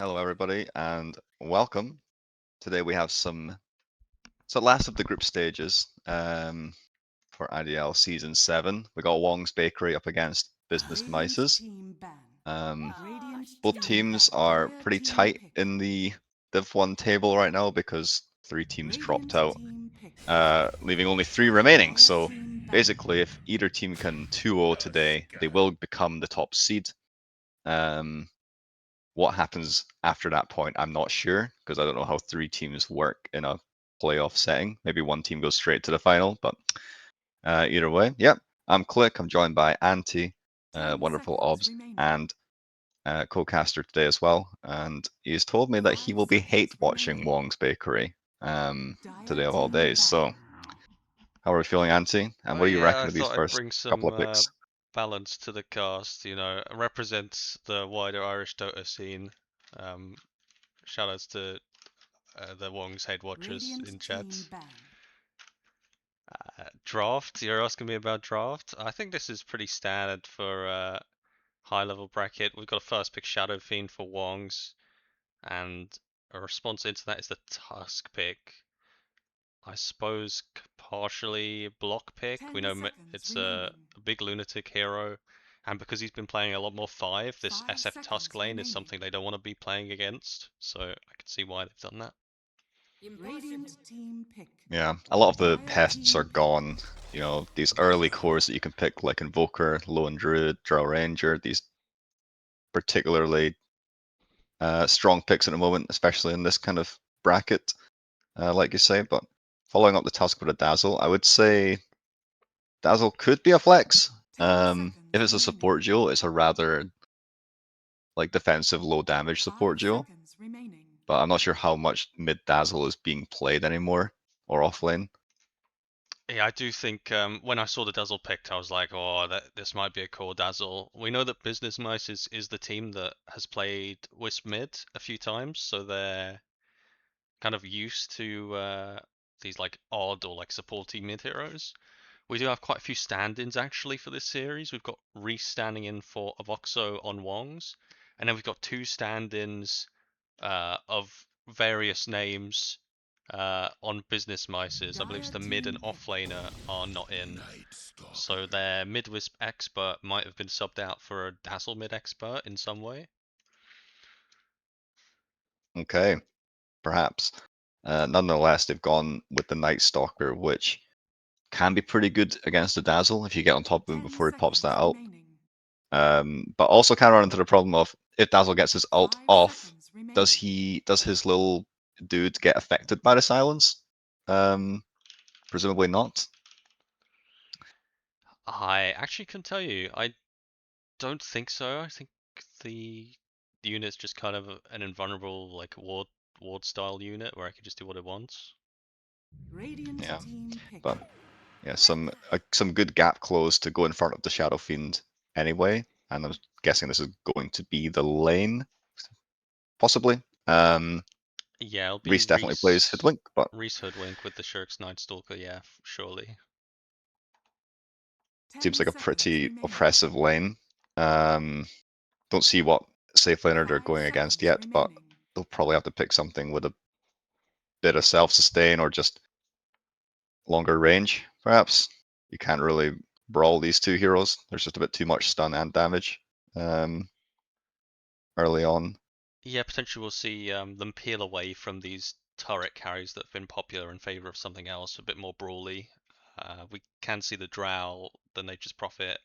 Hello, everybody, and welcome. Today we have last of the group stages for IDL Season 7. We got Wong's Bakery up against Business Mices. Both teams are pretty tight in the Div 1 table right now because 3 teams dropped out, leaving only 3 remaining. So basically, if either team can 2-0 today, they will become the top seed. What happens after that point, I'm not sure, because I don't know how 3 teams work in a playoff setting. Maybe one team goes straight to the final, but either way, yep. I'm Click. I'm joined by Anti, Wonderful Obs, and co-caster today as well. And he's told me that he will be hate watching Wong's Bakery today of all days. So, how are we feeling, Anti? And what do you Yeah, reckon I of these thought I'd first bring couple some of picks? balance to the cast. Represents the wider Irish Dota scene. Um, Shoutouts to the Wongs head watchers in chat. Draft? You're asking me about draft? I think this is pretty standard for high level bracket. We've got a first pick Shadow Fiend for Wongs, and a response into that is the Tusk pick. I suppose partially block pick. We know it's a big lunatic hero, and because he's been playing a lot more 5, this SF Tusk lane is something they don't want to be playing against, so I can see why they've done that. Yeah, a lot of the pests are gone. You know, these early cores that you can pick, like Invoker, Lone Druid, Drow Ranger, these particularly strong picks at the moment, especially in this kind of bracket, like you say. But following up the Tusk with a Dazzle, I would say Dazzle could be a flex. If it's a support duel, it's a rather like defensive, low damage support duel. But I'm not sure how much mid Dazzle is being played anymore or offlane. Yeah, I do think when I saw the Dazzle picked, I was like, oh, this might be a core Dazzle. We know that Business Mice is the team that has played Wisp mid a few times, so they're kind of used to these like odd or like supporty mid heroes. We do have quite a few stand-ins actually for this series. We've got Reese standing in for Avoxo on Wongs, and then we've got 2 stand-ins of various names on Business Mices. I believe it's the mid and offlaner are not in, so their mid-wisp expert might have been subbed out for a Dazzle mid expert in some way. Okay, perhaps. Nonetheless, they've gone with the Night Stalker, which can be pretty good against the Dazzle if you get on top of him before he pops that out. But also kind of run into the problem of if Dazzle gets his ult off, does his little dude get affected by the silence? Presumably not. I actually can tell you, I don't think so. I think the unit's just kind of an invulnerable like ward style unit where I can just do what it wants. Yeah, but yeah, some good gap close to go in front of the Shadow Fiend anyway, and I'm guessing this is going to be the lane, possibly. Yeah, it'll be Reese definitely plays Hoodwink, but Reese Hoodwink with the Shirk's Night Stalker, yeah, surely. seems like a pretty oppressive lane. Don't see what safe laner they're going against yet, but they'll probably have to pick something with a bit of self-sustain or just longer range, perhaps. You can't really brawl these 2 heroes. There's just a bit too much stun and damage early on. Yeah, potentially we'll see them peel away from these turret carries that have been popular in favor of something else, a bit more brawly. We can see the Drow, the Nature's Prophet,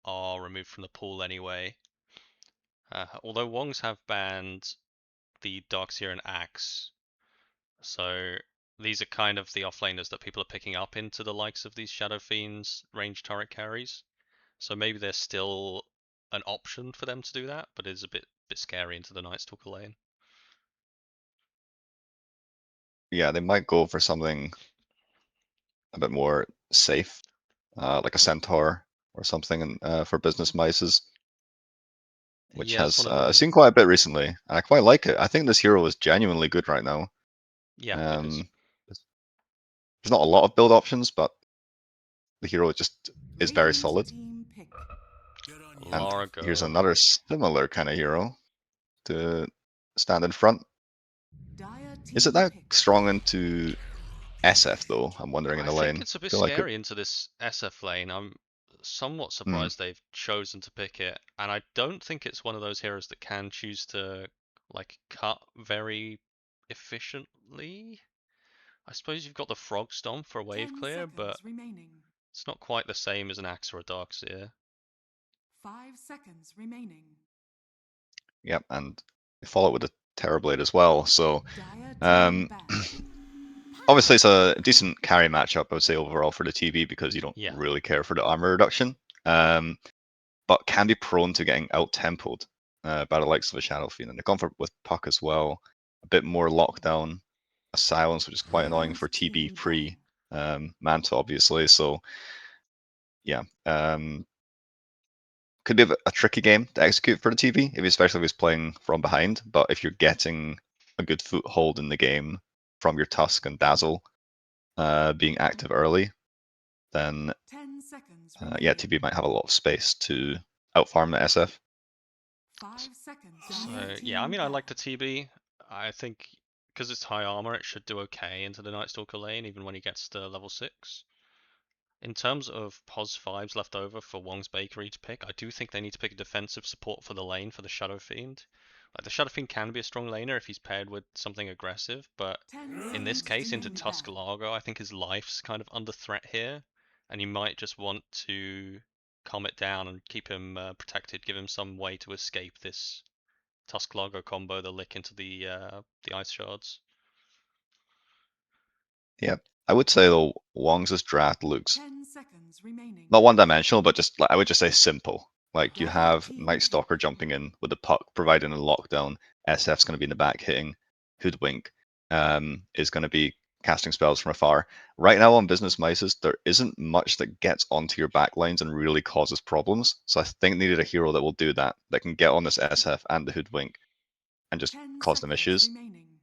are removed from the pool anyway. Although Wongs have banned the Darkseer and Axe, so these are kind of the offlaners that people are picking up into the likes of these Shadow Fiends range turret carries. So maybe there's still an option for them to do that, but it's a bit scary into the Night Stalker lane. Yeah, they might go for something a bit more safe, like a Centaur or something for Business Mices, which Yeah, it's has one of those. seen quite a bit recently, and I quite like it. I think this hero is genuinely good right now. Yeah, it is. Um, there's not a lot of build options, but the hero just is very solid. And Largo. here's another similar kind of hero to stand in front. Dire Is it team that pick. strong into SF though? I'm wondering in I the think lane. it's a I bit feel like it. scary into this SF lane. I'm somewhat Hmm. surprised they've chosen to pick it, and I don't think it's one of those heroes that can choose to like cut very efficiently. I suppose you've got the Frog Stomp for a wave 10 clear, but seconds remaining. it's not quite the same as an Axe or a Darkseer. 5 seconds remaining. Yep, and they follow it with a Terrorblade as well. So Dire team um, ban. obviously it's a decent carry matchup, I would say overall for the TV because you don't Yeah, really care for the armor reduction, but can be prone to getting out tempoed by the likes of a Shadow Fiend. And they've gone for with Puck as well, a bit more lockdown, a silence, which is quite annoying Red for TB team pre ban. Manta, obviously. So yeah, could be a tricky game to execute for the TV, especially if he's playing from behind. But if you're getting a good foothold in the game from your Tusk and Dazzle being active early, then 10 seconds yeah, remaining. TB might have a lot of space to outfarm the SF. 5 seconds. Dire so yeah, I team mean I ban. like the TB. I think because it's high armor, it should do okay into the Nightstalker lane, even when he gets to level 6. In terms of pos 5s left over for Wong's Bakery to pick, I do think they need to pick a defensive support for the lane for the Shadow Fiend. Like the Shadow Fiend can be a strong laner if he's paired with something aggressive, but 10 in this seconds case, into remaining. Tusk Largo, I think his life's kind of under threat here, and you might just want to calm it down and keep him protected, give him some way to escape this Tusk Largo combo, the lick into the ice shards. Yeah, I would say though, Wong's draft looks 10 seconds remaining. not one-dimensional, but just like I would just say simple. Like you Dire have team Night pick. Stalker jumping in with the puck, providing a lockdown. SF's going to be in the back hitting. Hoodwink is going to be casting spells from afar. Right now on Business Mices, there isn't much that gets onto your back lines and really causes problems. So I think they needed a hero that will do that, that can get on this SF and the Hoodwink and just 10 cause them seconds issues. remaining.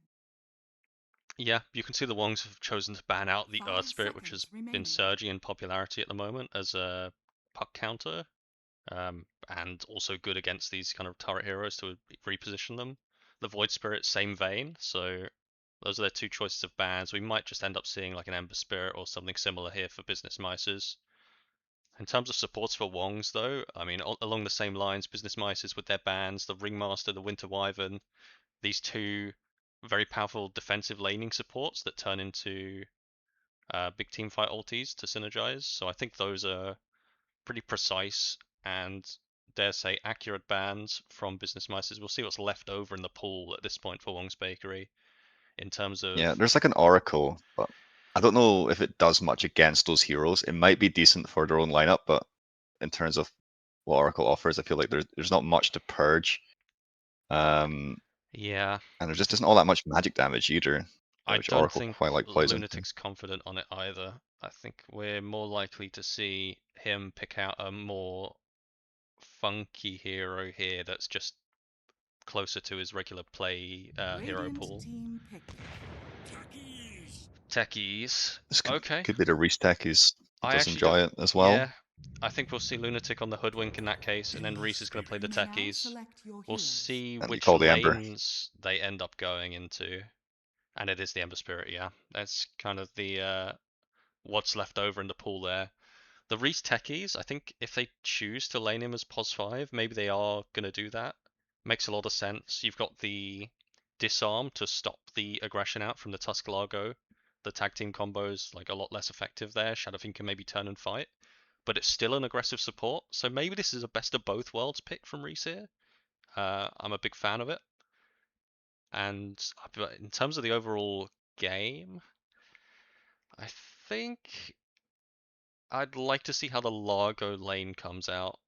Yeah, you can see the Wongs have chosen to ban out the Earth 5 Spirit, which has seconds been remaining. surging in popularity at the moment as a puck counter, and also good against these kind of turret heroes to reposition them. The Void Spirit, same vein, so those are their two choices of bans. We might just end up seeing like an Ember Spirit or something similar here for Business Mices. In terms of supports for Wongs, though, I mean, along the same lines, Business Mices with their bans, the Ringmaster, the Winter Wyvern, these two very powerful defensive laning supports that turn into big team fight ultis to synergize. So I think those are pretty precise and, dare say, accurate bans from Business Mices. We'll see what's left over in the pool at this point for Wong's Bakery in terms Yeah, of. there's like an Oracle, but I don't know if it does much against those heroes. It might be decent for their own lineup, but in terms of what Oracle offers, I feel like there's not much to purge. Um, Yeah, and there just isn't all that much magic damage either, I which don't Oracle think quite like plays into. Lunatic's confident on it either. I think we're more likely to see him pick out a more funky hero here that's just closer to his regular play hero Radiant pool. team pick. Techies. This could Okay. could be the Reese he I does actually don't. enjoy it as well. Yeah. I think we'll see Lunatic on the Hoodwink in that case, and then Reese is going to play the You may now Techies. select your We'll heroes. see And you which call the Ember. lanes they end up going into. And it is the Ember Spirit, yeah. That's kind of the what's left over in the pool there. The Reese Techies, I think if they choose to lane him as POS 5, maybe they are going to do that. Makes a lot of sense. You've got the disarm to stop the aggression out from the Tusk Largo. The tag team combo's like a lot less effective there. Shadowfiend can maybe turn and fight, but it's still an aggressive support. So maybe this is a best of both worlds pick from Reese here. I'm a big fan of it. And in terms of the overall game, I think I'd like to see how the Largo lane comes out.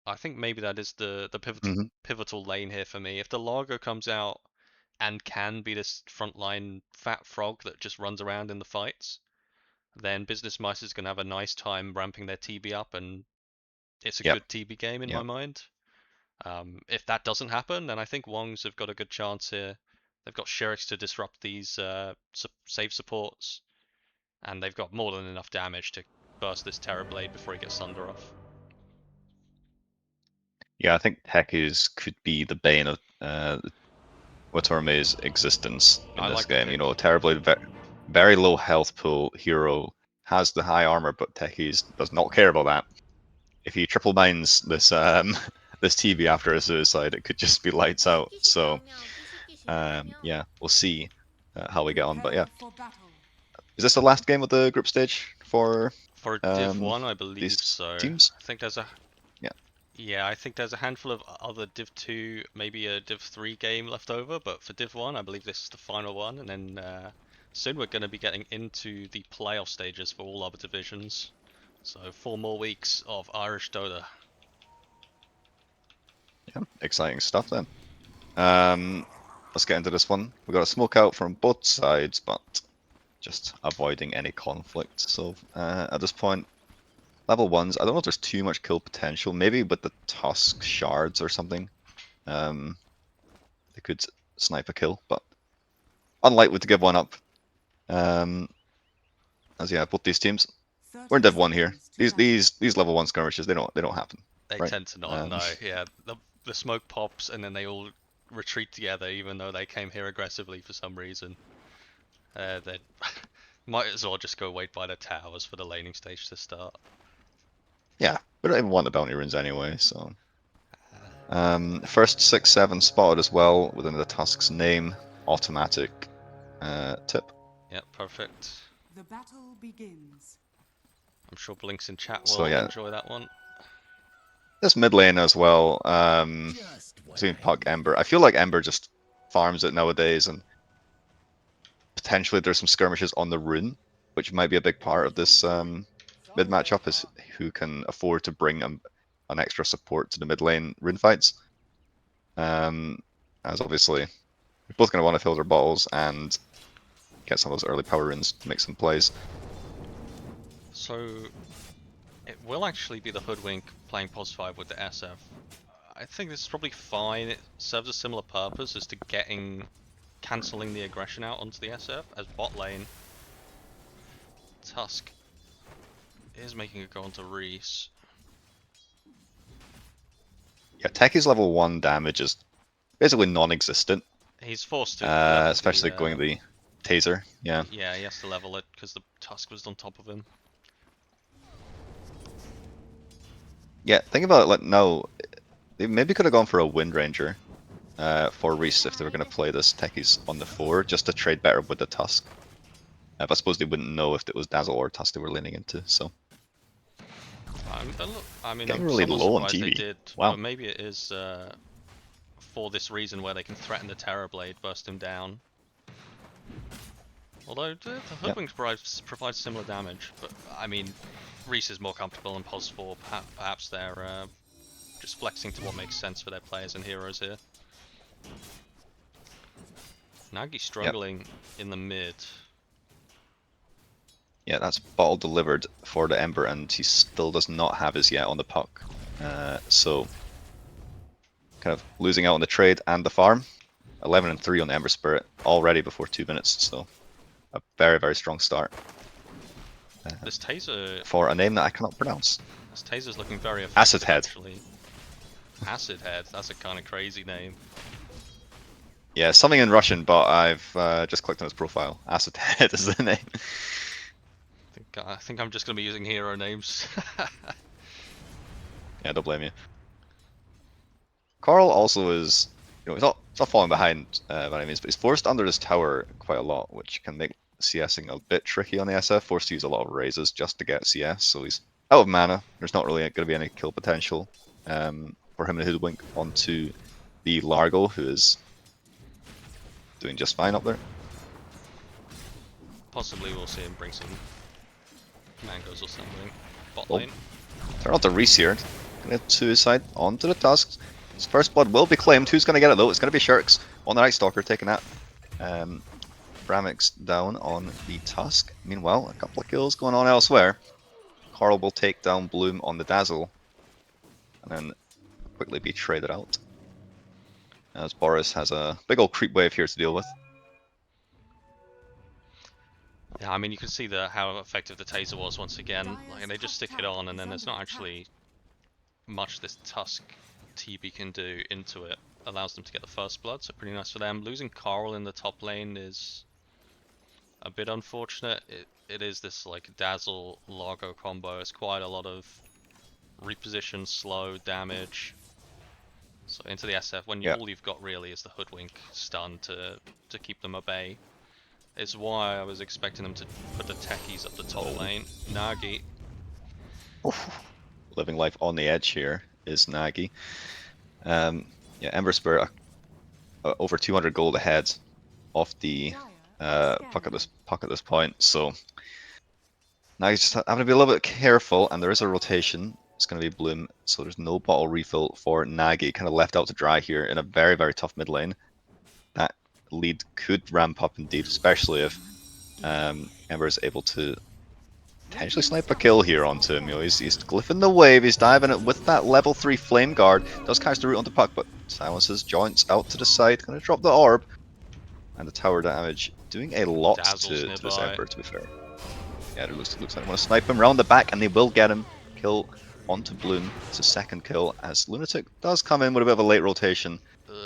I think maybe that is the Hmm. pivotal lane here for me. If the Largo comes out and can be this frontline fat frog that just runs around in the fights, then Business Mice is going to have a nice time ramping their TB up, and it's a Yep. good TB game in my Yep. mind. If that doesn't happen, then I think Wongs have got a good chance here. They've got Sherix to disrupt these save supports, and they've got more than enough damage to burst this Terror Blade before he gets Sunder off. Yeah, I think Techies could be the bane of Watorme's existence in I this like the game. pick. You know, terribly very low health pool hero has the high armor, but Techies does not care about that. If he triple mines this this TV after a suicide, it could just be lights out. So yeah, we'll see how we get on. But yeah, Prepare for battle. is this the last game of the group stage for For Div 1, I believe these so. teams? I think there's a Yeah. Yeah, I think there's a handful of other Div 2, maybe a Div 3 game left over, but for Div 1, I believe this is the final one, and then soon we're going to be getting into the playoff stages for all other divisions. So 4 more weeks of Irish Dota. Yeah, exciting stuff then. Let's get into this one. We got a smoke out from both sides, but just avoiding any conflict. So at this point, level 1s, I don't know if there's too much kill potential. Maybe with the Tusk shards or something. They could snipe a kill, but unlikely to give one up. As yeah, both these teams, we're in Div 1 here. These level 1 skirmishes, they don't happen. They right? tend to not, no. Yeah, the smoke pops and then they all retreat together, even though they came here aggressively for some reason. They might as well just go wait by the towers for the laning stage to start. Yeah, we don't even want the bounty runes anyway, so. First 6-7 spotted as well within the Tusk's name. Automatic tip. Yeah, perfect. The battle begins. I'm sure Blinks in chat will So, yeah. enjoy that one. This mid lane as well. Between Puck, Ember. I feel like Ember just farms it nowadays, and potentially there's some skirmishes on the rune, which might be a big part of this mid matchup, is who can afford to bring an extra support to the mid lane rune fights. As obviously, we're both going to want to fill their bottles and get some of those early power runes to make some plays. So it will actually be the Hoodwink playing pos 5 with the SF. I think this is probably fine. It serves a similar purpose as to cancelling the aggression out onto the SF as bot lane. Tusk is making it go onto Reese. Yeah, Techie's level 1 damage is basically non-existent. He's forced to level especially the, going the taser, yeah. Yeah, he has to level it because the Tusk was on top of him. Yeah, think about it, like, no, they maybe could have gone for a Wind Ranger for Reese if they were going to play this Techies on the 4, just to trade better with the Tusk. But I suppose they wouldn't know if it was Dazzle or Tusk they were leaning into, so. I mean, Getting I'm really somewhat low on surprised they TV. did, Wow. but maybe it is for this reason where they can threaten the Terror Blade, burst him down. Although the Hoodwink provides similar damage, but I mean, Reese is more comfortable in Pos 4. Perhaps they're just flexing to what makes sense for their players and heroes here. Nagi struggling in the mid. Yeah, that's bottle delivered for the Ember, and he still does not have his yet on the Puck. So, kind of losing out on the trade and the farm. 11 and 3 on the Ember Spirit already before 2 minutes, so a very, very strong start. This taser For a name that I cannot pronounce. This taser's looking very effective. Acid Head. Actually. Acid Head. That's a kind of crazy name. Yeah, something in Russian, but I've just clicked on his profile. Acid Head is the name. I think I'm just going to be using hero names. Yeah, don't blame you. Carl also is, you know, he's not falling behind by any means, but he's forced under this tower quite a lot, which can make CSing a bit tricky on the SF. Forced to use a lot of raises just to get CS, so he's out of mana. There's not really going to be any kill potential for him to Hoodwink onto the Largo, who is doing just fine up there. Possibly we'll see him bring some mangoes or something. Bot Oh. lane. Turn out the Reese here. Gonna get suicide onto the Tusks. His first blood will be claimed. Who's going to get it though? It's going to be Shirks on the Night Stalker taking that. Bramix down on the Tusk. Meanwhile, a couple of kills going on elsewhere. Carl will take down Bloom on the Dazzle. And then quickly be traded out. As Boris has a big old creep wave here to deal with. Yeah, I mean you can see how effective the taser was once again. Like they just stick it on, and then there's not actually much this Tusk TB can do into it. allows them to get the first blood, so pretty nice for them. Losing Carl in the top lane is a bit unfortunate. It is this like Dazzle Largo combo. It's quite a lot of reposition, slow damage. So into the SF when Yeah. all you've got really is the Hoodwink stun to keep them at bay. It's why I was expecting them to put the techies up the top lane. Nagi. Living life on the edge here is Nagi. Yeah, Ember Spirit over 200 gold ahead off the puck at this point. So now you just have to be a little bit careful, and there is a rotation. It's going to be Bloom, so there's no bottle refill for Nagi. Kind of left out to dry here in a very, very tough mid lane. That lead could ramp up indeed, especially if Ember is able to potentially snipe a kill here onto him. You know, he's glyphing the wave, he's diving it with that level 3 flame guard. Does catch the root onto puck, but silences, joints out to the side, gonna drop the orb. And the tower damage doing a lot to this Ember, to be fair. Yeah, it looks like they want to snipe him round the back, and they will get him. Kill onto Bloom. It's a second kill as Lunatic does come in with a bit of a late rotation.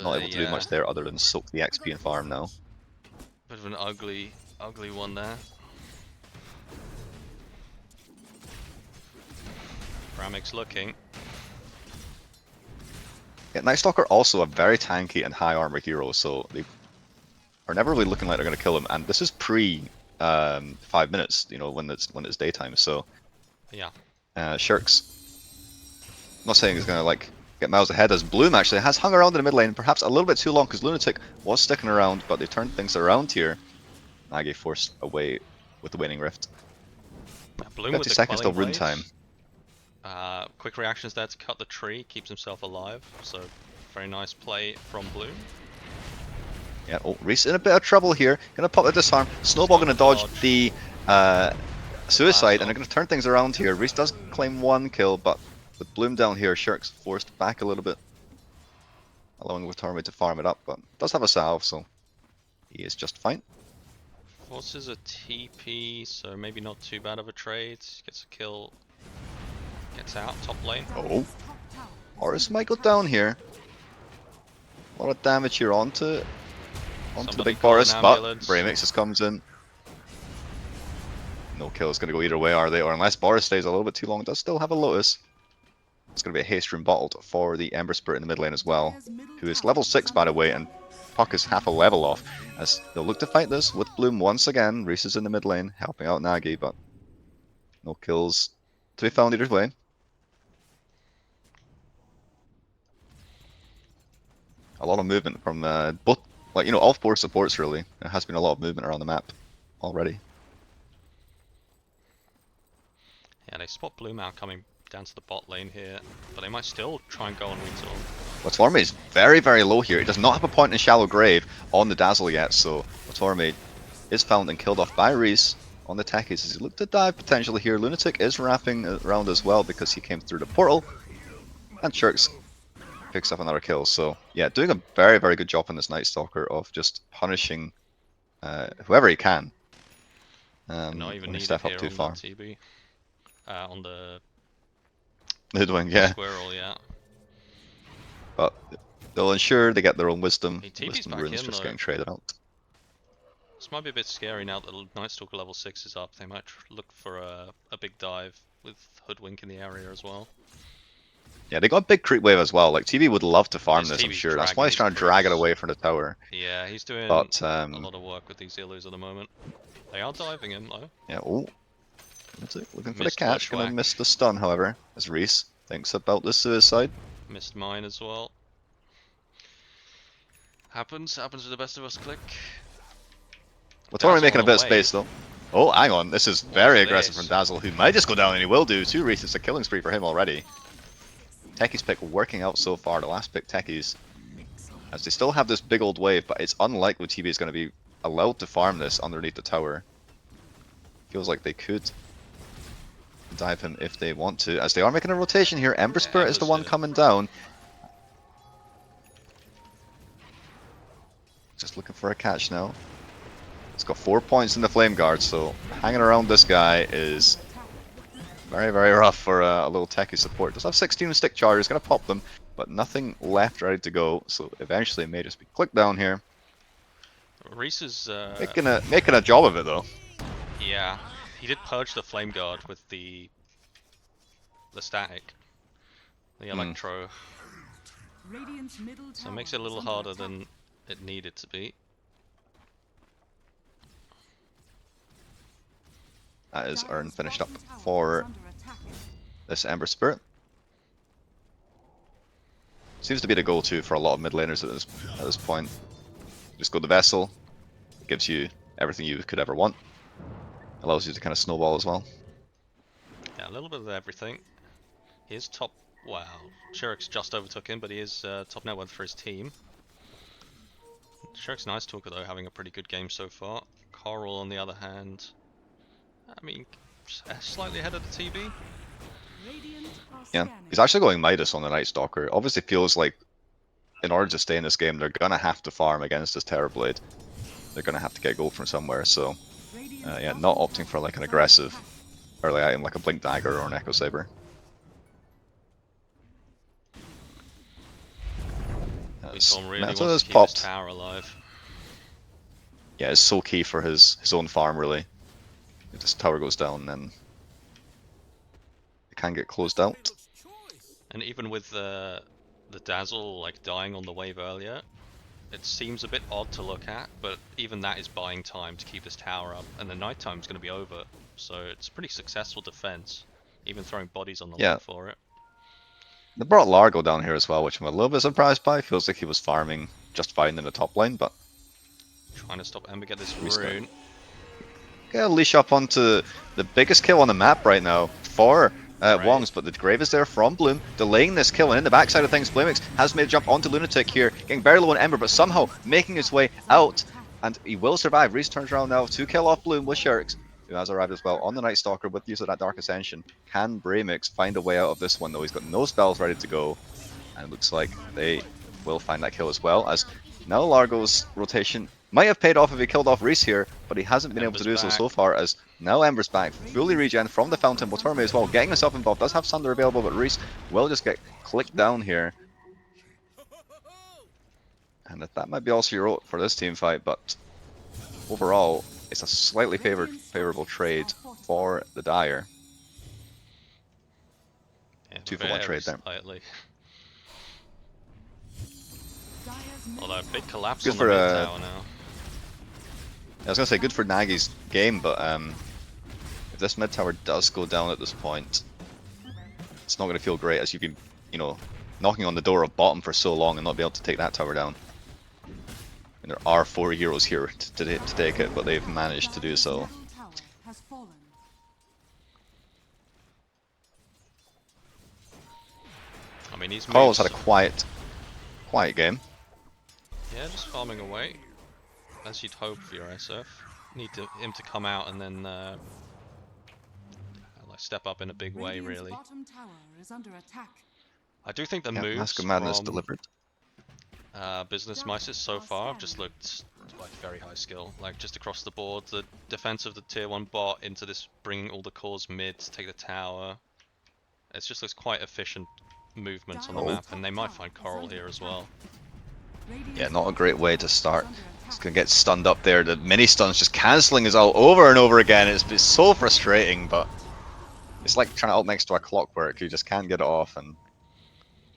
Not able to do much there other than soak the XP and farm now. Bit of an ugly one there. Ramik's looking. Yeah, Night Stalker also a very tanky and high armor hero, so they are never really looking like they're going to kill him. And this is pre 5 minutes, you know, when it's daytime. So yeah, Shirks. I'm not saying he's going to like get miles ahead, as Bloom actually has hung around in the mid lane, perhaps a little bit too long, because Lunatic was sticking around, but they turned things around here. Nagi forced away with the Waning Rift. Bloom 50 with the seconds till quelling rune time. Quick reactions there to cut the tree, keeps himself alive, so very nice play from Bloom. Yeah, oh, Reese in a bit of trouble here. Gonna pop the disarm. Snowball gonna dodge the suicide, and they're gonna turn things around here. Reese does claim 1 kill, but with Bloom down here, Shirk's forced back a little bit, allowing Watorme to farm it up, but does have a salve, so he is just fine. Forces a TP, so maybe not too bad of a trade. Gets a kill. Gets out, top lane. Oh, Horus might go down here. A lot of damage here onto the big Boris, but Bramix just comes in. No kill is going to go either way, are they? Or unless Boris stays a little bit too long, does still have a Lotus. It's going to be a haste rune bottled for the Ember Spirit in the mid lane as well, who is level 6 by the way, and Puck is half a level off, as they'll look to fight this with Bloom once again. Reese is in the mid lane, helping out Nagi, but no kills to be found either way. A lot of movement from both, like, you know, all 4 supports really. There has been a lot of movement around the map already. Yeah, they spot Bloom out coming down to the bot lane here, but they might still try and go on retool. Watorme is very, very low here. He does not have a point in Shallow Grave on the Dazzle yet, so Watorme is found and killed off by Reese on the techies as he looked to dive potentially here. Lunatic is wrapping around as well because he came through the portal, and Shirks picks up another kill. So yeah, doing a very, very good job on this Night Stalker of just punishing whoever he can. Not even needed step up here too on far. the TB. On the Hoodwink, yeah. Squirrel, yeah. But they'll ensure they get their own wisdom. He TP's Wisdom back runes in, just though. getting traded out. This might be a bit scary now that Night Stalker level 6 is up. They might look for a big dive with Hoodwink in the area as well. Yeah, they got a big creep wave as well. Like, TV would love to farm His this, I'm TV's sure. That's dragging why he's these trying to drag it creeps. away from the tower. Yeah, he's doing But a lot of work with these Illus at the moment. They are diving him though. yeah, oh. Looking for the Missed catch. Gonna Bushwhack. miss the stun, however, as Reese thinks about the suicide. Missed mine as well. Happens to the best of us. Click. Watorme making a on bit of the way. space though. Oh, hang on. This is very aggressive this? from Dazzle, who might just go down, and he will do. 2 Reese, it's a killing spree for him already. Techies pick working out so far. The last pick Techies, as they still have this big old wave, but it's unlikely TB is going to be allowed to farm this underneath the tower. Feels like they could dive him if they want to, as they are making a rotation here. Ember Spirit is the one coming down. Just looking for a catch now. It's got 4 points in the Flame Guard, so hanging around this guy is very, very rough for a little techie support. Does have 16 stick chargers, gonna pop them. but nothing left ready to go. So eventually it may just be clicked down here. Reese is Making a job of it though. yeah, he did purge the flame guard with the static, the electro, Radiant's middle so it tower makes it a little is under harder attack. than it needed to be. That is Dire's Urn finished up bottom tower is for under attack. this Ember Spirit. Seems to be the go-to for a lot of mid laners at this point. Just go the Vessel. It gives you everything you could ever want. Allows you to kind of snowball as well. Yeah, a little bit of everything. He is top. Wow, Shirik's just overtook him, but he is top net worth for his team. Shirik's nice talker though, having a pretty good game so far. Coral on the other hand, I mean, slightly ahead of the TB. Radiant are Yeah, scanning. he's actually going Midas on the Night Stalker. Obviously feels like in order to stay in this game, they're gonna have to farm against this Terrorblade. They're gonna have to get gold from somewhere. So Radiant's yeah, bottom not tower opting for like an is under aggressive attack. early item like a Blink Dagger or an Echo Saber. Tom really Meta wants has to keep his popped. tower alive. Yeah, it's so key for his own farm really. If this tower goes down, then it can get closed out. And even with the Dazzle like dying on the wave earlier, it seems a bit odd to look at, but even that is buying time to keep this tower up, and the night time is going to be over, so it's a pretty successful defense, even throwing bodies on the Yeah. line for it. They brought Largo down here as well, which I'm a little bit surprised by. Feels like he was farming just fine in the top lane, but Trying to stop Ember get this Restart. rune. get a leash up onto the biggest kill on the map right now for Right. Wongs, but the Grave is there from Bloom, delaying this kill, and in the backside of things, Bloomix has made a jump onto Lunatic here, getting very low on Ember, but somehow making his way out, and he will survive. Reese turns around now to kill off Bloom with Shirks, who has arrived as well on the Night Stalker with use of that Dark Ascension. Can Bramix find a way out of this one though? He's got no spells ready to go, and it looks like they will find that kill as well, as now Largo's rotation might have paid off if he killed off Reese here, but he hasn't been able to do Ember's so back. far, as now Ember's back, fully regen from the Fountain. Botorme as well, getting himself involved, does have Sunder available, but Reese will just get clicked down here. And that might be also your ult for this team fight, but overall, it's a slightly favorable trade for the Dire. Yeah, 2-for-1 trade there. slightly. Dire's middle Although big tower collapse Good on the for, mid tower now. I was going to say good for Nagi's game, but if this mid tower does go down at this point, it's not going to feel great, as you've been, knocking on the door of bottom for so long and not be able to take that tower down. And there are 4 heroes here to take it, but they've managed to do Dire's so. middle tower has fallen. I mean, he's Carl's moved. had a quiet game. Yeah, just farming away, as you'd hope for your SF. Need him to come out and then like step up in a big way, Radiant's really. bottom tower is under attack. I do think the Yeah, moves Mask of Madness from delivered. Business Mice so far have just looked like very high skill, like just across the board. The defense of the tier 1 bot into this, bringing all the cores mid to take the tower. It just looks quite efficient movements on the map, and they might find Coral here as well. Yeah, not a great way to start. He's going to get stunned up there. The mini stun's just cancelling his ult over and over again. It's so frustrating, but it's like trying to ult next to a clockwork. You just can't get it off, and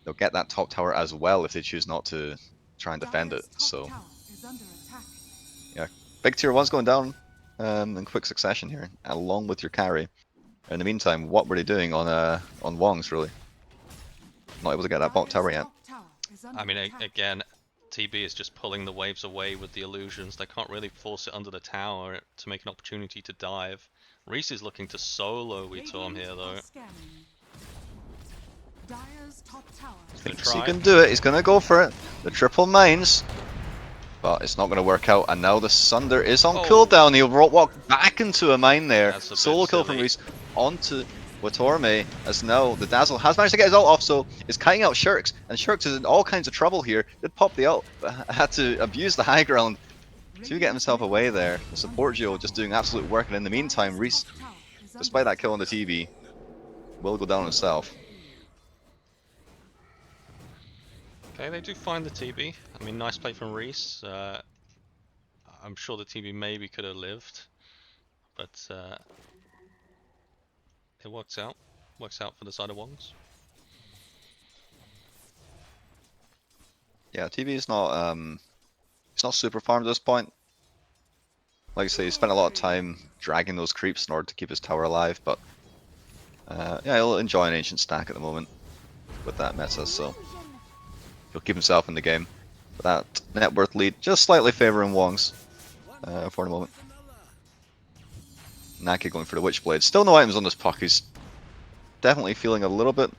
they'll get that top tower as well if they choose not to try and defend it. So yeah, big tier 1's going down in quick succession here, along with your carry. In the meantime, what were they doing on Wongs, really? Not able to get that bot tower yet. I mean, again, TB is just pulling the waves away with the illusions. They can't really force it under the tower to make an opportunity to dive. Reese is looking to solo Weetorm here, though. Thinks he can do it. He's going to go for it. The triple mines. But it's not going to work out. And now the Sunder is on cooldown. He'll walk back into a mine there. Solo kill from Reese onto Watorme, as now the Dazzle has managed to get his ult off, so it's kiting out Shirks, and Shirks is in all kinds of trouble here. Did pop the ult, but had to abuse the high ground to get himself away there. The support duo just doing absolute work, and in the meantime, Reese, despite that kill on the TV, will go down himself. Okay, they do find the TB. I mean, nice play from Reese. I'm sure the TB maybe could have lived, but it works out. Works out for the side of Wongs. Yeah, TB is not he's not super farmed at this point. Like I say, he spent a lot of time dragging those creeps in order to keep his tower alive, but yeah, he'll enjoy an ancient stack at the moment with that meta, so he'll keep himself in the game. But that net worth lead just slightly favouring Wongs for the moment. Naki going for the Witchblade. Still no items on this puck. He's definitely feeling a little bit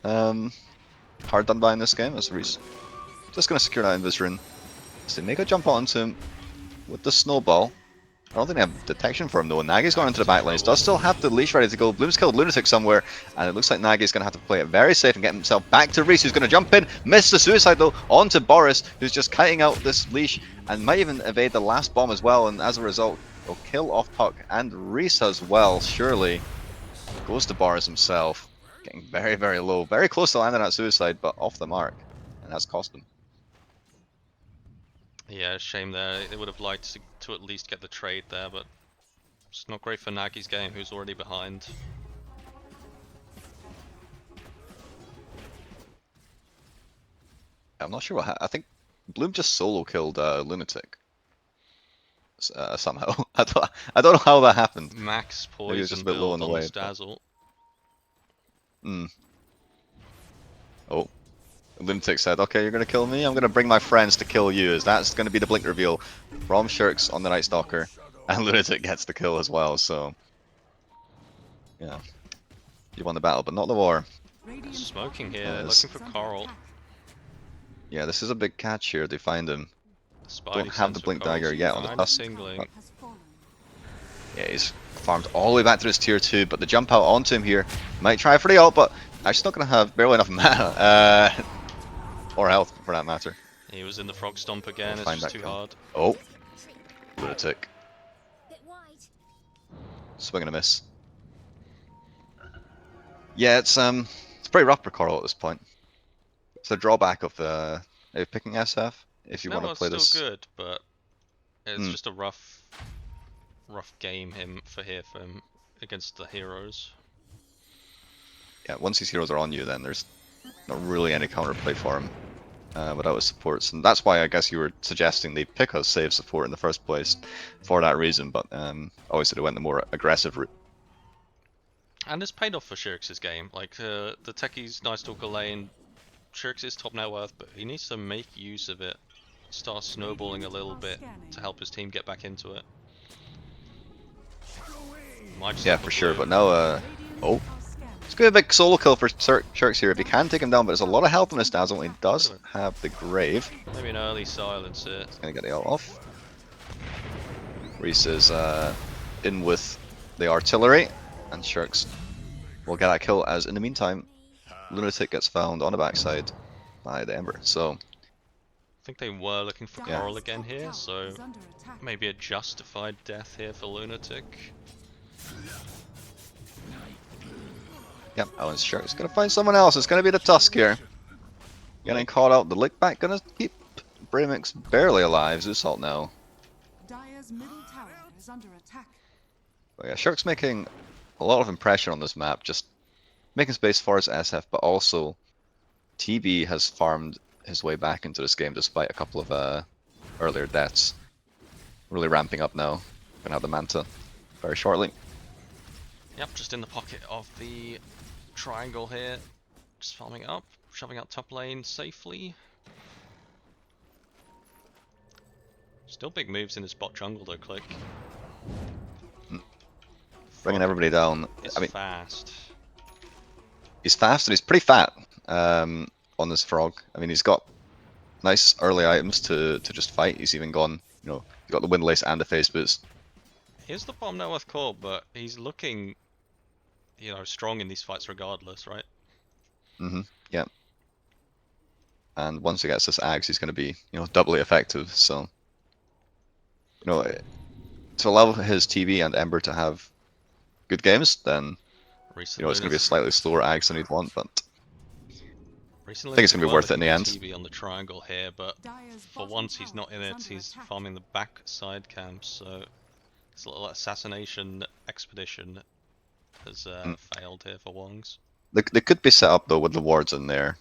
hard done by in this game as Reese just going to secure that Invis rune. So they make a jump onto him with the snowball. I don't think they have detection for him though. Nagi's gone into the back lanes. Does still have the leash ready to go. Bloom's killed Lunatic somewhere, and it looks like Nagi's going to have to play it very safe and get himself back to Reese, who's going to jump in, miss the suicide though, onto Boris, who's just kiting out this leash and might even evade the last bomb as well. And as a result, will kill off Puck and Reese as well. Surely goes to Boris himself, getting very, very low, very close to landing that suicide, but off the mark, and that's cost him. Yeah, shame there. They would have liked to at least get the trade there, but it's not great for Nagi's game, who's already behind. I'm not sure what I think Bloom just solo killed Lunatic somehow. I don't know how that happened. Max Maybe it was just poison a bit low build on the on way, this but- Dazzle. Oh. Lunatic said, okay, you're gonna kill me, I'm gonna bring my friends to kill you, as that's gonna be the blink reveal from Shirks on the Night Stalker, and Lunatic gets the kill as well, so yeah. You won the battle, but not the war. Radiant's Smoking bottom here, tower Yes. looking for is under Coral. attack. Yeah, this is a big catch here, they find him. Spidey Don't have the sense Blink of Coral's Dagger yet on the kinda tusk. tingling. Has fallen. Yeah, he's farmed all the way back to his tier 2, but the jump out onto him here might try for the ult, but actually not gonna have barely enough mana. Or health for that matter. He was in the frog stomp again, it's Find just that too kill. hard. Oh, Lunatic. Bit wide. Swing and a miss. Yeah, it's pretty rough for Coral at this point. It's a drawback of picking SF if you want to Snell's play still this. good, but it's Hmm. just a rough game for him against the heroes. Yeah, once these heroes are on you, then there's not really any counterplay for him without his supports, and that's why I guess you were suggesting they pick a save support in the first place for that reason. But obviously they went the more aggressive route. And it's paid off for Shirks' game. Like the Techie's Night Stalker lane, Shirks is top net worth, but he needs to make use of it. Start snowballing a little bit to help his team get back into it. Might just Yeah, have a for sure. blue. But now, oh, Radiant are scanning. it's gonna be a big solo kill for Shirks here if he can take him down. But there's a lot of health on his Dazzle. And he does have the Grave. Maybe an early silence here. He's gonna get the ult off. Reese is in with the artillery, and Shirks will get that kill. As in the meantime, Lunatic gets found on the backside by the Ember. So I think they were looking for Yeah. Coral again here, Tower so is under attack. maybe a justified death here for Lunatic. yep, Alan's Shirks gonna find someone else. It's gonna be the Tusk here. Getting caught out. The lick back gonna keep Bramix barely alive. Zeusalt now. Dire's middle tower is under attack. But yeah, Shirk's making a lot of impression on this map, just making space for his SF, but also TB has farmed his way back into this game despite a couple of earlier deaths. Really ramping up now. Gonna have the Manta very shortly. Yep, just in the pocket of the triangle here. Just farming up, shoving out top lane safely. Still big moves in his bot jungle though, Click. Bringing everybody down. It's I mean, fast. he's fast and he's pretty fat on this Frog. I mean, he's got nice early items to just fight. He's even gone, you know, he's got the Windlace and the Phase Boost. Here's the bottom net worth core, but he's looking, you know, strong in these fights regardless, right? Yeah. And once he gets this Axe, he's going to be, you know, doubly effective. So, you know, to allow his TB and Ember to have good games, then, Reese you know, it's going to be a slightly slower Axe than he'd want, but Recently, I think it's going to be worth it in the end. TV on the triangle here, but Dire's for bottom once he's tower not in is it. under He's attack. farming the back side camps, so his little assassination expedition has failed here for Wongs. They could be set up though with the wards in there,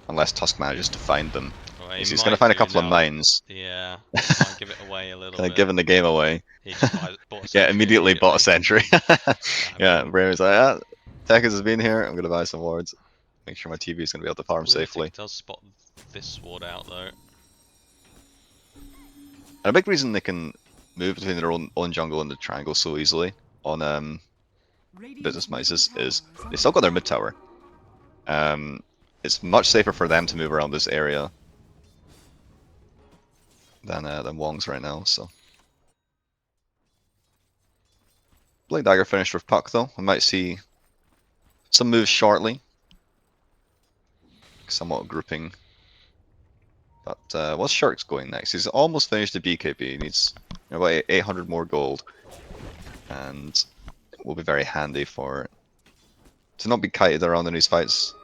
unless Tusk manages to find them. Well, He's going to find a couple of mines, Yeah, might give it away a little kind of bit. giving the game away. He just bought a Yeah, sentry immediately bought a sentry. I Yeah, mean, Brave's like, ah, Tekis has been here. I'm going to buy some wards. Make sure my TV is going to be able to farm I believe safely. Tick does spot this ward out though. And a big reason they can move between their own jungle and the triangle so easily on Business Mice is they still got their mid tower. It's much safer for them to move around this area than Wong's right now. So Blade Dagger finished with Puck though. We might see some moves shortly. Somewhat grouping. But what's Sharks going next? He's almost finished the BKB. He needs about 800 more gold, and it will be very handy for to not be kited around in these fights,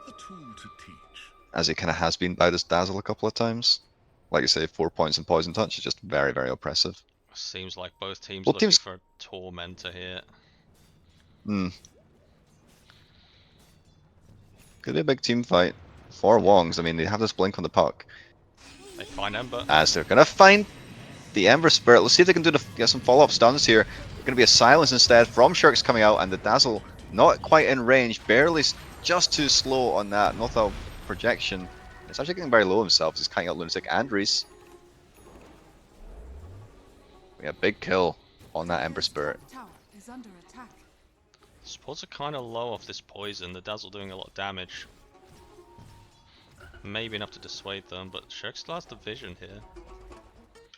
as he kind of has been by this Dazzle a couple of times. Like I say, 4 points in Poison Touch is just very, very oppressive. Seems like both teams Both looking teams- for a Tormentor here. Could be a big team fight for Wongs. I mean, they have this blink on the puck. They find Ember. As they're gonna find the Ember Spirit. Let's see if they can get some follow-up stuns here. They're gonna be a silence instead from Shirks coming out, and the Dazzle not quite in range, barely, just too slow on that Nothal projection. It's actually getting very low himself. He's cutting out Lunatic and Reese. We have big kill on that Ember Spirit. Tower is under attack. Supports are kind of low off this poison. The Dazzle doing a lot of damage. Maybe enough to dissuade them, but Shirk still has the vision here.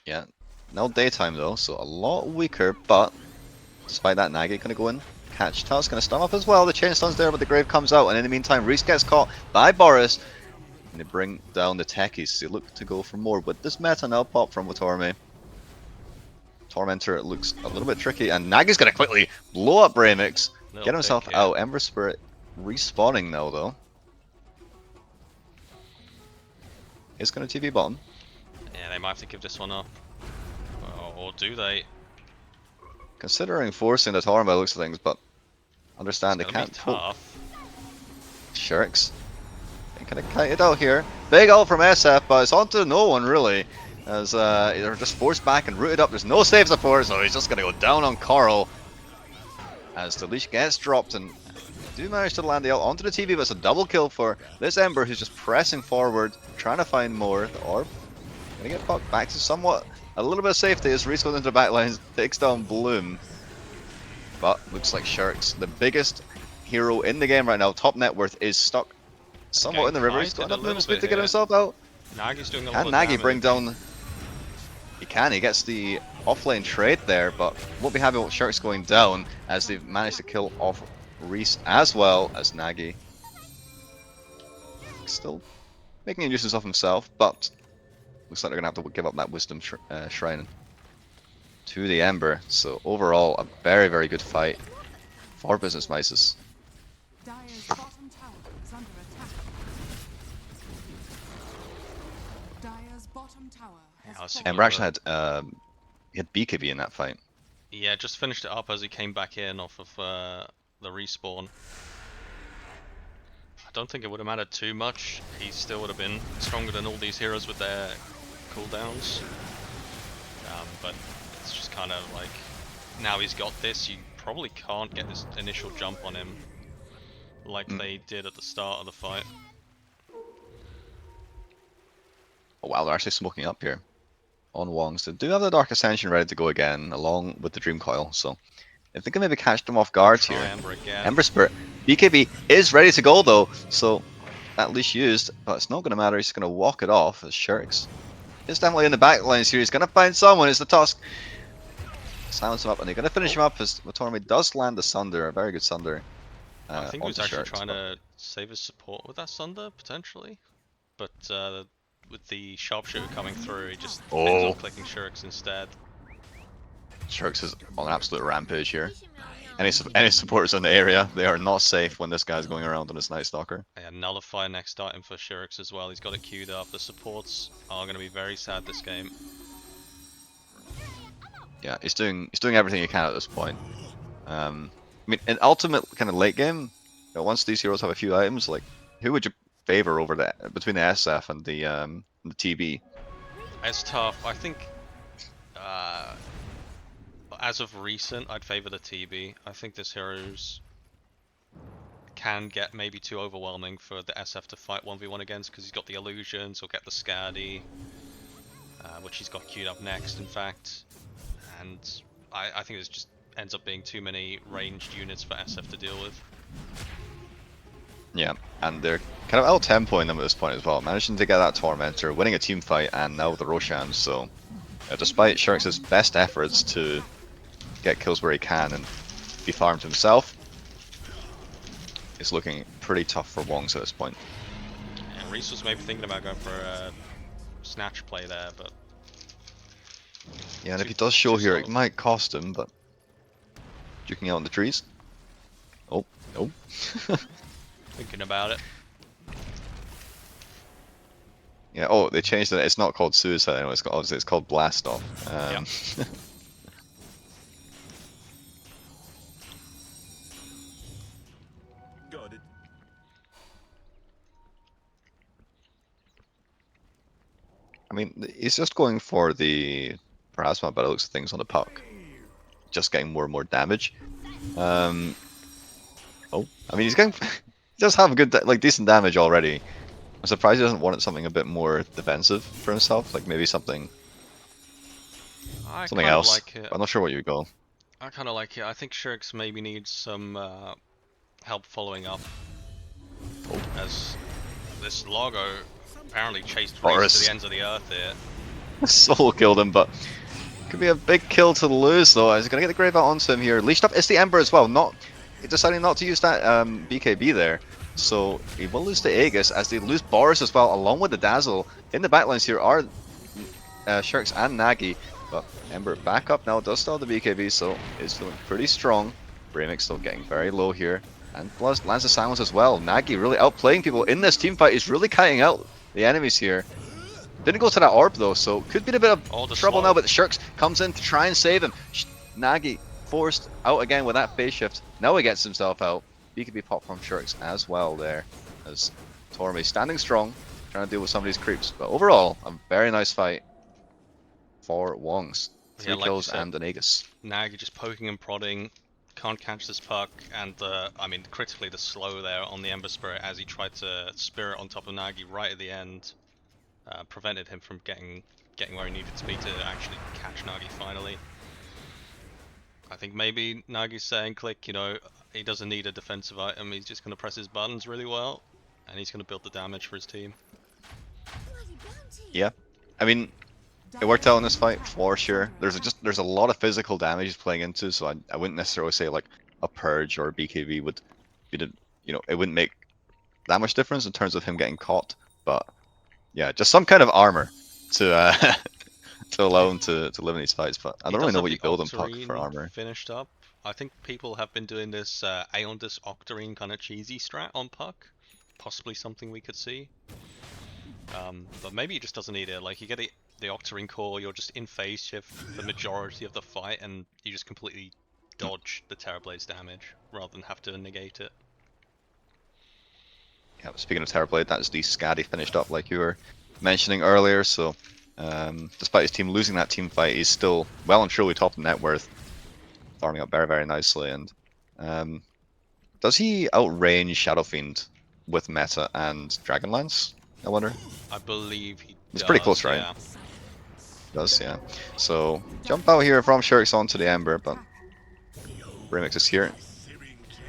Yeah, no daytime though, so a lot weaker, but despite that, Nagi gonna go in. Catch Tusk gonna stun up as well. The chain stun's there, but the grave comes out, and in the meantime, Reese gets caught by Boris. And they bring down the techies. They look to go for more, but this meta now pop from Watorme. Tormentor looks a little bit tricky, and Nagi's gonna quickly blow up Bramix, get himself out. Ember Spirit respawning now though. He's gonna TV bottom. Yeah, they might have to give this one up. Or do they? Considering forcing the Torment by the looks of things, but understand they It's gonna can't be pull. tough. Sharks. They kind of kite it out here. Big ult from SF, but it's onto no one really. As they're just forced back and rooted up. There's no save support, so he's just gonna go down on Coral. As the leash gets dropped and do manage to land the ult onto the TV, but it's a double kill for this Ember who's just pressing forward, trying to find more. The Orb gonna get pucked back to somewhat a little bit of safety as Reese goes into the backlines, takes down Bloom. But looks like Sharks, the biggest hero in the game right now, top net worth, is stuck somewhat in the river. He's got enough movement speed to get himself out. Nagi's doing a lot Can of Nagi damage. bring down? He can. He gets the offlane trade there, but won't be happy with Sharks going down as they've managed to kill off Reese as well as Nagi. Still making a nuisance of himself, but looks like they're gonna have to give up that Wisdom Shrine to the Ember. So overall, a very, very good fight for Business Mices. Dire's bottom tower is under attack. Dire's bottom tower has I was fallen. thinking- Ember actually had he had BKB in that fight. Yeah, just finished it up as he came back in off of the respawn. I don't think it would have mattered too much. He still would have been stronger than all these heroes with their cooldowns. But it's just kind of like, now he's got this, you probably can't get this initial jump on him like they did at the start of the fight. Oh wow, they're actually smoking up here on Wongs. They do have the Dark Ascension ready to go again, along with the Dream Coil, so if they can maybe catch them off guard Try here. Ember again. Ember Spirit. BKB is ready to go though, so that leash used, but it's not going to matter. He's going to walk it off as Sharks is definitely in the back lines here. He's going to find someone. It's the Tusk. Silence him up, and they're going to finish him up as Watorme does land the Sunder, a very good Sunder. I think he was onto actually Sharks, trying but- to save his support with that Sunder, potentially. But with the sharpshooter coming through, he just ends Oh. up clicking Shurks instead. Sharks is on an absolute rampage here. Any supporters in the area, they are not safe when this guy's going around on his Night Stalker. Yeah, nullify next item for Shurix as well. He's got it queued up. The supports are going to be very sad this game. Yeah, he's doing everything he can at this point. I mean, in ultimate kind of late game, once these heroes have a few items, like who would you favor over between the SF and the TB? It's tough. I think as of recent, I'd favor the TB. I think this heroes can get maybe too overwhelming for the SF to fight 1v1 against because he's got the illusions, he'll get the Scadi, which he's got queued up next, in fact. And I think this just ends up being too many ranged units for SF to deal with. Yeah, and they're kind of out-tempoing them at this point as well, managing to get that Tormentor, winning a team fight, and now the Roshans. So, despite Shurix's best efforts to get kills where he can and be farmed himself, it's looking pretty tough for Wongs at this point. And Reese was maybe thinking about going for a snatch play there, but yeah, and if he does show here, it might cost him, but duking out on the trees. Oh, no. Thinking about it. Yeah, oh, they changed it. It's not called Suicide anymore, obviously it's called Blast Off. Yeah. Got it. I mean, he's just going for the Plasma by the looks of things on the puck. Just getting more and more damage. Oh, I mean, he's getting... he does have good, like, decent damage already. I'm surprised he doesn't want something a bit more defensive for himself, like maybe something else. Like it. I'm not sure what you would go. I kind of like it. I think Shurix maybe needs some help following up. Oh. As this Logo apparently chased Boris. Reese to the ends of the earth here. Soul killed him, but could be a big kill to lose though. He's gonna get the Grave out onto him here. Leashed up is the Ember as well. Deciding not to use that BKB there. So he will lose the Aegis as they lose Boris as well, along with the Dazzle. In the backlines here are Shurix and Nagi, but Ember back up now, does still have the BKB, so is feeling pretty strong. Bramix still getting very low here, and plus lands the silence as well. Nagi really outplaying people in this team fight, is really kiting out the enemies here. Didn't go to that orb though, so could be a bit of trouble now, but Shurix comes in to try and save him. Nagi forced out again with that phase shift. Now he gets himself out. BKB pop from Shurix as well there, as Torme standing strong, trying to deal with some of these creeps. But overall, a very nice fight for Wongs. 3 like kills you said, and an Aegis. Nagi just poking and prodding, can't catch this puck, and I mean critically the slow there on the Ember Spirit as he tried to Spirit on top of Nagi right at the end, prevented him from getting where he needed to be to actually catch Nagi finally. I think maybe Nagi's saying, Click, you know, he doesn't need a defensive item, he's just going to press his buttons really well, and he's going to build the damage for his team. Yeah, I mean, it worked out in this fight for sure. There's a lot of physical damage he's playing into, so I wouldn't necessarily say like a Purge or a BKB would be the, it wouldn't make that much difference in terms of him getting caught, but yeah, just some kind of armor to to allow him to live in these fights. But I don't really know what you build on puck for armor. Finished up. I think people have been doing this Aeondis Octarine kind of cheesy strat on puck. Possibly something we could see. But maybe he just doesn't need it. Like, you get the Octarine core, you're just in phase shift the majority of the fight, and you just completely dodge the Terrorblade's damage rather than have to negate it. Yeah, speaking of Terrorblade, that's the Scadi finished up like you were mentioning earlier. So despite his team losing that team fight, he's still well and truly top of net worth, farming up very, very nicely. And does he outrange Shadow Fiend with Meta and Dragonlance, I wonder? I believe he It's does, pretty close, right? Yeah. Does, yeah. So jump out here from Shurix onto the Ember, but Remix is here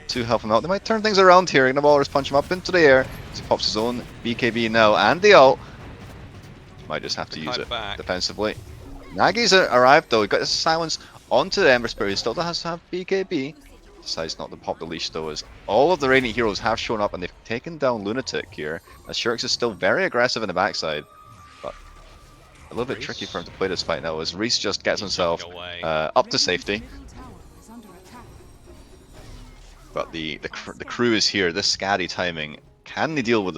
to help him out. They might turn things around here. Ignaballers punch him up into the air as he pops his own BKB now, and the ult. Might just have to use it defensively. Nagi's arrived though. He got his silence onto the Ember Spirit. He still has to have BKB. Decides not to pop the leash though, as all of the Radiant heroes have shown up and they've taken down Lunatic here. As Shurix is still very aggressive in the backside, but a little bit tricky for him to play this fight now, as Reese just gets himself up to safety. But the crew is here. This scatty timing. Can they deal with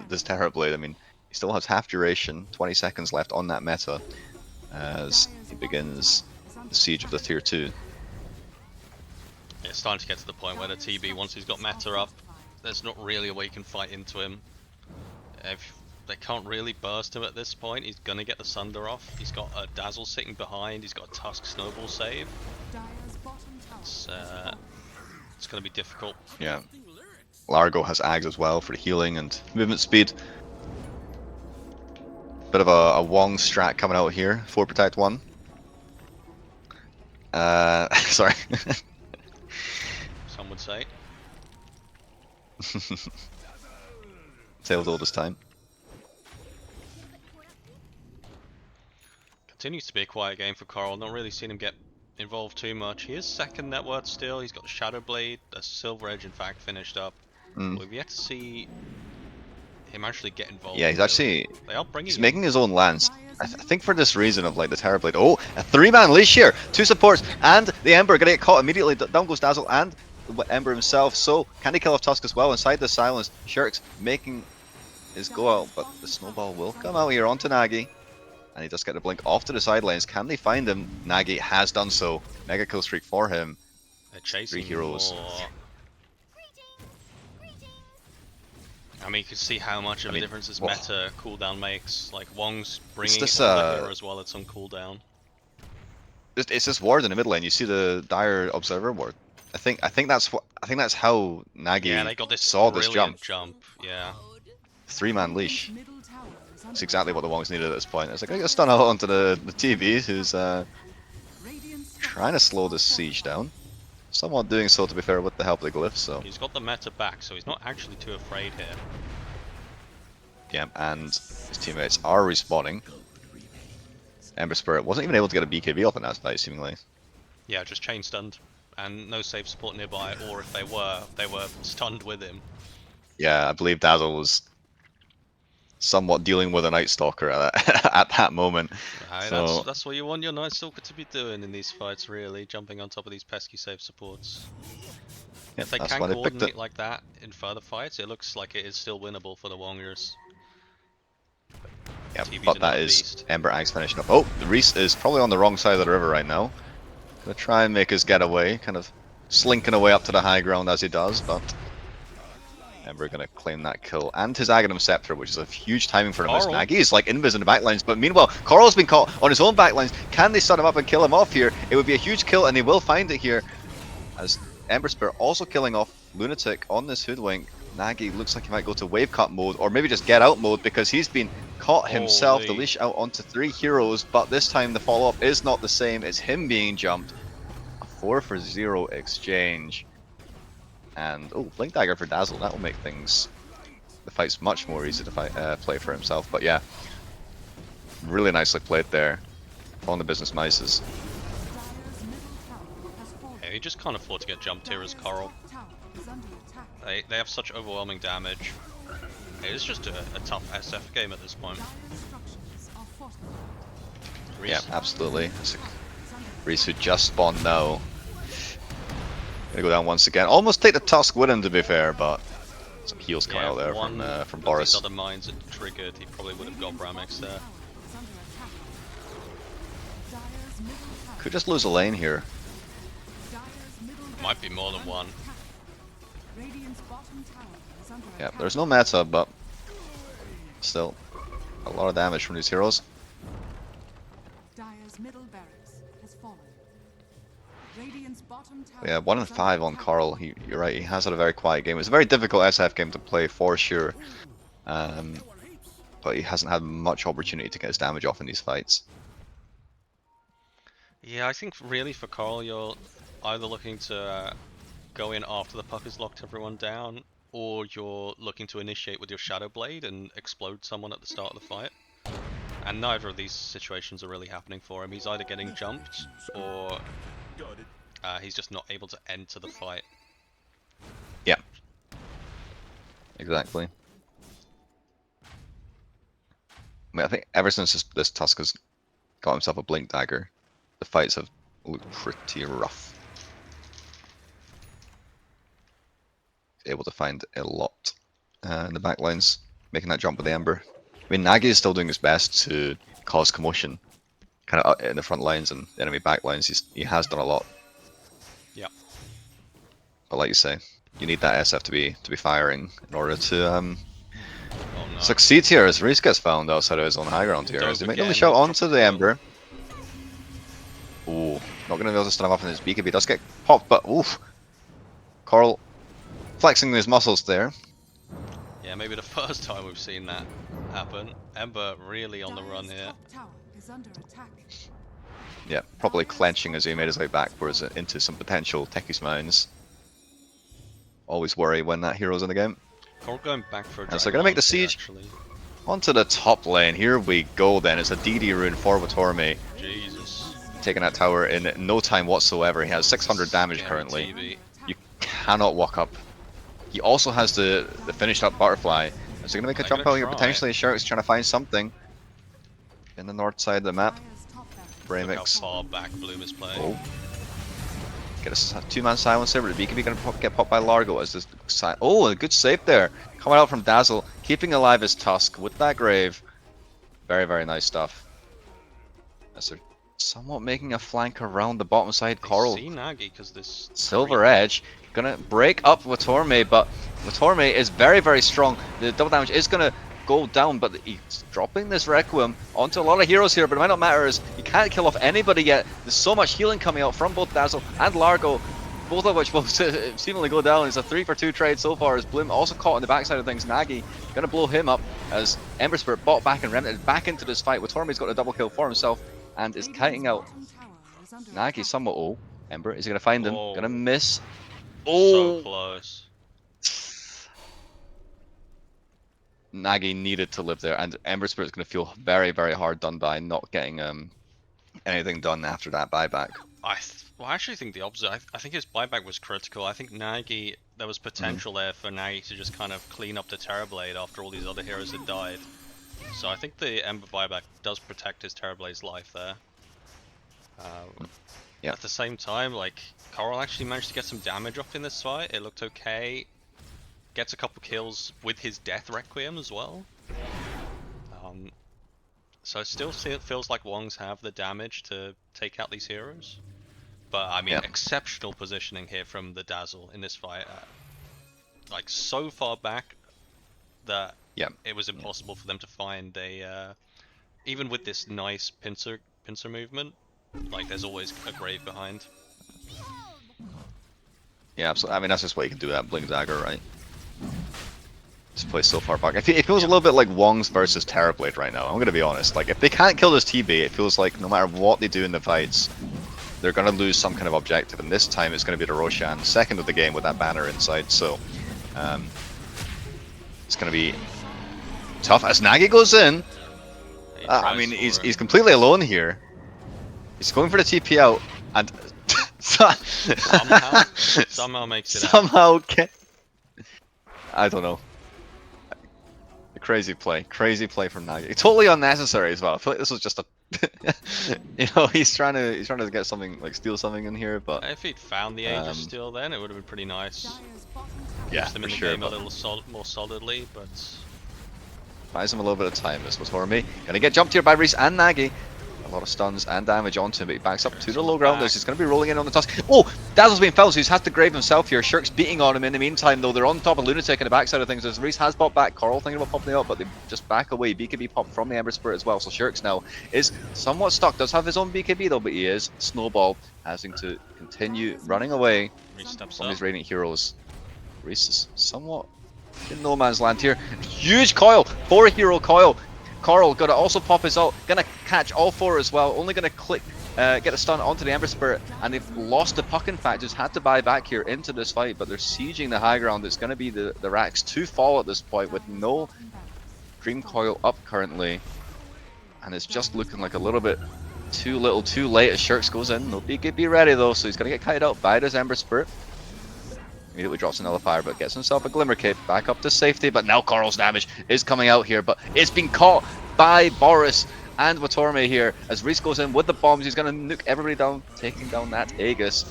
this Terror Blade? I mean, he still has half duration, 20 seconds left on that meta as he begins the siege of the tier 2. It's starting to get to the point where the TB, once he's got meta up, there's not really a way you can fight into him. If they can't really burst him at this point, he's gonna get the Sunder off. He's got a Dazzle sitting behind, he's got a Tusk Snowball save. It's gonna be difficult. Yeah. Largo has Ags as well for the healing and movement speed. Bit of a Wong strat coming out here. 4 protect 1. Sorry. Some would say. Tails all this time. Continues to be a quiet game for Coral. Not really seen him get involved too much. He is second net worth still. He's got the Shadow Blade, the Silver Edge in fact finished up. We've yet to see him actually get involved. Yeah, he's actually he's making his own lance. I think for this reason of like the Terror Blade. Oh, a 3-man leash here. 2 supports and the Ember gonna get caught immediately. Down goes Dazzle and the Ember himself. So can he kill off Tusk as well? Inside the silence, Shirk's making his go out, but the snowball will come out here onto Nagi. And he does get the blink off to the sidelines. Can they find him? Nagi has done so. Mega kill streak for him. They're chasing 3 heroes. more. I mean, you can see how much of a difference this meta cooldown makes. Like, Wong's bringing this, it here as well at some cooldown. It's this ward in the mid lane. You see the Dire Observer ward. I think that's how Nagi they got this saw this jump. Yeah. 3-man leash. It's exactly what the Wongs needed at this point. It's like I got stun out onto the TV, who's trying to slow this siege down. Somewhat doing so, to be fair, with the help of the glyphs. So he's got the meta back, so he's not actually too afraid here. yeah, and his teammates are respawning. Ember Spirit wasn't even able to get a BKB off in that fight, seemingly. Yeah, just chain stunned, and no safe support nearby. Or if they were stunned with him. Yeah, I believe Dazzle was somewhat dealing with a Night Stalker at that moment. Aye, so, that's what you want your Night Stalker to be doing in these fights, really, jumping on top of these pesky safe supports. yeah, If they that's can why they picked coordinate it. like that in further fights, it looks like it is still winnable for the Wongers. Yeah, TV's but that another is beast. Ember Axe finishing up. Oh, the Reese is probably on the wrong side of the river right now. Gonna try and make his getaway, kind of slinking away up to the high ground as he does, but Ember gonna claim that kill and his Aghanim Scepter, which is a huge timing for him. As Nagi is like invis in the backlines, but meanwhile, Coral's been caught on his own backlines. Can they stun him up and kill him off here? It would be a huge kill, and they will find it here. As Ember Spirit also killing off Lunatic on this Hoodwink. Nagi looks like he might go to wave cut mode, or maybe just get out mode, because he's been caught himself. The leash out onto 3 heroes, but this time the follow-up is not the same. It's him being jumped. A 4-for-0 exchange. And, oh, Blink Dagger for Dazzle. That will make things, the fight's much more easy to play for himself. But yeah, really nicely played there on the business mices. Yeah, you just can't afford to get jumped here as Coral. They have such overwhelming damage. It is just a tough SF game at this point. Yeah, absolutely. Reese who just spawned now. Gonna go down once again. Almost take the Tusk with him, to be fair, but some heals coming out there from Boris. These other mines that triggered, he probably would have got Bramex there. Could just lose a lane here. Might be more than one. Yeah, there's no meta, but still a lot of damage from these heroes. Yeah, 1 in 5 on Coral. You're right, he has had a very quiet game. It's a very difficult SF game to play for sure, but he hasn't had much opportunity to get his damage off in these fights. Yeah, I think really for Coral, you're either looking to go in after the puck has locked everyone down, or you're looking to initiate with your Shadow Blade and explode someone at the start of the fight. And neither of these situations are really happening for him. He's either getting jumped, or he's just not able to enter the fight. Yeah. Exactly. I mean, I think ever since this Tusk has got himself a Blink Dagger, the fights have looked pretty rough. able to find a lot in the back lines, making that jump with the Ember. I mean, Nagi is still doing his best to cause commotion, kind of in the front lines and the enemy back lines. He has done a lot. Yeah. But like you say, you need that SF to be firing in order to Oh no. succeed here. As Reese gets found outside of his own high ground here, Dove as they make the again, shot he's onto dropped the kill. Ember. Ooh, not going to be able to stun him off in his BKB. Does get popped, but oof. Coral flexing his muscles there. Yeah, maybe the first time we've seen that happen. Ember really on the run Dire's here. top tower is under attack. Yeah, probably clenching as he made his way backwards into some potential Techies mines. Always worry when that hero's in the game. Coral going back for a And so dragon they're gonna make the lance here, siege actually. onto the top lane. Here we go then. It's a DD rune for Watorme. Jesus. Taking that tower in no time whatsoever. He has 600 damage Scary currently. TV. You cannot walk up. He also has the finished up butterfly. So they're gonna make a They're jump gonna out here. try. Potentially Shark's trying to find something in the north side of the map. Dire's top barracks Look how Bramix. far back Bloom is playing. Oh. Get a two-man silencer, but the BKB gonna get popped by Largo as this oh, a good save there. Coming out from Dazzle, keeping alive his Tusk with that Grave. Very, very nice stuff. As they're somewhat making a flank around the bottom side. They Coral, see Nagi because this Silver Edge, gonna break up Watorme, but Watorme is very, very strong. The double damage is gonna go down, but he's dropping this Requiem onto a lot of heroes here, but it might not matter as he can't kill off anybody yet. There's so much healing coming out from both Dazzle and Largo, both of which will seemingly go down. It's a 3-for-2 trade so far as Bloom also caught on the backside of things. Nagi gonna blow him up as Ember Spirit bought back and remnanted back into this fight. Watorme's got a double kill for himself and is kiting out Nagi somewhat. Oh, Ember, is he gonna find him? Oh. Gonna miss. so Oh, close. Nagi needed to live there, and Ember Spirit's going to feel very, very hard done by not getting anything done after that buyback. Well, I actually think the opposite. I think his buyback was critical. I think Nagi, there was potential there for Nagi to just kind of clean up the Terrorblade after all these other heroes had died. So I think the Ember buyback does protect his Terrorblade's life there. Yeah. At the same time, like, Coral actually managed to get some damage off in this fight. It looked okay. Gets a couple kills with his Death Requiem as well. So it still feels like Wongs have the damage to take out these heroes. But I mean, Yeah. exceptional positioning here from the Dazzle in this fight. Like so far back that Yeah. it was impossible for them to find a. Even with this nice pincer movement, like there's always a grave behind. Yeah, absolutely. I mean, that's just what you can do at Blink Dagger, right? This plays so far back. It feels a little bit like Wongs versus Terrorblade right now. I'm gonna be honest. Like, if they can't kill this TB, it feels like no matter what they do in the fights, they're gonna lose some kind of objective. And this time, it's gonna be the Roshan, second of the game with that banner inside. So, it's gonna be tough as Nagi goes in. He I tries mean, for he's it. completely alone here. He's going for the TP out and Somehow makes it out. somehow I don't know. A crazy play from Nagi. Totally unnecessary as well. I feel like this was just a, you know, he's trying to get something, like steal something in here, but If he'd found the Aegis still, then it would have been pretty nice. Dire's bottom tower yeah, Push them for in the sure. game a But little more solidly, but buys him a little bit of time. This was Hormy. Gonna get jumped here by Reese and Nagi. A lot of stuns and damage onto him, but he backs up to the low ground. He's going to be rolling in on the Tusk. Oh, Dazzle's being felled, so he's had to grave himself here. Shirk's beating on him in the meantime, though. They're on top of Lunatic in the backside of things. As Reese has popped back, Coral thinking about popping it up, but they just back away. BKB popped from the Ember Spirit as well, so Shirk's now is somewhat stuck. Does have his own BKB though, but he is Snowball, having to continue running away Reese steps from up. these Radiant heroes. Reese is somewhat in no man's land here. Huge coil, 4-hero coil. Coral gonna also pop his ult, gonna catch all 4 as well, only gonna click, get a stun onto the Ember Spirit, and they've lost the puck in fact, just had to buy back here into this fight, but they're sieging the high ground. It's gonna be the Rax to fall at this point with no Dream Coil up currently, and it's just looking like a little bit too little too late as Shirks goes in. No BKB ready though, so he's gonna get kited out by this Ember Spirit. Immediately drops a Nullifier, but gets himself a Glimmer Cape back up to safety. But now Coral's damage is coming out here, but it's been caught by Boris and Watorme here as Reese goes in with the bombs. He's going to nuke everybody down, taking down that Aegis.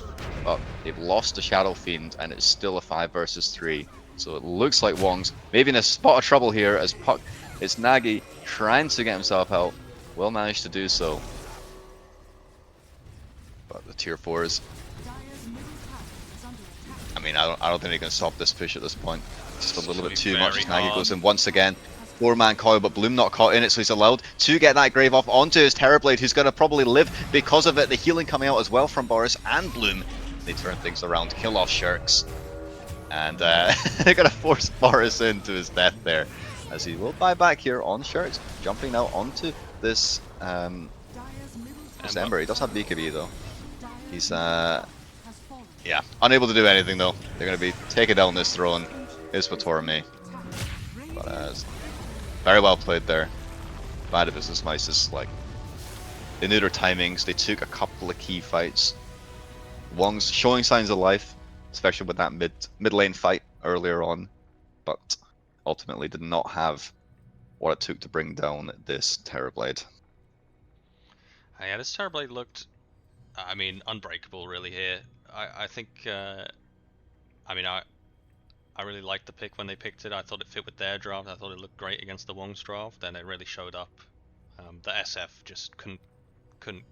But they've lost the Shadow Fiend, and it's still a 5 versus 3. So it looks like Wongs maybe in a spot of trouble here as Puck. It's Nagy trying to get himself out. Will manage to do so. But the tier 4s, Dire's middle tower is under attack. I mean, I don't think they can stop this push at this point. Just a little gonna bit be too much very as Nagy hard. goes in once again. 4-man coil, but Bloom not caught in it, so he's allowed to get that Grave off onto his Terrorblade, who's going to probably live because of it. The healing coming out as well from Boris and Bloom. They turn things around, kill off Shirks. And they're going to force Boris into his death there, as he will buy back here on Shirks, jumping now onto this Dire's middle tower Ember. He does have BKB though. He's has fallen. yeah, unable to do anything though. They're going to be taking down this throne. Is Watorme. But very well played there. Bad of Business Mice is like, they knew their timings. They took a couple of key fights. Wong's showing signs of life, especially with that mid lane fight earlier on, but ultimately did not have what it took to bring down this Terrorblade. Yeah, this Terrorblade looked, I mean, unbreakable really here. I think, I mean, I really liked the pick when they picked it. I thought it fit with their draft. I thought it looked great against the Wong's draft. Then it really showed up. The SF just couldn't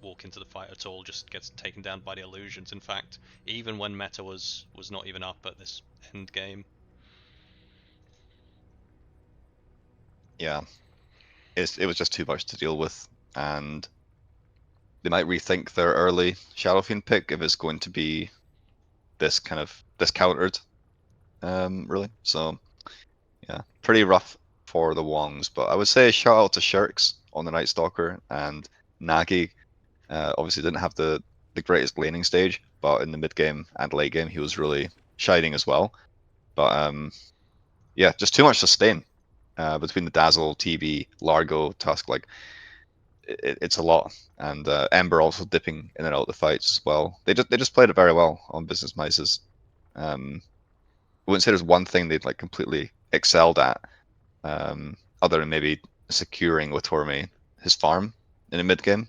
walk into the fight at all. Just gets taken down by the illusions. In fact, even when meta was not even up at this end game. Yeah, it was just too much to deal with, and they might rethink their early Shadow Fiend pick if it's going to be this countered. Really. So yeah, pretty rough for the Wongs, but I would say shout out to Shirks on the Night Stalker, and Nagy obviously didn't have the greatest laning stage, but in the mid game and late game he was really shining as well. But yeah, just too much sustain between the Dazzle, TB, Largo, Tusk. Like it's a lot, and Ember also dipping in and out of the fights as well. They just played it very well on Business Mice's. I wouldn't say there's one thing they'd like completely excelled at, other than maybe securing with Torme his farm in a mid game,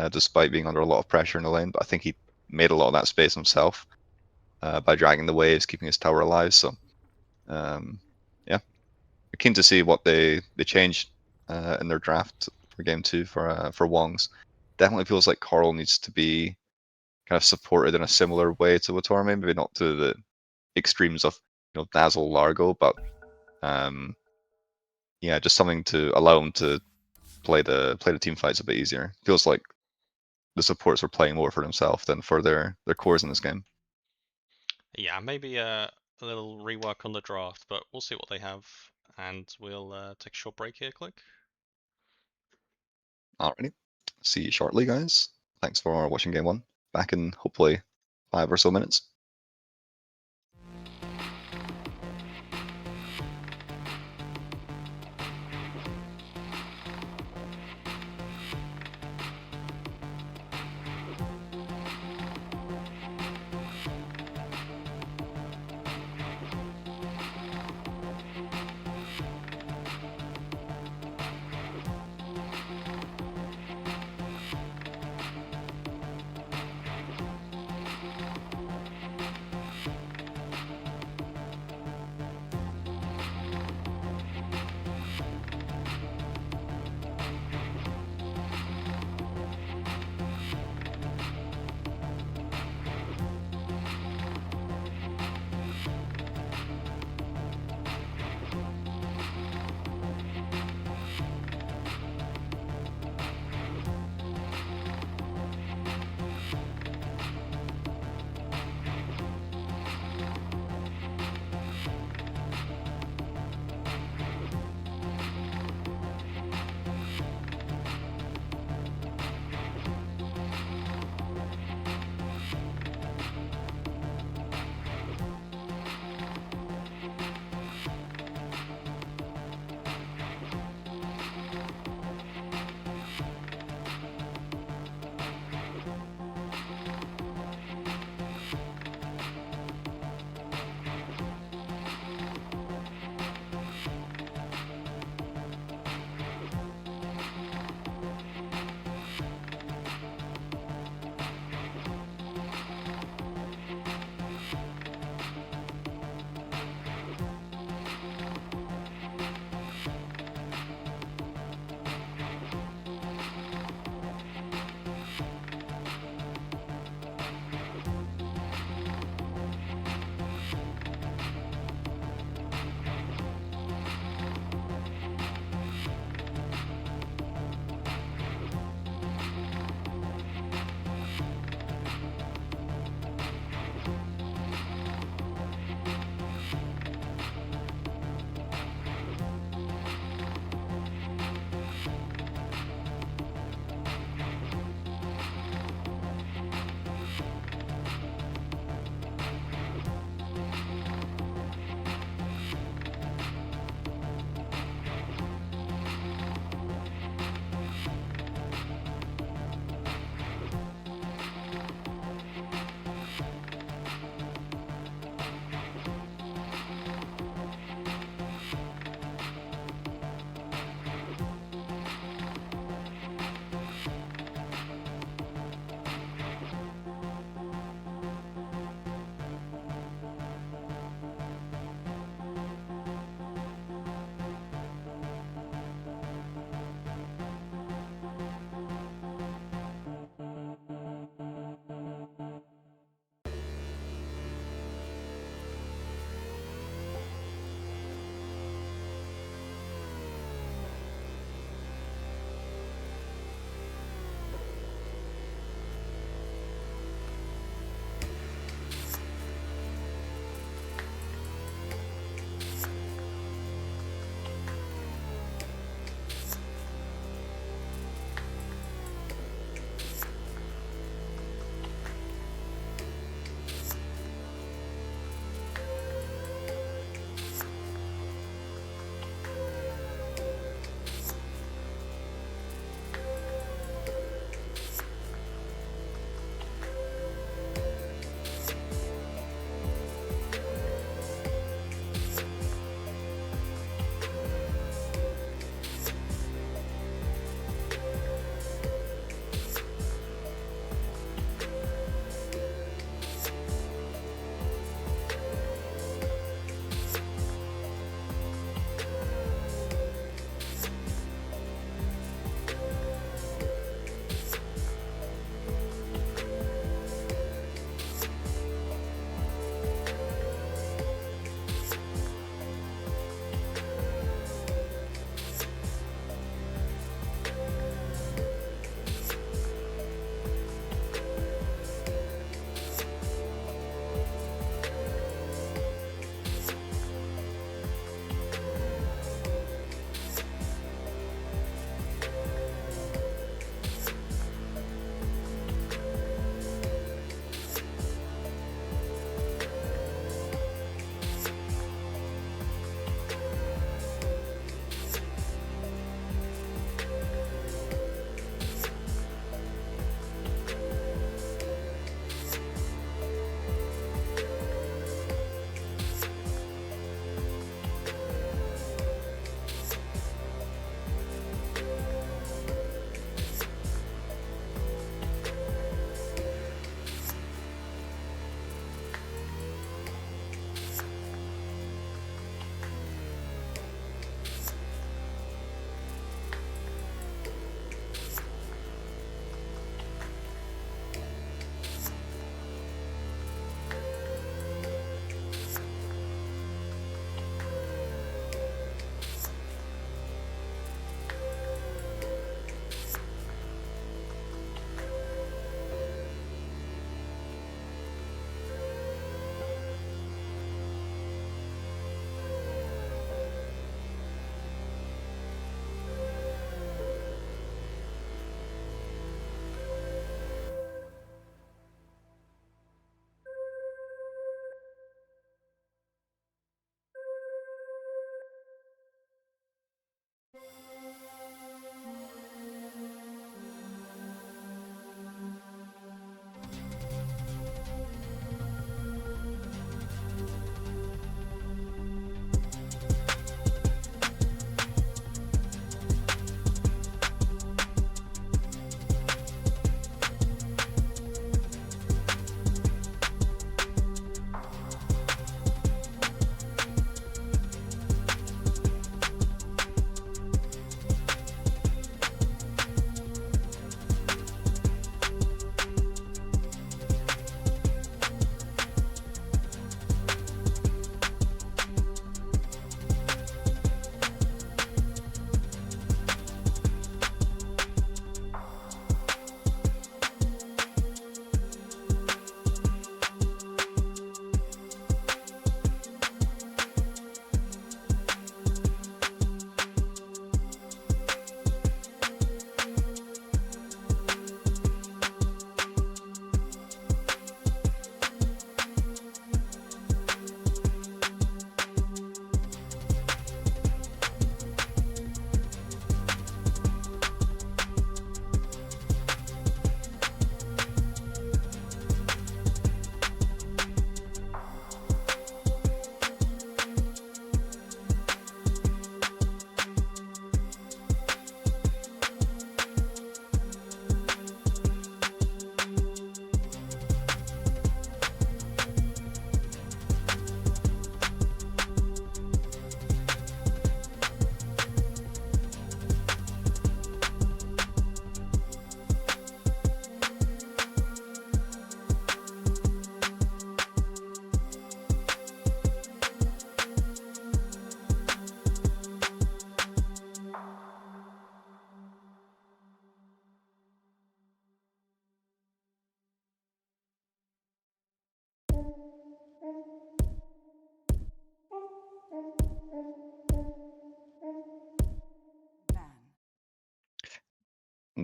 despite being under a lot of pressure in the lane. But I think he made a lot of that space himself by dragging the waves, keeping his tower alive. So yeah, we're keen to see what they changed in their draft for game 2 for Wongs. Definitely feels like Coral needs to be kind of supported in a similar way to Watorme, maybe not to the extremes of Dazzle Largo, but yeah, just something to allow him to play the team fights a bit easier. Feels like the supports are playing more for themselves than for their cores in this game. Yeah, maybe a little rework on the draft, but we'll see what they have, and we'll take a short break here. Click. Alrighty, see you shortly, guys. Thanks for watching game 1. Back in hopefully 5 or so minutes.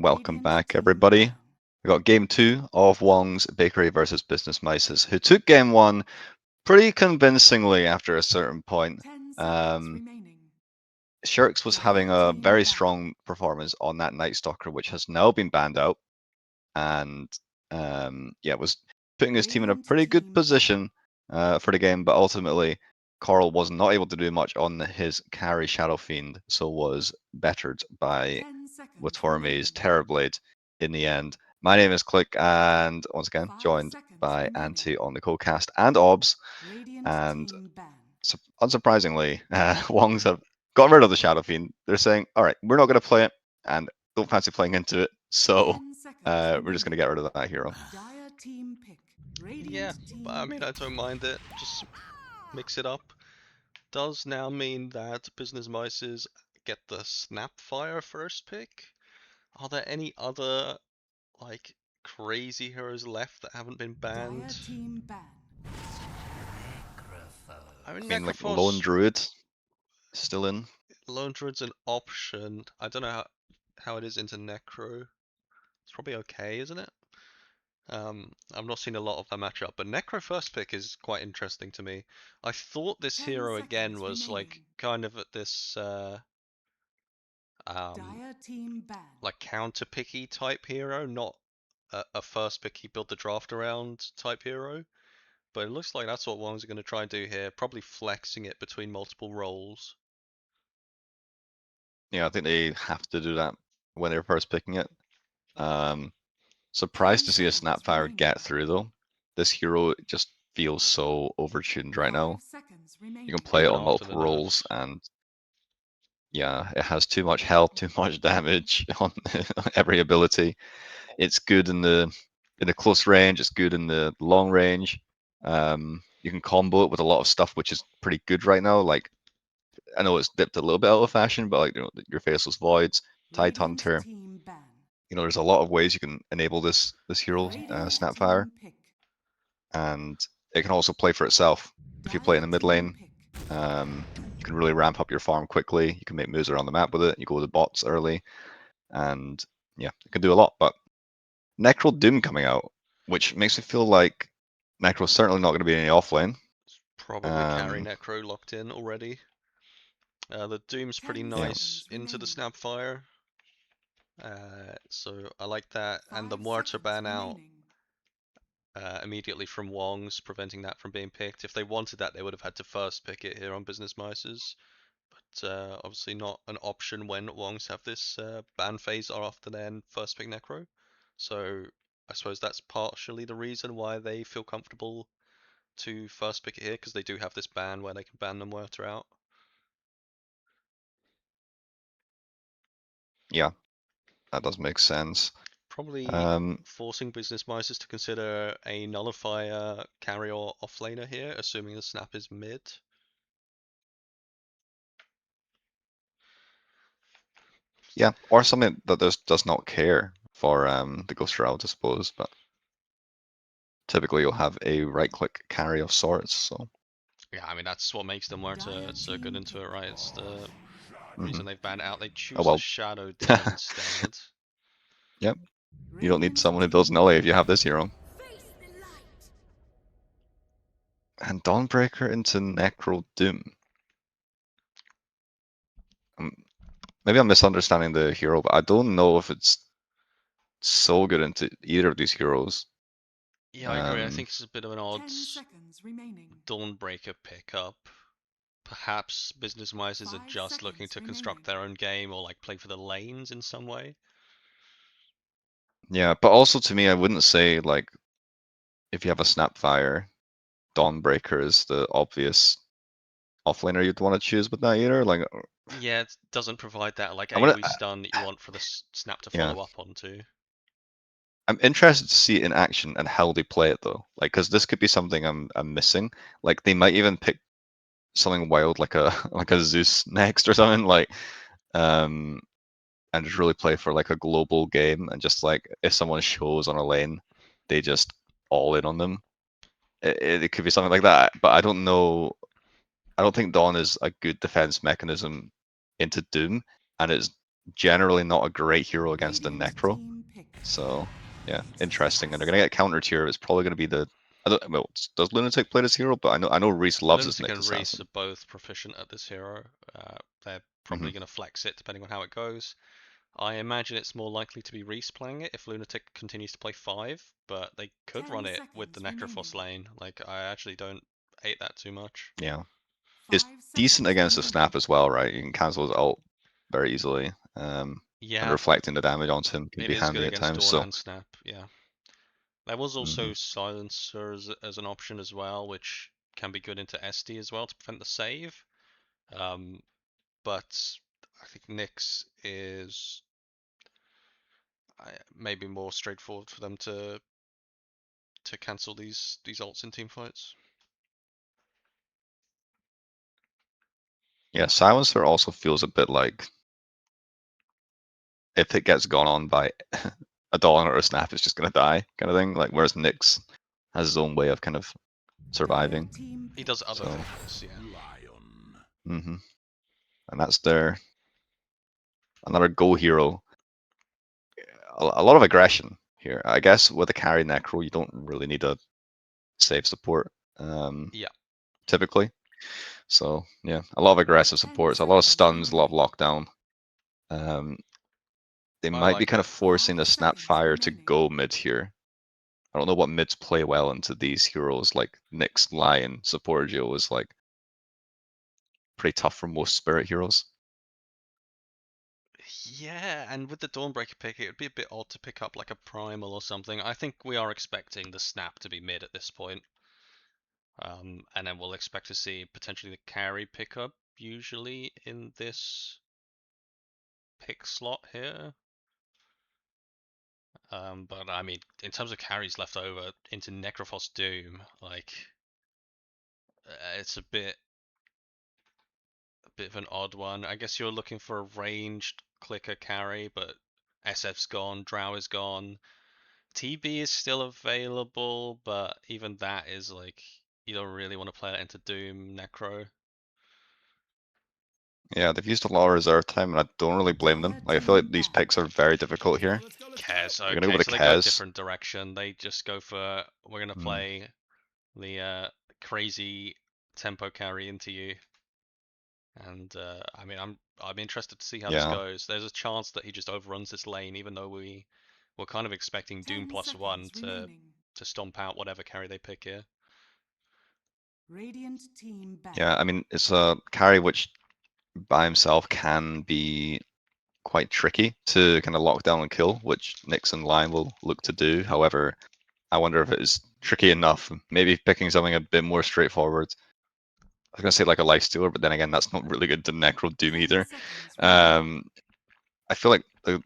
Welcome Radiant back, team everybody. ban. We got game 2 of Wong's Bakery versus Business Mices, who took game 1 pretty convincingly after a certain point. 10 seconds Um, remaining. Shirks was having Dire a team very ban. strong performance on that Night Stalker, which has now been banned out, and yeah, was putting his team in a Radiant pretty good team position for the game, but ultimately Coral was not able to do much on his carry Shadow Fiend, so was bettered by 10 seconds Watoromi's remaining. Terrorblade in the end. My name is Click, and once again 5 joined seconds by remaining. Anti on the co-cast and Obs, Radiant and team ban. unsurprisingly, Wongs have got rid of the Shadow Fiend. They're saying, all right, we're not going to play it, and don't fancy playing into it, so 10 seconds we're just going to remaining. get rid of that hero. Dire team pick. Radiant Yeah, team but I mean, I pick. don't mind it. Just mix it up. Does now mean that Business Mices get the Snapfire first pick? Are there any other, like, crazy heroes left that haven't been Dire banned? team ban. I mean, I mean, like Lone Necrophos, Druid still in. Lone Druid's an option. I don't know how it is into Necro. It's probably okay, isn't it? I've not seen a lot of that matchup, but Necro first pick is quite interesting to me. I thought this 10 hero again seconds was like remaining. kind of at this Dire team ban. like counter picky type hero, not a first picky build the draft around type hero. But it looks like that's what Wongs are going to try and do here, probably flexing it between multiple roles. Yeah, I think they have to do that when they're first picking it. 10 Surprised to see a seconds Snapfire remaining. get through though. This hero just feels so overtuned right 5 now. seconds You remaining. can play it Even on after the multiple roles, nerf. and yeah, it has too much health, too much damage on every ability. It's good in the close range. It's good in the long range. You can combo it with a lot of stuff, which is pretty good right now. Like I know it's dipped a little bit out of fashion, but like your Faceless Voids, Tide Radiant Hunter. team ban. There's a lot of ways you can enable this hero, Radiant Snapfire, team pick. and it can also play for itself. If you play in the mid Dire team lane, pick. you can really ramp up your farm quickly. You can make moves around the map with it. You go to the bots early, and yeah, it can do a lot. But Necro Doom coming out, which makes me feel like Necro's certainly not going to be any offlane. Probably carry Necro locked in already. The Doom's pretty 10 nice seconds into the remaining. Snapfire. So I like that. And the 5 Mortar seconds ban out remaining. immediately from Wong's, preventing that from being picked. If they wanted that, they would have had to first pick it here on Business Mices. But obviously not an option when Wongs have this ban phase after then first pick Necro. So I suppose that's partially the reason why they feel comfortable to first pick it here, because they do have this ban where they can ban the Mortar out. Yeah, that does make sense. Probably forcing Business Mices to consider a nullifier carry or offlaner here, assuming the snap is mid. Yeah, or something that does not care for the Ghost Herald, I suppose, but typically you'll have a right-click carry of sorts. So Yeah, I mean that's what makes the Mortar Dire so good team into it, pick. right? It's the mhm. reason they've banned out. They Oh choose a well. Shadow Demon instead. Yep. You don't need Radiant someone who builds team Nully ban. if you have this hero. Face the light. And Dawnbreaker into Necro Doom. Maybe I'm misunderstanding the hero, but I don't know if it's so good into either of these heroes. Yeah, I agree. I think it's a bit of an 10 odd seconds remaining. Dawnbreaker pickup. Perhaps Business Mices are 5 just looking seconds to remaining. construct their own game or like play for the lanes in some way. Yeah, but also to me, I wouldn't say like if you have a Snapfire, Dawnbreaker is the obvious offlaner you'd want to choose with that either. Like Yeah, it doesn't provide that like I want AoE stun that you want for the snap to yeah, follow up onto. I'm interested to see it in action and how they play it though. Like, because this could be something I'm missing. Like they might even pick something wild like a like a Zeus next or something like um and just really play for like a global game and just like if someone shows on a lane, they just all in on them. It could be something like that, but I don't know. I don't think Dawn is a good defense mechanism into Doom, and it's generally not a great hero against the Radiant Necro. team picked. So yeah, interesting. And they're gonna get countered here. It's probably gonna be the. I don't. Well, does Lunatic play this hero? But I know Reese loves his Lunatic Nyx and Reese Assassin. are both proficient at this hero. They're Hmm. probably going to flex it depending on how it goes. I imagine it's more likely to be Reese playing it if Lunatic continues to play 5, but they could 10 run it with the seconds Necrophos remaining. lane. Like, I actually don't hate that too much. Yeah, it's 5 decent seconds against the remaining. snap as well, right? You can cancel his ult very easily. And Yeah, reflecting the damage onto him can it be is good handy at against times. Dawn So and Snap, yeah. There was mhm. also Silencer as an option as well, which can be good into SD as well to prevent the save. But I think Nyx is maybe more straightforward for them to cancel these ults in team fights. Yeah, Silencer also feels a bit like if it gets gone on by a Dawn or a Snap, it's just gonna die, kind of thing. Like whereas Nyx has his own way of kind of Dire surviving. team He does other So, things, yeah. hmm and that's their another Go hero. A lot of aggression here. I guess with a carry Necro, you don't really need a save support. Yeah. Typically. So yeah, a lot of aggressive 10 supports, a lot of seconds stuns, a lot of remaining. lockdown. Um, they I might be like kind it. of forcing 5 the seconds Snapfire to remaining. go mid here. I don't know what mids play well into these heroes. Like Nyx, Lion, support duo is like pretty tough for most spirit heroes. Yeah, and with the Dawnbreaker pick, it would be a bit odd to pick up like a Primal or something. I think we are expecting the Snap to be mid at this point. And then we'll expect to see potentially the carry pickup usually in this pick slot here. But I mean, in terms of carries left over into Necrophos Doom, like it's a bit of an odd one. I guess you're looking for a ranged clicker carry, but SF's gone, Drow is gone. TB is still available, but even that is like you don't really want to play that into Doom Necro. Yeah, they've used a lot of reserve time, and I don't really blame them. Dire Like I feel like team these ban. picks are very difficult here. Kez, They're gonna go okay, with a so they go a Kez. different direction. They just go for we're gonna Mm, play the crazy tempo carry into you. And I mean, I'm interested to see how this yeah. goes. There's a chance that he just overruns this lane, even though we're kind of expecting Doom 10 +1 seconds remaining. to stomp out whatever carry they pick here. Radiant team ban. Yeah, I mean, it's a carry which by himself can be quite tricky to kind of lock down and kill, which Nyx and Lion will look to do. However, I wonder if it is tricky enough. Maybe picking something a bit more straightforward. I was gonna say like a life stealer, but then again, that's not really good to Necro Doom 10 either. seconds remaining. Um, I feel like the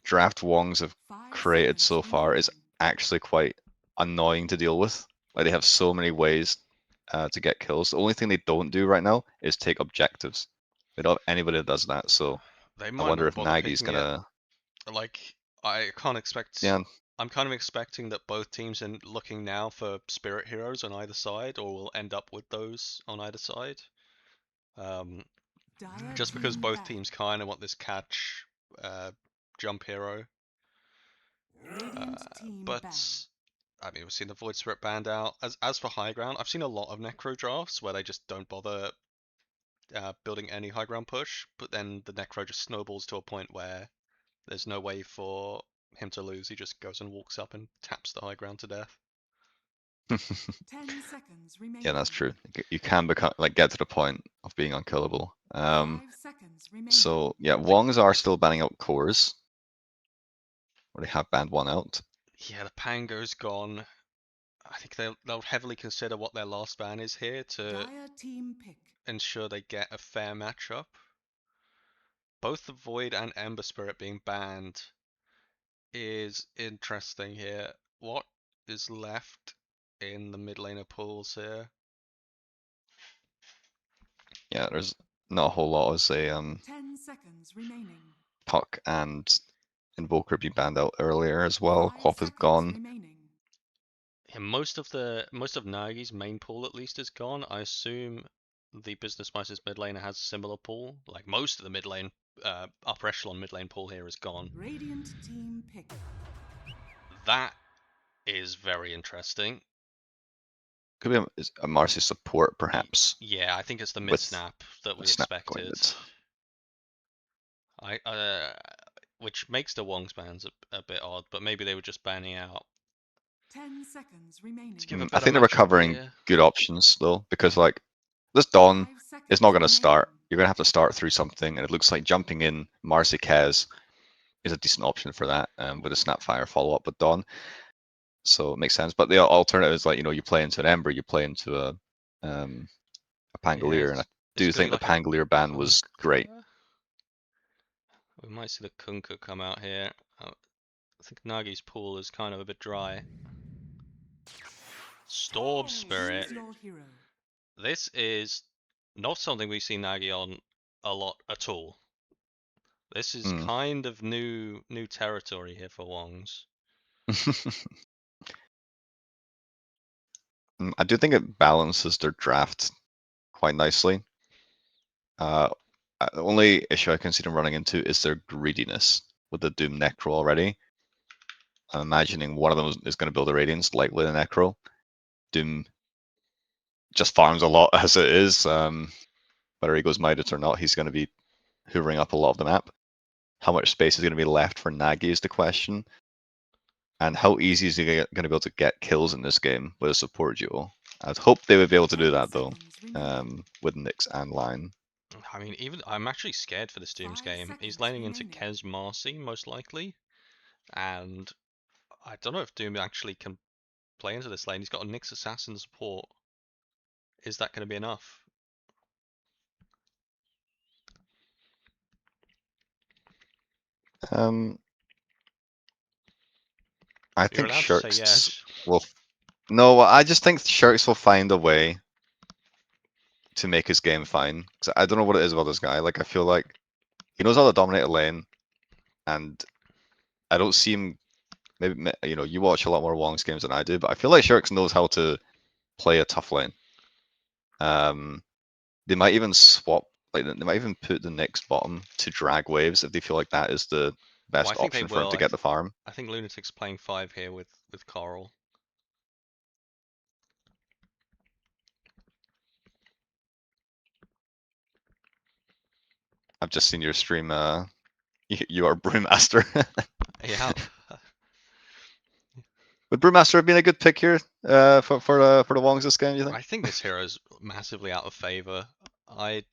draft Wongs have 5 created seconds so far is remaining. actually quite annoying to deal with. Like they have so many ways to get kills. The only thing they don't do right now is take objectives. They don't have anybody that does that. So They I might wonder not if bother Nagi's picking it. gonna. Like, I can't expect. Yeah, I'm kind of expecting that both teams are looking now for spirit heroes on either side, or will end up with those on either side. Um, Dire just because team both ban. teams kind of want this catch jump hero. Radiant team But ban. I mean, we've seen the Void Spirit banned out. As for high ground, I've seen a lot of Necro drafts where they just don't bother building any high ground push, but then the Necro just snowballs to a point where there's no way for him to lose. He just goes and walks up and taps the high ground to death. 10 seconds yeah, that's remaining. true. You can become like get to the point of being unkillable. 5 seconds remaining. So yeah, Wongs are still banning out cores. Or they have banned one out. Yeah, the Pango's gone. I think they'll heavily consider what their last ban is here to Dire team pick. ensure they get a fair matchup. Both the Void and Ember Spirit being banned is interesting here. What is left in the mid laner pools here? Yeah, there's not a whole lot as a 10 seconds remaining. Puck and Invoker be banned out earlier as well. 5 Quap is seconds gone. remaining. Yeah, most of Nagi's main pool at least is gone. I assume the Business Mice's mid laner has a similar pool. Like most of the mid lane upper echelon mid lane pool here is gone. Radiant team pick. That is very interesting. Could be a Marcy support, perhaps. Yeah, I think it's the mid With snap that we Snap going expected. Which makes the Wongs bans a bit odd, but maybe they were just banning out 10 seconds remaining. to give a I better think they were matchup covering here. good options though, because like this Dawn 5 seconds is not going to remaining. start. You're going to have to start through something, and it looks like jumping in Marcy Kez is a decent option for that, with a Snapfire follow up with Dawn. So it makes sense. But the alternative is like, you play into an Ember, you play into a Pangolier, and I Is do it gonna think be the like a Pangolier ban was great. Kunkka? We might see the Kunkka come out here. I think Nagi's pool is kind of a bit dry. Storm Spirit. Choose your hero. This is not something we see Nagi on a lot at all. This is Mm. kind of new territory here for Wongs. I do think it balances their draft quite nicely. The only issue I can see them running into is their greediness with the Doom Necro already. I'm imagining one of them is going to build a Radiance, likely the Necro. Doom just farms a lot as it is. Whether he goes Midas or not, he's going to be hoovering up a lot of the map. How much space is going to be left for Nagi is the question. And how easy is he going to be able to get kills in this game with a support duo? I'd hope they would be able to do 10 that though, seconds remaining. with Nyx and Line. I mean, I'm actually scared for this Doom's 5 game. He's seconds laning into remaining. Kez Marcy, most likely. And I don't know if Doom actually can play into this lane. He's got a Nyx Assassin support. Is that going to be enough? I You're think allowed to say Shirks yes. will. No, I just think Shirks will find a way to make his game fine. Because I don't know what it is about this guy. Like, I feel like he knows how to dominate a lane, and I don't see him. Maybe you watch a lot more Wongs games than I do, but I feel like Shirks knows how to play a tough lane. They might even swap, like they might even put the next bottom to drag waves if they feel like that is the best I think they option for him will. to get the farm. I think Lunatic's playing 5 here with Coral. I've just seen your stream. You are Brewmaster. Yeah. Would Brewmaster have been a good pick here for the Wongs this game? You think? I think this hero is massively out of favor. I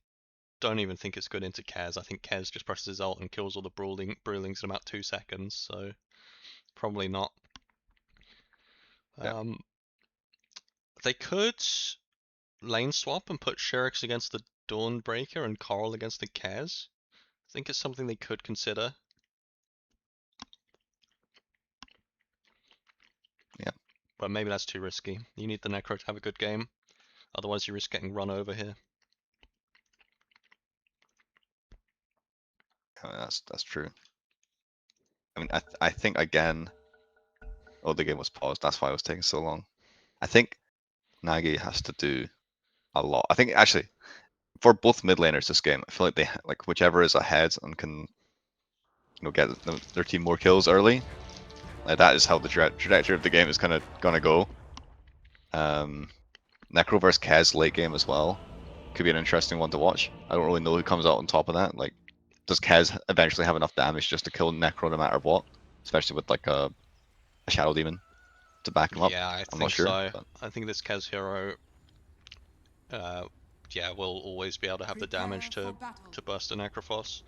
don't even think it's good into Kez. I think Kez just presses his ult and kills all the Brewlings in about 2 seconds, so probably not. Yeah. They could lane swap and put Shirix against the Dawnbreaker and Coral against the Kez. I think it's something they could consider. Yeah. But maybe that's too risky. You need the Necro to have a good game. Otherwise you risk getting run over here. That's true. I mean, I think again. Oh, the game was paused. That's why it was taking so long. I think Nagi has to do a lot. I think actually for both mid laners this game, I feel like they like whichever is ahead and can get their team more kills early. Like that is how the trajectory of the game is kind of gonna go. Necro vs Kez late game as well could be an interesting one to watch. I don't really know who comes out on top of that. Like, does Kez eventually have enough damage just to kill Necro no matter what? Especially with like a Shadow Demon to back him up. Yeah, I I'm think not sure. so. But... I think this Kez hero yeah, will always be able to have the damage to burst a Necrophos.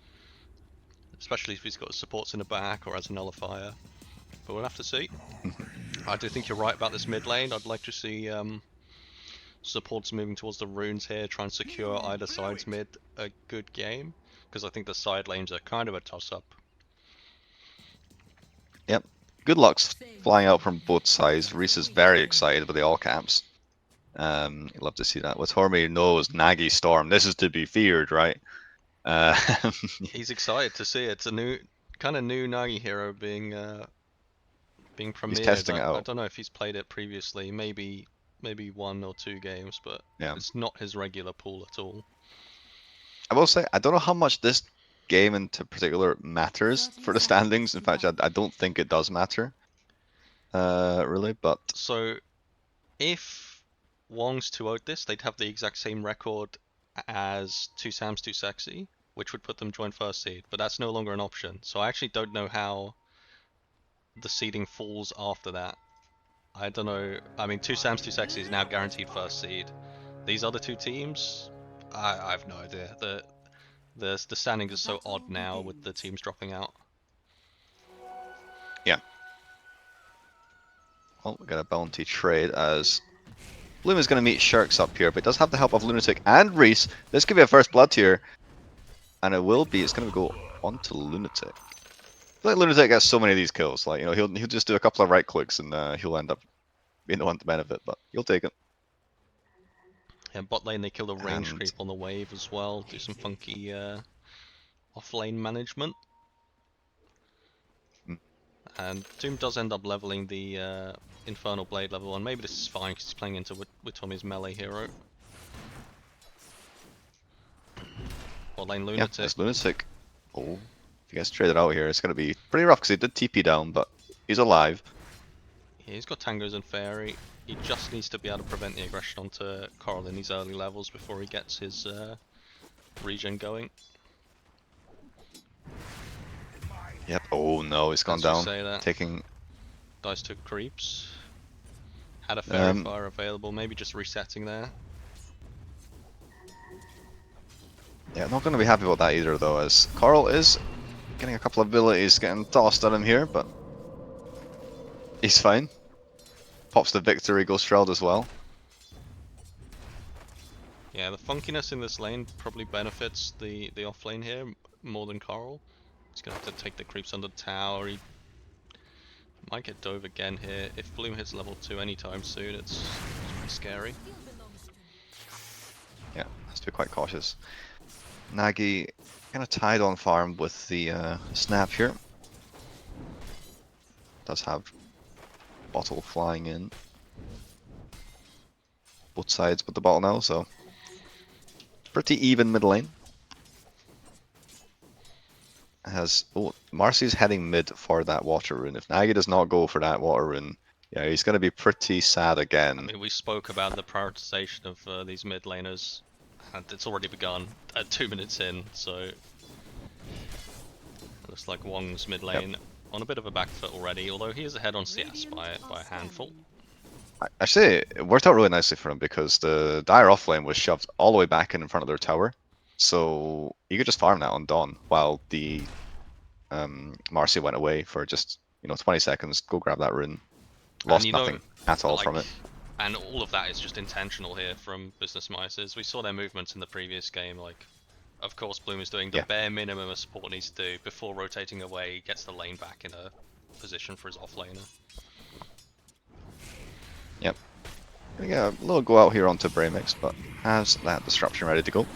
Especially if he's got supports in the back or as a nullifier. But we'll have to see. I do think you're right about this mid lane. I'd like to see supports moving towards the runes here, try and secure either side's mid a good game. Because I think the side lanes are kind of a toss-up. Yep. Good luck's flying out from both sides. Reese is very excited with the all caps. You'd love to see that. With Hormy knows Nagi Storm. This is to be feared, right? He's excited to see it. It's a new Nagi hero being premiered. He's testing it I out. don't know if he's played it previously. Maybe 1 or 2 games, but Yeah. it's not his regular pool at all. I will say I don't know how much this game in particular matters for the standings. In fact, I don't think it does matter, really. But So if Wongs 2-0'd this, they'd have the exact same record as Two Sam's Too Sexy, which would put them joint first seed. But that's no longer an option. So I actually don't know how the seeding falls after that. I don't know. I mean, Two Sam's Too Sexy is now guaranteed first seed. These other two teams, I have no idea. The standings are so odd now with the teams dropping out. yeah. Well, we got a bounty trade as Bloom is going to meet Sharks up here, but does have the help of Lunatic and Reese. This could be a first blood here, and it will be. It's going to go on to Lunatic. I feel like Lunatic gets so many of these kills. Like, you know, he'll just do a couple of right clicks and he'll end up being the one to benefit, but you'll take it. Yeah, bot lane they kill the range And- creep on the wave as well. Do some funky off lane management. Mm. And Doom does end up leveling the Infernal Blade level 1. Maybe this is fine because he's playing into Tommy's melee hero. Bot lane Yeah, Lunatic. that's Lunatic. Oh, if he gets traded out here, it's going to be pretty rough because he did TP down, but he's alive. Yeah, he's got Tangos and Fairy. He just needs to be able to prevent the aggression onto Coral in these early levels before he gets his regen going. Yep. Oh no, he's gone As you down. say that. Taking. Dice took creeps. Had a Fairy Um, Fire available, maybe just resetting there. Yeah, not going to be happy about that either, though, as Coral is getting a couple of abilities getting tossed at him here, but he's fine. Pops the Victory Ghost Shroud as well. Yeah, the funkiness in this lane probably benefits the off lane here more than Coral. He's gonna have to take the creeps under the tower. He might get dove again here. If Bloom hits level 2 anytime soon, it's pretty scary. Yeah, has to be quite cautious. Nagi kind of tied on farm with the snap here. Does have bottle flying in. Both sides with the bottle now, so pretty even mid lane. Marcy's heading mid for that water rune. If Nagi does not go for that water rune, yeah, he's going to be pretty sad again. I mean, we spoke about the prioritization of these mid laners, and it's already begun at 2 minutes in, so it looks like Wong's mid lane on a bit of a back foot already, although he is ahead on CS by a handful. Actually, it worked out really nicely for him because the Dire off lane was shoved all the way back in front of their tower, so you could just farm that on Dawn while the Marcy went away for just 20 seconds. Go grab that rune. Lost nothing at all from it. And all of that is just intentional here from Business Mices. We saw their movements in the previous game. Like, of course, Bloom is doing the bare minimum a support needs to do before rotating away. He gets the lane back in a position for his offlaner. Yep. Gonna get a little go out here onto Bramix, but has that disruption ready to go.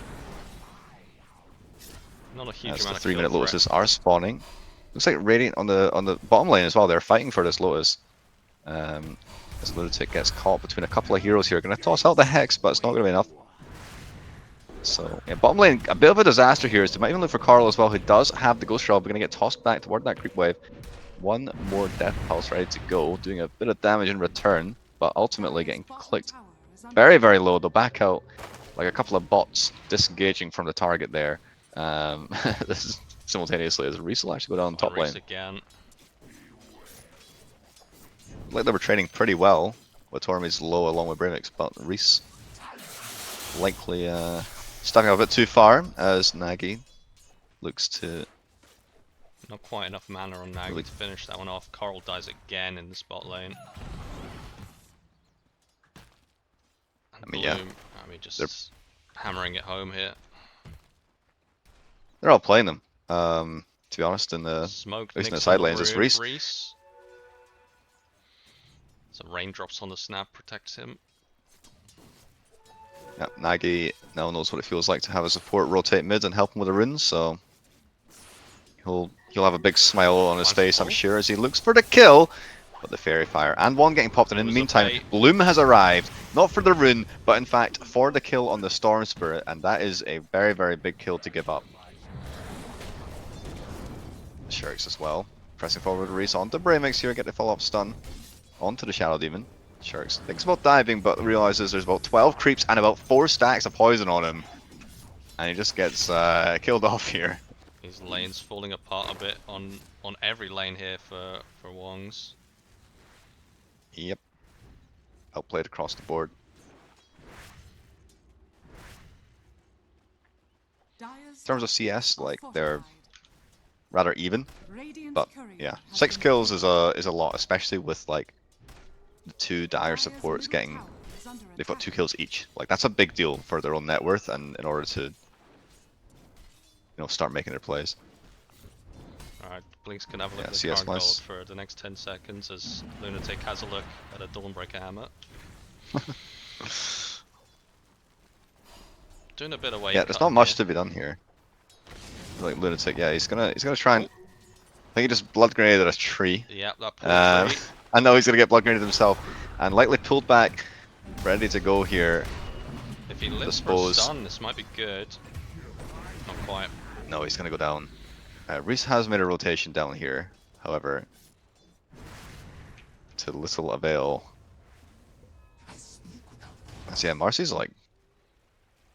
Not a huge As amount the of 3-minute kill Lotuses threat. are spawning. Looks like Radiant on the bottom lane as well. They're fighting for this Lotus. As Lunatic gets caught between a couple of heroes here. Gonna toss out the Hex, but it's not gonna be enough. So yeah, bottom lane, a bit of a disaster here. So they might even look for Carl as well, who does have the Ghost Shroud, but gonna get tossed back toward that creep wave. One more Death Pulse ready to go, doing a bit of damage in return, but ultimately getting clicked very, very low. They'll back out like a couple of bots disengaging from the target there. This is simultaneously as Reese will actually go down top Reese lane. again. Like they were training pretty well with Tormy's low along with Bramix, but Reese likely stepping a bit too far as Nagi looks to. Not quite enough mana on Nagi to finish that one off. Coral dies again in the spot lane. And I mean, yeah. Bloom, just hammering it home here. They're all playing them. To be honest, in the Smoke at least in the nicks side on lanes, it's rune, Reese. So raindrops on the snap protects him. Yeah, Nagi now knows what it feels like to have a support rotate mid and help him with the runes, so he'll have a big smile on his face, I'm sure, as he looks for the kill. But the Fairy Fire and one getting popped, and in the meantime, Bloom has arrived, not for the rune, but in fact for the kill on the Storm Spirit, and that is a very, very big kill to give up. Sharks as well. Pressing forward, Reese onto Bramix here, get the follow-up stun. Onto the Shadow Demon. Sharks thinks about diving, but realizes there's about 12 creeps and about 4 stacks of poison on him. And he just gets killed off here. His lane's falling apart a bit on every lane here for Wongs. Yep. Outplayed across the board. In terms of CS, like, they're rather even. But yeah, 6 kills is a lot, especially with like the 2 dire supports getting, they've got 2 kills each. Like, that's a big deal for their own net worth and in order to, you know, start making their plays. Alright, Blinks can have a look Yeah, at the CS current gold nice. for the next 10 seconds as Lunatic has a look at a Dawnbreaker hammer. Doing a bit of wave Yeah, there's cutting not much here. to be done here. Like Lunatic, yeah, he's gonna try and, I think he just blood grenaded a tree. Yeah, that pulled tree. I know he's gonna get blood grenaded himself, and likely pulled back, ready to go here. If he lives for a stun, this might be good. Not quite. No, he's gonna go down. Reese has made a rotation down here, however, to little avail. So yeah, Marcy's like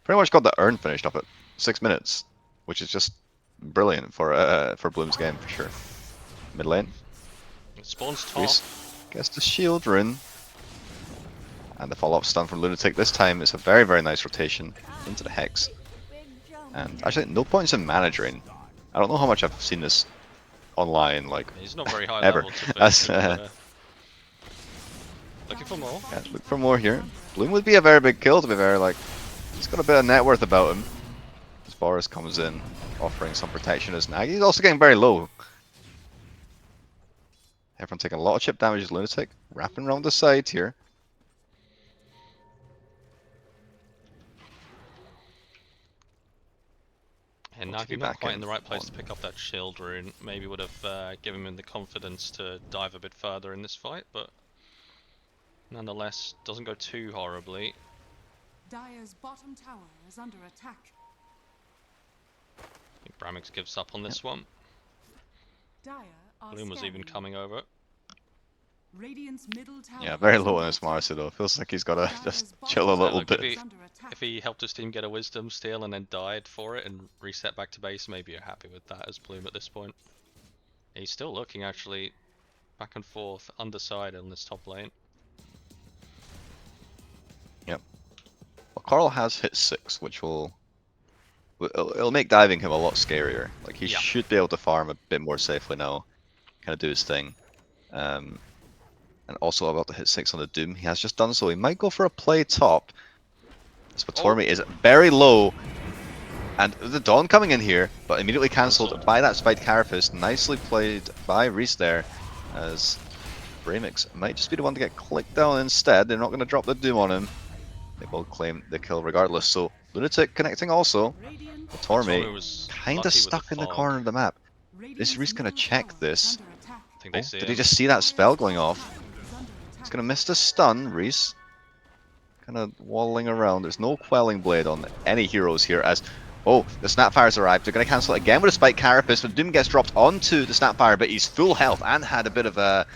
pretty much got the urn finished up at 6 minutes, which is just brilliant for Bloom's game for sure. Mid lane, It spawns top. Reese gets the shield rune, and the follow-up stun from Lunatic. This time it's a very, very nice rotation into the Hex. And actually, no points in mana drain. I don't know how much I've seen this online, like, He's not very high ever. level to That's, looking for more. yeah, look for more here. Bloom would be a very big kill, to be fair. Like, he's got a bit of net worth about him. As Boris comes in, offering some protection as Nag. He's also getting very low. Everyone taking a lot of chip damage as Lunatic, wrapping around the side here. And Looks to be Nagi not back quite in in the right place on. to pick up that shield rune. Maybe would have given him the confidence to dive a bit further in this fight, but nonetheless, doesn't go too horribly. Dire's bottom tower is under attack. I think Bramix gives up on this one. Dire are Bloom was even scanning. coming over. Radiant's middle tower Yeah, very is low under on his attack. Marcy though. Feels like he's gotta Dire's just bottom chill a tower little look, bit. if he- is under attack. If he helped his team get a Wisdom steal and then died for it and reset back to base, maybe you're happy with that as Bloom at this point. He's still looking actually back and forth, underside on this top lane. Well, Carl has hit 6, which it'll make diving him a lot scarier. Like, he Yeah. should be able to farm a bit more safely now, kind of do his thing. And also about to hit 6 on the Doom. He has just done so. He might go for a play top. Spatormi is very low. And the Dawn coming in here, but immediately cancelled by that Spiked Carapace. Nicely played by Reese there, as Bramix might just be the one to get clicked down instead. They're not going to drop the Doom on him. They will claim the kill regardless. So Lunatic connecting also. Radiant, Spatormi was kind lucky of with stuck in the fog. corner of the map. Radiant's Reese gonna middle check tower this. is under attack. I think they Oh, see did him. he just see that spell going Dire's off? top tower is under He's attack. gonna miss the stun, Reese. Kind of waddling around. There's no Quelling Blade on any heroes here as... Oh, the Snapfire's arrived. They're gonna cancel it again with a Spike Carapace, but Doom gets dropped onto the Snapfire, but he's full health and had a bit of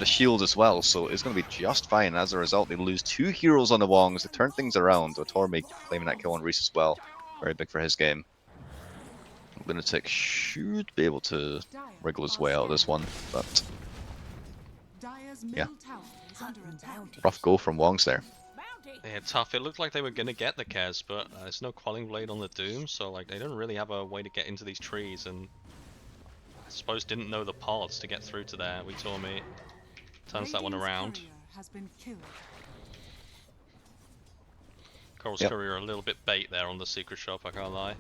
shield as well, so it's gonna be just fine. As a result, they lose 2 heroes on the Wongs to turn things around. Tormi claiming that kill on Reese as well. Very big for his game. Lunatic should be able to Dire wriggle his are way out of this scanning. one, but Dire's Yeah. middle tower is under attack. rough go from Wongs there. Yeah, tough. It looked like they were gonna get the Kez, but there's no Quelling Blade on the Doom, so like they don't really have a way to get into these trees, and I suppose didn't know the paths to get through to there. We told me turns that one Radiant's around. courier has been killed. Coral's Yep. Courier a little bit bait there on the secret shop, I can't lie.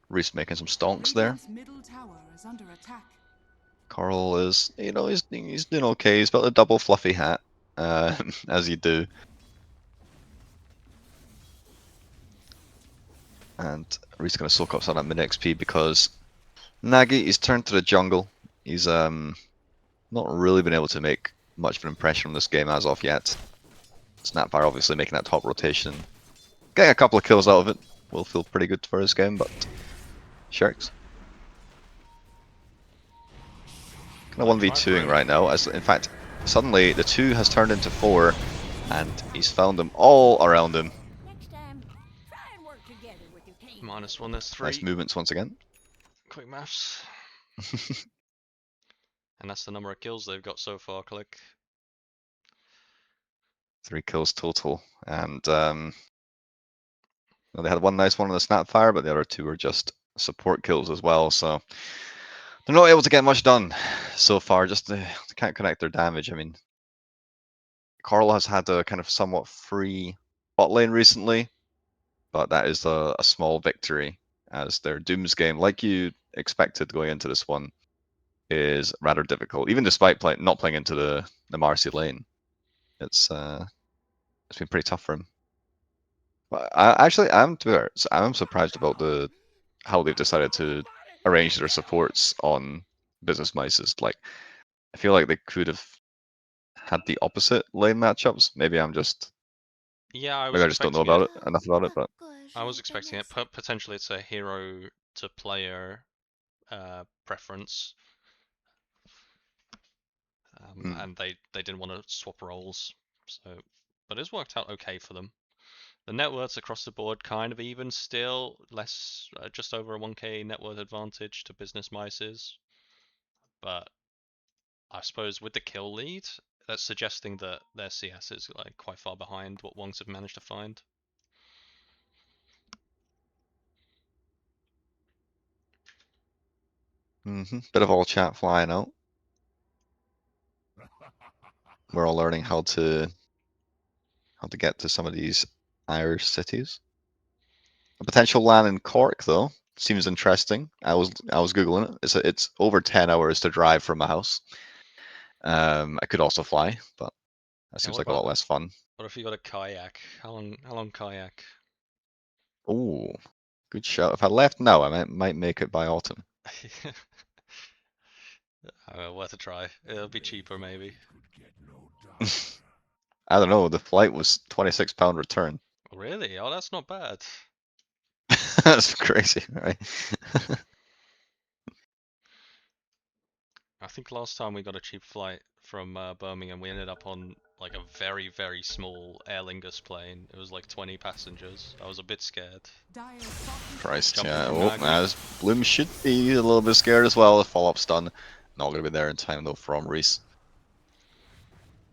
Reese making some stonks there. Radiant's middle tower is under attack. Carl is, you know, he's doing okay. He's got the double fluffy hat, as you do. And Reese gonna soak up some of that mid XP because Nagi is turned to the jungle. He's not really been able to make much of an impression on this game as of yet. Snapfire obviously making that top rotation, getting a couple of kills out of it. will feel pretty good for his game, but Sharks kind of Try for 1v2ing it. right now. As in fact, suddenly the 2 has turned into 4, and he's found them all around him. Next time, try and work together with your team. -1, there's 3. Nice movements once again. Quick maths. And that's the number of kills they've got so far, Click. 3 kills total, and well, they had one nice one on the Snapfire, but the other 2 were just support kills as well. So they're not able to get much done so far. Just they can't connect their damage. I mean, Carl has had a kind of somewhat free bot lane recently, but that is a small victory, as their Dooms game, like you expected going into this one, is rather difficult, even despite not playing into the Marcy lane. It's been pretty tough for him. But I'm surprised about how they've decided to arrange their supports on Business Mice's. Like, I feel like they could have had the opposite lane matchups. Maybe I just don't know about it enough about it. But I was expecting it. Potentially, it's a hero to player preference, and they didn't want to swap roles. So, but it's worked out okay for them. The net worths across the board kind of even still, less just over a 1k net worth advantage to Business Mice's. But I suppose with the kill lead, that's suggesting that their CS is like quite far behind what Wongs have managed to find. Bit of all chat flying out. We're all learning how to get to some of these Irish cities. A potential land in Cork, though, seems interesting. I was googling it. It's over 10 hours to drive from my house. I could also fly, but that seems like a lot less fun. What if you got a kayak? How long kayak? Oh, good shout. If I left now, I might make it by autumn. Worth a try. It'll be cheaper maybe. I don't know. The flight was £26 return. Really? Oh, that's not bad. That's crazy, right? I think last time we got a cheap flight from Birmingham, we ended up on like a very, very small Aer Lingus plane. It was like 20 passengers. I was a bit scared. Christ, Jumping yeah. from Oh, Nagi. as Bloom should be a little bit scared as well. The follow-up stun. Not going to be there in time, though, from Reese.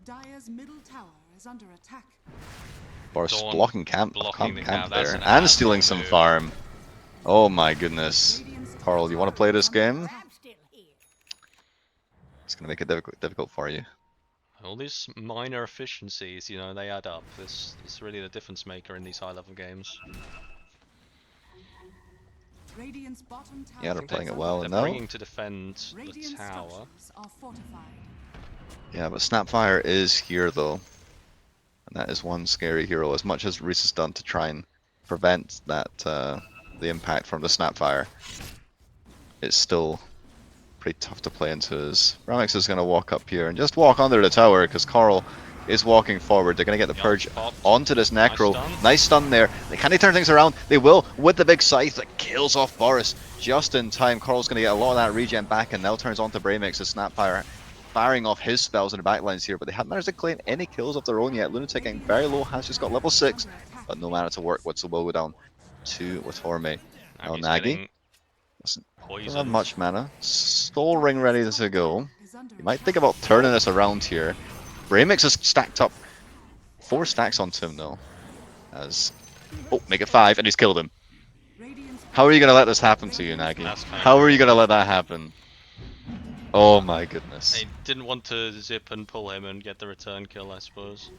Dire's middle tower is under attack. Or Dawn blocking camp blocking the camp. there. That's an And stealing admirable some move. farm. Oh my goodness. Carl, you want to play this game? I'm still here. It's going to make it difficult for you. All these minor efficiencies, you know, they add up. This is really the difference maker in these high-level games. Radiant's bottom tower Yeah, they're think playing it is well under They're now. bringing to defend the Radiant tower. structures are fortified. Yeah, but Snapfire is here, though. And that is one scary hero. As much as Reese has done to try and prevent that the impact from the Snapfire, it's still pretty tough to play into his. Ramix is going to walk up here and just walk under the tower, because Carl is walking forward. They're going to get the purge onto this Necro. Nice stun there. Can they turn things around? They will, with the big scythe that kills off Boris just in time. Carl's going to get a lot of that regen back, and now turns on to Braymix as Snapfire firing off his spells in the backlines here, but they haven't managed to claim any kills of their own yet. Lunatic getting very low, has just got level 6, but no mana to work with, so we'll go down to Watorme. Now Nagi doesn't have much mana. Soul Ring ready to go. You might think about turning this around here. Braymix has stacked up 4 stacks onto him though. As make it 5, and he's killed him. How are you gonna let this happen to you, Nagi? How are you gonna let that happen? Oh my goodness. They didn't want to zip and pull him and get the return kill, I suppose.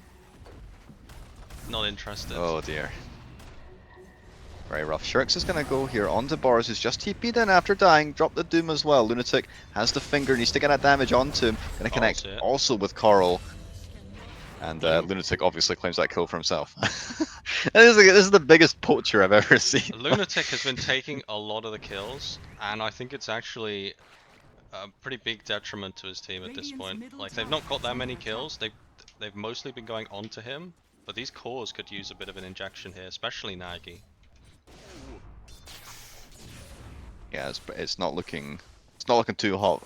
Not interested. Oh dear. Very rough. Shirks is going to go here onto Boris, who's just TP'd in after dying. Drop the Doom as well. Lunatic has the finger, needs to get that damage onto him. Going to connect also with Coral. And Lunatic obviously claims that kill for himself. This is the biggest poacher I've ever seen. Lunatic has been taking a lot of the kills, and I think it's actually a pretty big detriment to his team at this point. Like, they've not got that many kills. They've mostly been going onto him, but these cores could use a bit of an injection here, especially Nagi. yeah, it's not looking too hot.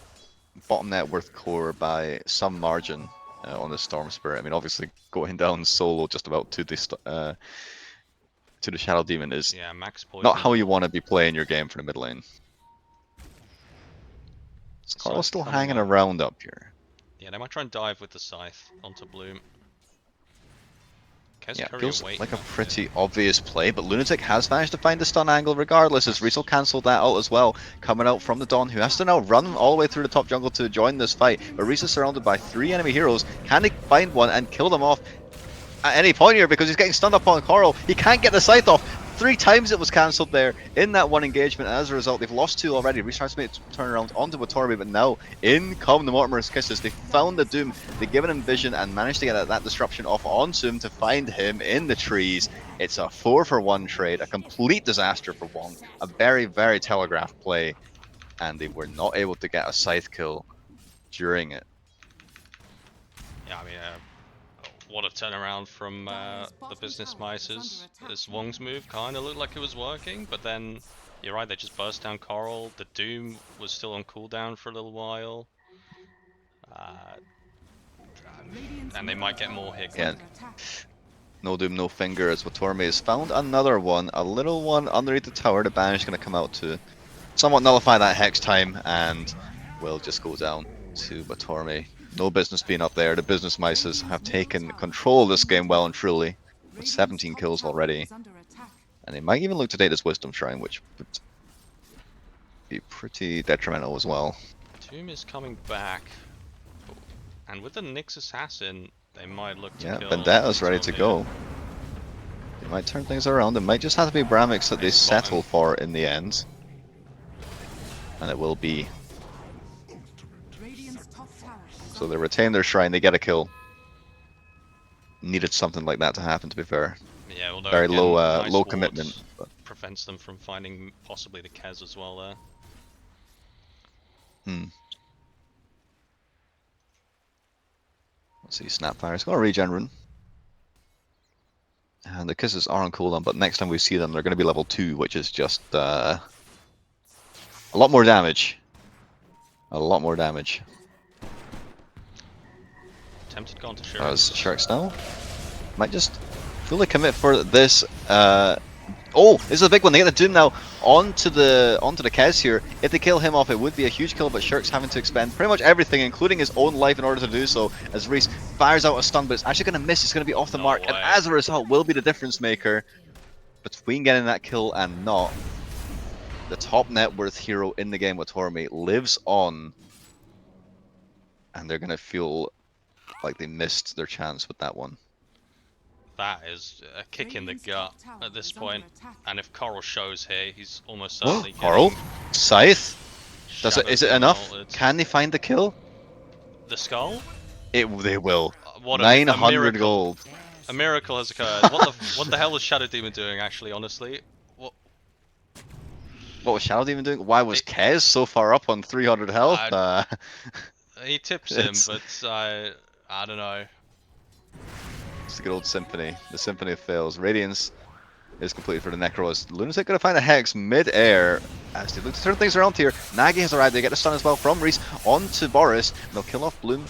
Bottom net worth core by some margin on the Storm Spirit. I mean, obviously going down solo just about to the Shadow Demon is Yeah, max poison. not how you want to be playing your game for the mid lane. Is Carl's still Coming hanging up. around up here? Yeah, they might try and dive with the scythe onto Bloom. Kez Yeah, Curry feels waiting like a up here. pretty obvious play, but Lunatic has managed to find the stun angle regardless, as Reese will cancel that out as well. Coming out from the Dawn, who has to now run all the way through the top jungle to join this fight. But Reese is surrounded by 3 enemy heroes. Can he find one and kill them off at any point here, because he's getting stunned up on Coral? He can't get the scythe off. 3 times it was cancelled there in that one engagement, and as a result, they've lost 2 already. Reese tries to make a turnaround onto Watorbi, but now in come the Mortimer's Kisses. They found the Doom, they've given him vision, and managed to get that disruption off onto him to find him in the trees. It's a 4-for-1 trade, a complete disaster for Wong. A very, very telegraphed play, and they were not able to get a scythe kill during it. Yeah, I mean, what a turnaround from the Business Mices. This Wong's move kind of looked like it was working, but then you're right, they just burst down Coral. The Doom was still on cooldown for a little while. And they might get more here. Yeah. No Doom, no Finger, as Watormi has found another one, a little one underneath the tower. The banish going to come out to somewhat nullify that hex time, and will just go down to Watormi. No business being up there. The Business Mices have taken control of this game well and truly, with 17 kills already. And they might even look to take this Wisdom Shrine, which would be pretty detrimental as well. Doom is coming back. And with the Nyx Assassin, they might look to kill. Vendetta's ready to go. They might turn things around. It might just have to be Bramix that they settle for in the end. And it will be. So they retain their shrine, they get a kill. Needed something like that to happen, to be fair. Yeah, although very again, low nice low ward commitment. Prevents them from finding possibly the Kez as well there. Let's see, Snapfire's got a regen rune. And the kisses are on cooldown, but next time we see them, they're going to be level 2, which is just a lot more damage. A lot more damage. Tempted gone to Shirk. As Sharks now might just fully commit for this. Oh, this is a big one. They get the Doom now onto the Kez here. If they kill him off, it would be a huge kill, but Shirk's having to expend pretty much everything, including his own life, in order to do so. As Reese fires out a stun, but it's actually going to miss. It's going to be off the mark, and as a result, will be the difference maker between getting that kill and not. The top net worth hero in the game with Watormi lives on, and they're going to feel like they missed their chance with that one. That is a kick in the gut at this point, and if Coral shows here, he's almost certainly Coral? Scythe? Is it enough? Ulted. Can they find the kill? The skull? They will. What 900 gold. A miracle has occurred. What the hell was Shadow Demon doing, actually, honestly? What was Shadow Demon doing? Why was Kez so far up on 300 health? He tips him, but I don't know. It's the good old Symphony. The Symphony of Fails. Radiance is completed for the Necro. As Lunatic going to find a Hex mid-air as they look to turn things around here. Nagi has arrived. They get the stun as well from Reese onto Boris. They'll kill off Bloom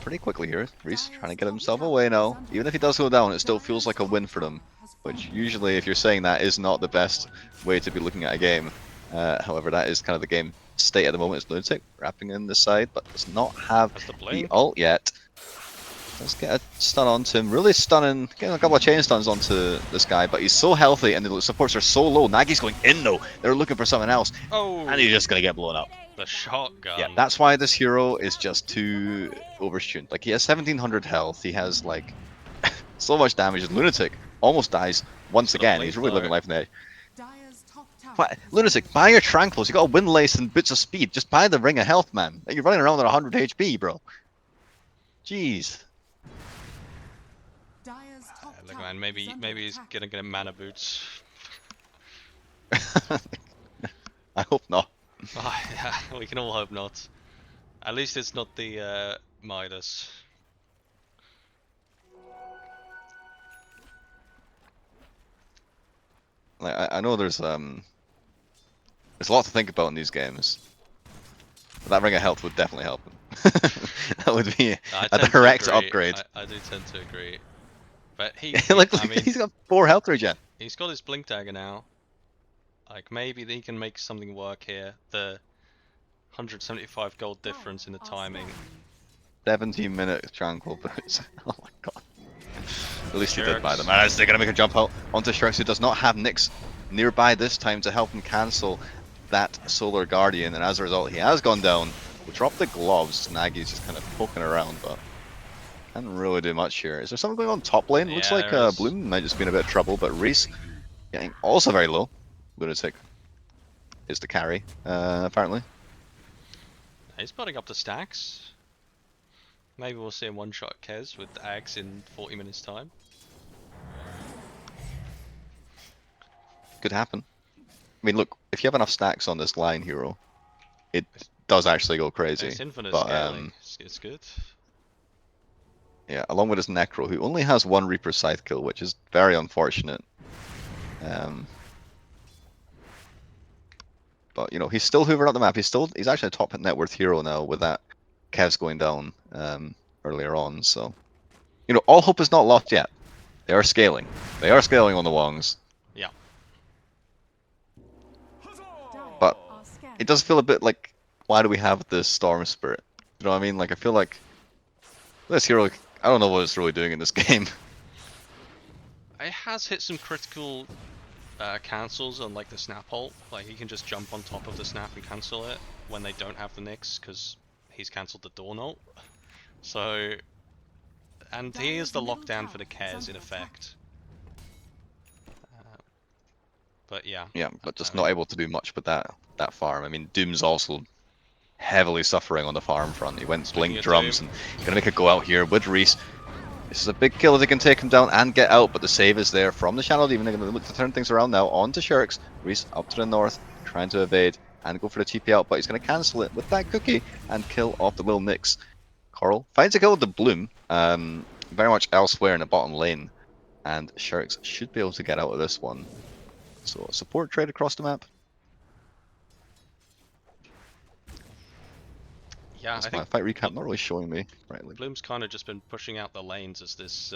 pretty quickly here. Reese trying to get himself away now. Even if he does go down, it still feels like a win for them. Which usually, if you're saying that, is not the best way to be looking at a game. However, that is kind of the game state at the moment. It's Lunatic wrapping in the side, but does not have the ult yet. Let's get a stun onto him. Really stunning. Getting a couple of chain stuns onto this guy, but he's so healthy and the supports are so low. Nagi's going in though. They're looking for something else. Oh, and he's just going to get blown up. The shotgun. Yeah, that's why this hero is just too overtuned. Like, he has 1700 health. He has, like, so much damage. Lunatic almost dies once again. He's really living life in the edge. Lunatic, buy your tranquils. You got a wind lace and bits of speed. Just buy the ring of health, man. You're running around at 100 HP, bro. Jeez. Look, man, maybe he's gonna get mana boots. I hope not. Oh, yeah, we can all hope not. At least it's not the Midas. Like, I know there's There's a lot to think about in these games. But that ring of health would definitely help him. That would be I a tend to direct agree. upgrade. I do tend to agree. But Like, I mean, he's got 4 health regen. he's got his blink dagger now. Like maybe he can make something work here. The 175 gold difference in the timing. 17-minute tranquil boots. Oh my god. At least he did buy them. Sharks. As they're gonna make a jump out onto Sharks, who does not have Nyx nearby this time to help him cancel that Solar Guardian, and as a result, he has gone down. We'll drop the gloves. Nagy's just kind of poking around, but can't really do much here. Is there something going on top lane? Looks Yeah, like there is. Bloom might just be in a bit of trouble, but Reese getting also very low. Lunatic is the carry, apparently. He's putting up the stacks. Maybe we'll see a one-shot Kez with Axe in 40 minutes time. Could happen. I mean, look, if you have enough stacks on this line, Hero, it does actually go crazy. It's infinite But, scaling. It's good. yeah, along with his Necro, who only has 1 Reaper Scythe kill, which is very unfortunate. But you know, he's still hoovering up the map. He's actually a top net worth hero now with that Kev's going down earlier on. So, you know, all hope is not lost yet. They are scaling. They are scaling on the Wongs. Yeah. But it does feel a bit like, why do we have this Storm Spirit? You know what I mean? Like, I feel like this hero, I don't know what it's really doing in this game. It has hit some critical cancels on like the snap ult. Like he can just jump on top of the snap and cancel it when they don't have the Nyx because he's cancelled the Dawn ult. So, and he is the lockdown for the Kez in effect. But yeah. Yeah, but just not able to do much with that farm. I mean, Doom's also heavily suffering on the farm front. He went blink drums and gonna make a go out here with Reese. This is a big kill if they can take him down and get out, but the save is there from the Shadow Demon. They're going to look to turn things around now onto Sharks. Reese up to the north, trying to evade and go for the TP out, but he's going to cancel it with that cookie and kill off the Will Nyx. Coral finds a kill with the Bloom, very much elsewhere in the bottom lane, and Sharks should be able to get out of this one. So support trade across the map. Yeah, That's I my think fight recap not really showing me rightly. Bloom's kind of just been pushing out the lanes as this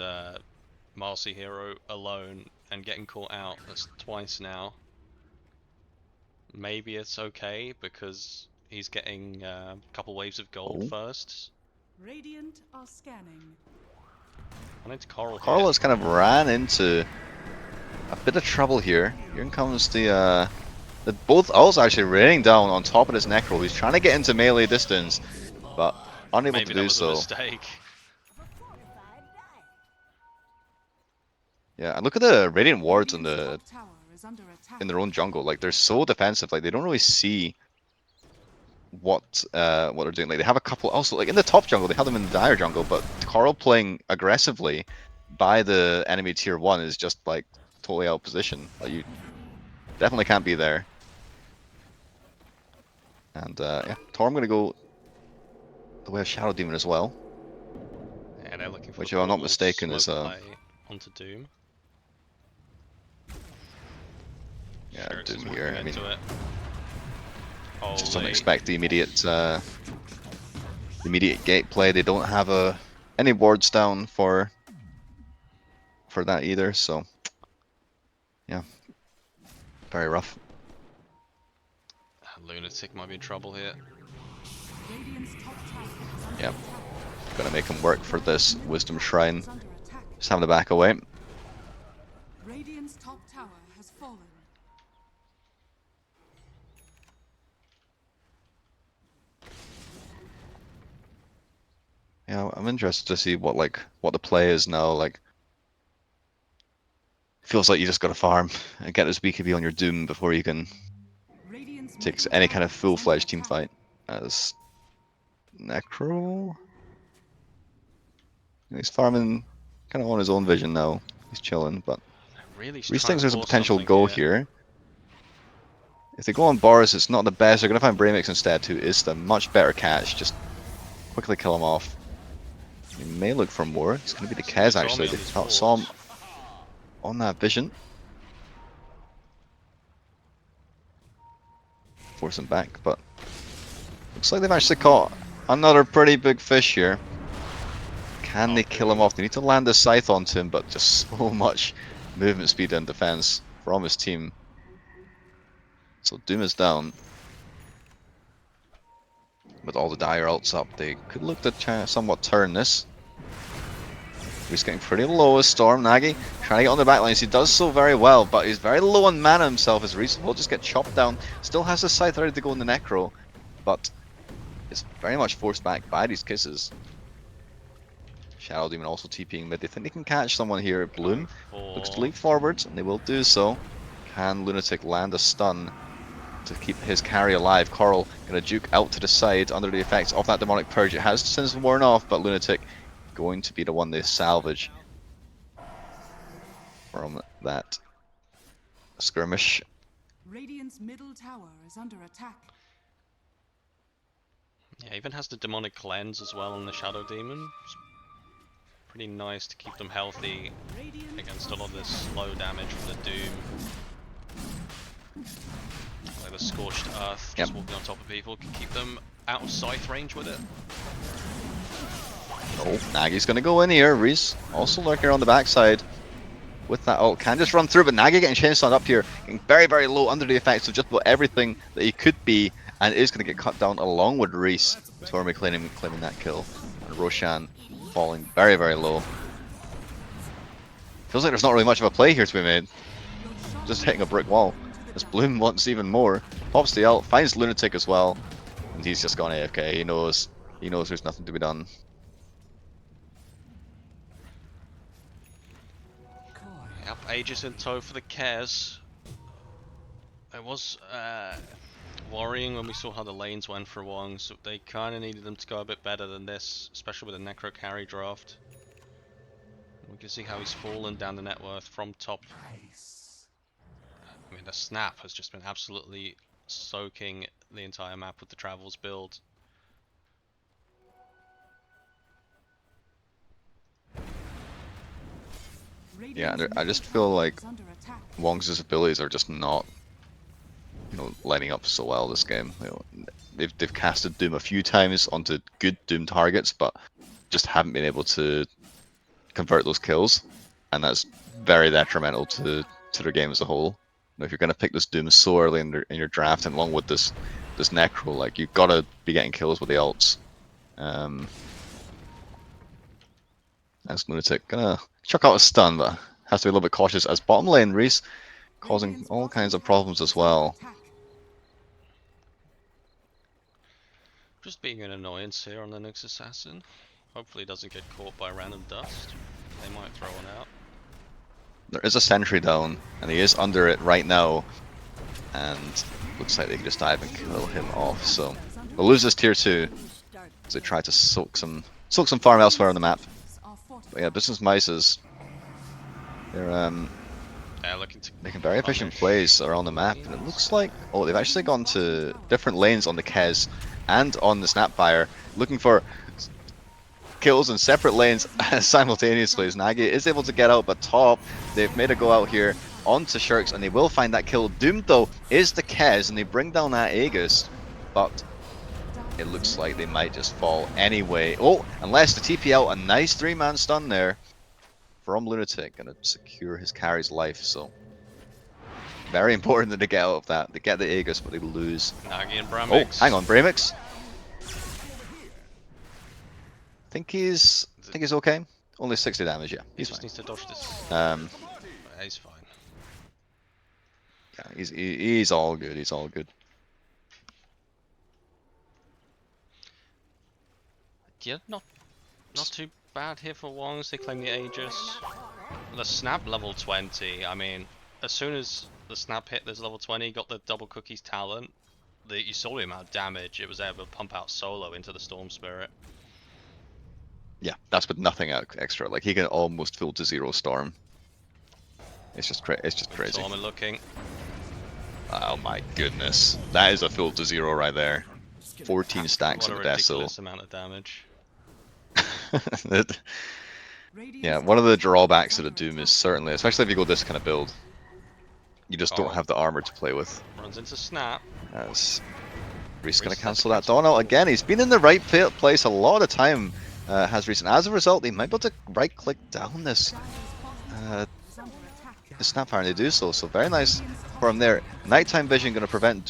Marcy hero alone and getting caught out. That's twice now. Maybe it's okay because he's getting a couple waves of gold first. Radiant are scanning. I need Coral here. Coral has kind of ran into a bit of trouble here. Here comes the both ults actually raining down on top of this Necro. He's trying to get into melee distance, but unable Maybe to that do was so. a mistake. Yeah, and look at the Radiant wards in Radiant's top tower is under attack. their own jungle. Like, they're so defensive. Like, they don't really see what they're doing. Like, they have a couple also, like in the top jungle, they have them in the dire jungle, but Coral playing aggressively by the enemy tier 1 is just like totally out of position. Like, you definitely can't be there. And yeah, Torm gonna go the way of Shadow Demon as well. Yeah, they're looking for Which, the if I'm not portal mistaken, smoke is play onto Doom. Yeah, Sharks is Doom moving here. I mean, into it. just don't Holy. expect the immediate gate play. They don't have any wards down for that either. So yeah, very rough. Lunatic might be in trouble here. Radiant's top tower is under Yeah, attack. gonna make him work for this Wisdom Shrine. Is under attack. Just having to back away. Radiant's top tower has fallen. Yeah, I'm interested to see what the play is now. Like, feels like you just got to farm and get this BKB on your Doom before you can Radiant's take middle any tower kind of is full-fledged under team attack. fight. As Necro, he's farming kind of on his own vision now. He's chilling, but Really Reese trying thinks to there's a force potential something go here. If they go on Boris, it's not the best. They're going to find Braymix instead, who is the much better catch. Just quickly kill him off. He may look for more. It's going to be the Kez, actually. They saw him on that vision. force him back, but looks like they've actually caught another pretty big fish here. Can they kill him off? They need to land a scythe onto him, but just so much movement speed and defense from his team. So Doom is down. With all the dire ults up, they could look to somewhat turn this. He's getting pretty low as Storm. Nagi trying to get on the backlines. He does so very well, but he's very low on mana himself as Reese will just get chopped down. Still has his scythe ready to go in the Necro, but it's very much forced back by these kisses. Shadow Demon also TPing mid. They think they can catch someone here. Bloom looks to leap forward, and they will do so. Can Lunatic land a stun to keep his carry alive? Coral gonna juke out to the side under the effects of that demonic purge. It has since worn off, but Lunatic going to be the one they salvage from that skirmish. Radiant's middle tower is under attack. Yeah, even has the demonic cleanse as well on the Shadow Demon. It's pretty nice to keep them healthy against a lot of this low damage from the Doom. Like the Scorched Earth, just walking on top of people, can keep them out of scythe range with it. Oh, Nagi's gonna go in here. Reese also lurking on the backside with that ult. Can just run through, but Nagi getting chainsawn up here, getting very, very low under the effects of just about everything that he could be, and is gonna get cut down along with Reese. Tormy claiming that kill, and Roshan falling very, very low. Feels like there's not really much of a play here to be made. Just hitting a brick wall. As Bloom wants even more. Pops the ult, finds Lunatic as well, and he's just gone AFK. He knows there's nothing to be done. Yep, Aegis in tow for the Cares. It was worrying when we saw how the lanes went for Wongs. So they kind of needed them to go a bit better than this, especially with the Necro carry draft. We can see how he's fallen down the net worth from top. I mean, the snap has just been absolutely soaking the entire map with the Travels build. Yeah, and I just feel like Wongs' abilities are just not, lining up so well this game. They've casted Doom a few times onto good Doom targets, but just haven't been able to convert those kills, and that's very detrimental to their game as a whole. If you're going to pick this Doom so early in your draft, and along with this Necro, like, you've got to be getting kills with the ults. As Lunatic gonna chuck out a stun, but has to be a little bit cautious as bottom lane Reese causing all kinds of problems as well. Just being an annoyance here on the Nyx Assassin. Hopefully he doesn't get caught by random dust. They might throw one out. There is a sentry down, and he is under it right now, and looks like they can just dive and kill him off. So they'll lose this tier 2 as they try to soak some farm elsewhere on the map. But yeah, Business Mices, they're making very efficient plays around the map, and it looks like they've actually gone to different lanes on the Kez and on the Snapfire, looking for kills in separate lanes simultaneously. As Nagi is able to get out, but top, they've made a go out here onto Shirks, and they will find that kill. Doomed though is the Kez, and they bring down that Aegis, but it looks like they might just fall anyway. Oh, unless the TP out, a nice 3-man stun there from Lunatic, gonna secure his carry's life. So very important that they get out of that. They get the Aegis, but they lose. Nagi and Bramix. Oh, hang on, Bramix. I think he's okay. Only 60 damage, yeah. He's just fine. needs to dodge this. He's fine. Yeah, he's all good. He's all good. Yeah, not too bad here for Wongs. They claim the Aegis. The snap level 20. I mean, as soon as the snap hit this level 20, got the double cookies talent. You saw the amount of damage it was able to pump out solo into the Storm Spirit. Yeah, that's with nothing extra. Like, he can almost full to 0 Storm. It's just crazy. Storm looking. Oh my goodness, that is a full to 0 right there. 14 stacks of Death Seal. Ridiculous amount of damage. Yeah, one of the drawbacks of the Doom is certainly, especially if you go this kind of build, you just don't have the armor to play with. Runs into Snap. As Reese going Reese to has to cancel that cancel Dawn the out call. again. He's been in the right place a lot of time, has Reese. And as a result, they might be able to right-click down this Dire's bottom tower is under attack. Snapfire, and they do so. So very nice for him there. Nighttime vision going to prevent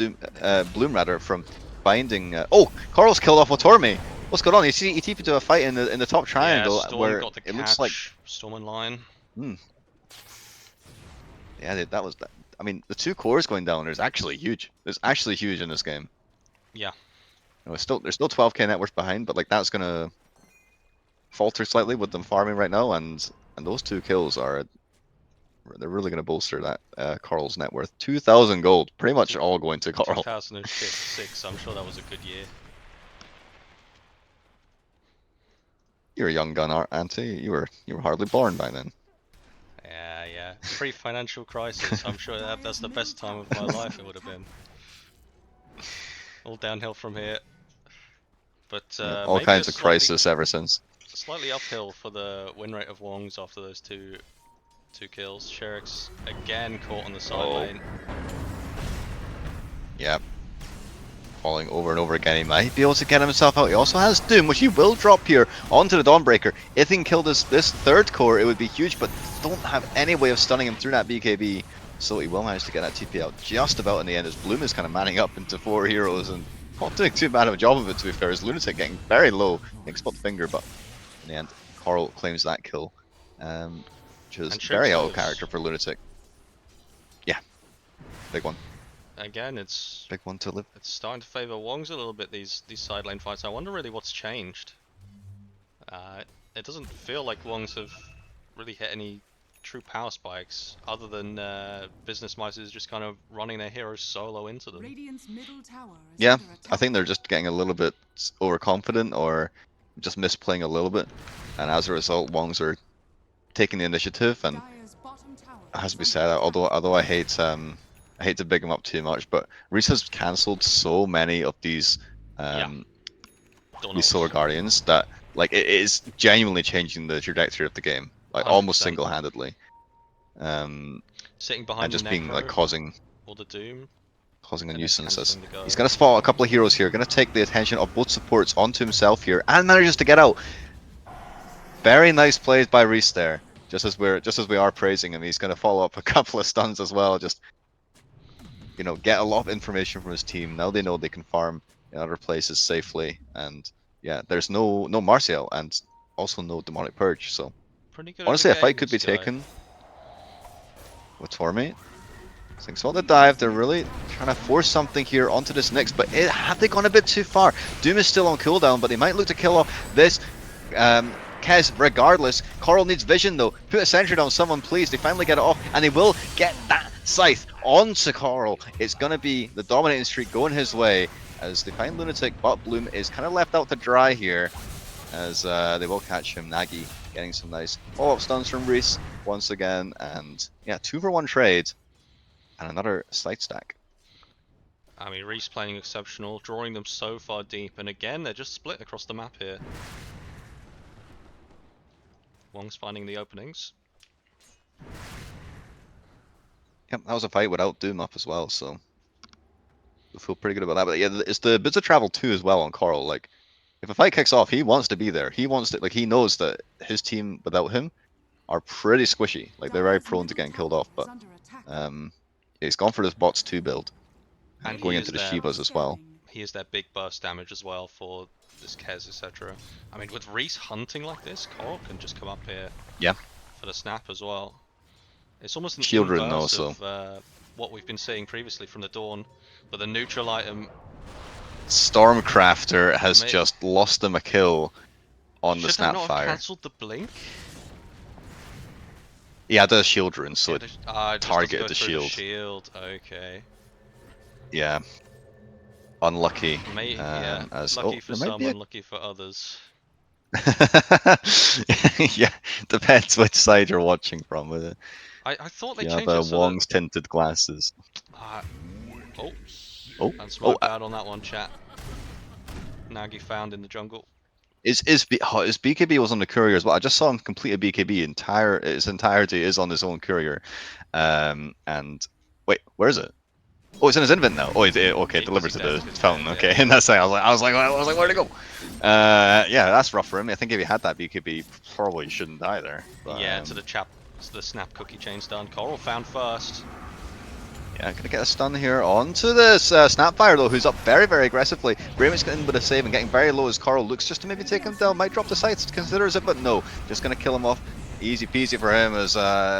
Bloom rather from finding. Oh, Coral's killed off Otorme. What's going on? You see, he TP'd to a fight in the top Yeah, triangle Storm where got the it catch. looks like. Storm in line. Yeah, that was. I mean, the 2 cores going down is actually huge. It's actually huge in this game. Yeah. You know, there's still 12k net worth behind, but like that's gonna falter slightly with them farming right now, and those 2 kills are. They're really going to bolster that Carl's net worth. 2,000 gold, pretty much all going to Carl. 2006. I'm sure that was a good year. You're a young gun, Auntie. You were hardly born by then. Yeah. Pre-financial crisis. I'm sure that's the best time of my life. It would have been. All downhill from here. But Yeah, all maybe kinds a of crisis ever since. slightly uphill for the win rate of Wongs after those two kills. Sherrick's again caught on the side lane. Yeah. Falling over and over again. He might be able to get himself out. He also has Doom, which he will drop here onto the Dawnbreaker. If he can kill this 3rd core, it would be huge, but don't have any way of stunning him through that BKB. So he will manage to get that TP out just about in the end, as Bloom is kind of manning up into 4 heroes and not doing too bad of a job of it, to be fair. As Lunatic getting very low. He can spot the finger, but in the end, Coral claims that kill. Which is very out of character for Lunatic. Yeah. Big one. Again, it's big one to live. It's starting to favour Wongs a little bit, these side lane fights. I wonder really what's changed. It doesn't feel like Wongs have really hit any true power spikes, other than Business Mice is just kind of running their heroes solo into them. Radiant's middle tower is Yeah, under I think they're just getting a little bit overconfident or just misplaying a little bit, and as a result, Wongs are taking the initiative. And Dire's bottom tower it has is to be under said, attack. although I hate to big him up too much, but Reese has cancelled so many of these Solar Guardians that like it is genuinely changing the trajectory of the game, like 100%. almost single-handedly. Sitting behind And just the being like Necro causing or the Doom. a And then nuisance. cancelling the He's go. going to spot a couple of heroes here, going to take the attention of both supports onto himself here, and manages to get out. Very nice plays by Reese there. Just as we are praising him, he's going to follow up a couple of stuns as well. Just get a lot of information from his team. Now they know they can farm in other places safely, and yeah, there's no Martial and also no Demonic Purge. So Pretty good honestly, at a the fight game, could be this guy. taken with Tormate. Thinks about the dive. They're really trying to force something here onto this Nyx, but have they gone a bit too far? Doom is still on cooldown, but they might look to kill off this Kez regardless. Coral needs vision though. Put a sentry down, someone please. They finally get it off, and they will get that scythe onto Coral. It's going to be the dominating streak going his way as they find Lunatic, but Bloom is kind of left out to dry here as they will catch him. Nagy getting some nice follow-up stuns from Reese once again, and yeah, 2-for-1 trade. And another side stack. I mean, Reese playing exceptional, drawing them so far deep, and again, they're just split across the map here. Wong's finding the openings. Yep, that was a fight without Doom up as well, so I feel pretty good about that. But yeah, it's the bits of travel too as well on Coral. Like, if a fight kicks off, he wants to be there. He wants to, like, he knows that his team without him are pretty squishy. Like, they're very prone to getting killed off. But he's gone for this bots 2 build, and going into the Shivas as well. He is that big burst damage as well for this Kez, etc. I mean, with Reese hunting like this, Coral can just come up here. Yeah. For the snap as well. It's almost an Shield ridden inverse also. of what we've been seeing previously from the Dawn, but the neutral item. Stormcrafter has just lost him a kill on the Should have not Snapfire. cancelled the blink? He had a shield rune, so it just targeted the through shield. The shield. Okay. Yeah. Unlucky. Yeah. As, lucky for there might some, be a unlucky for others. Yeah, depends which side you're watching from. I thought they you changed have it so Wong's tinted glasses. That's my bad on that one, chat. Nagy found in the jungle. His BKB was on the courier as well. I just saw him complete a BKB. Its entirety is on his own courier. And wait, where is it? Oh, it's in his invent now. Oh, okay, It delivered to does, the it's fountain. dead, Okay, yeah. and that's it. I was like, where'd it go? Yeah, that's rough for him. I think if he had that BKB, probably shouldn't die there. But, Yeah, to the snap cookie chain's done. Coral found first. yeah, gonna get a stun here onto this Snapfire though, who's up very, very aggressively. Bramix getting in with a save and getting very low as Coral looks just to maybe take him down. Might drop the sights, considers it, but no, just gonna kill him off. Easy peasy for him as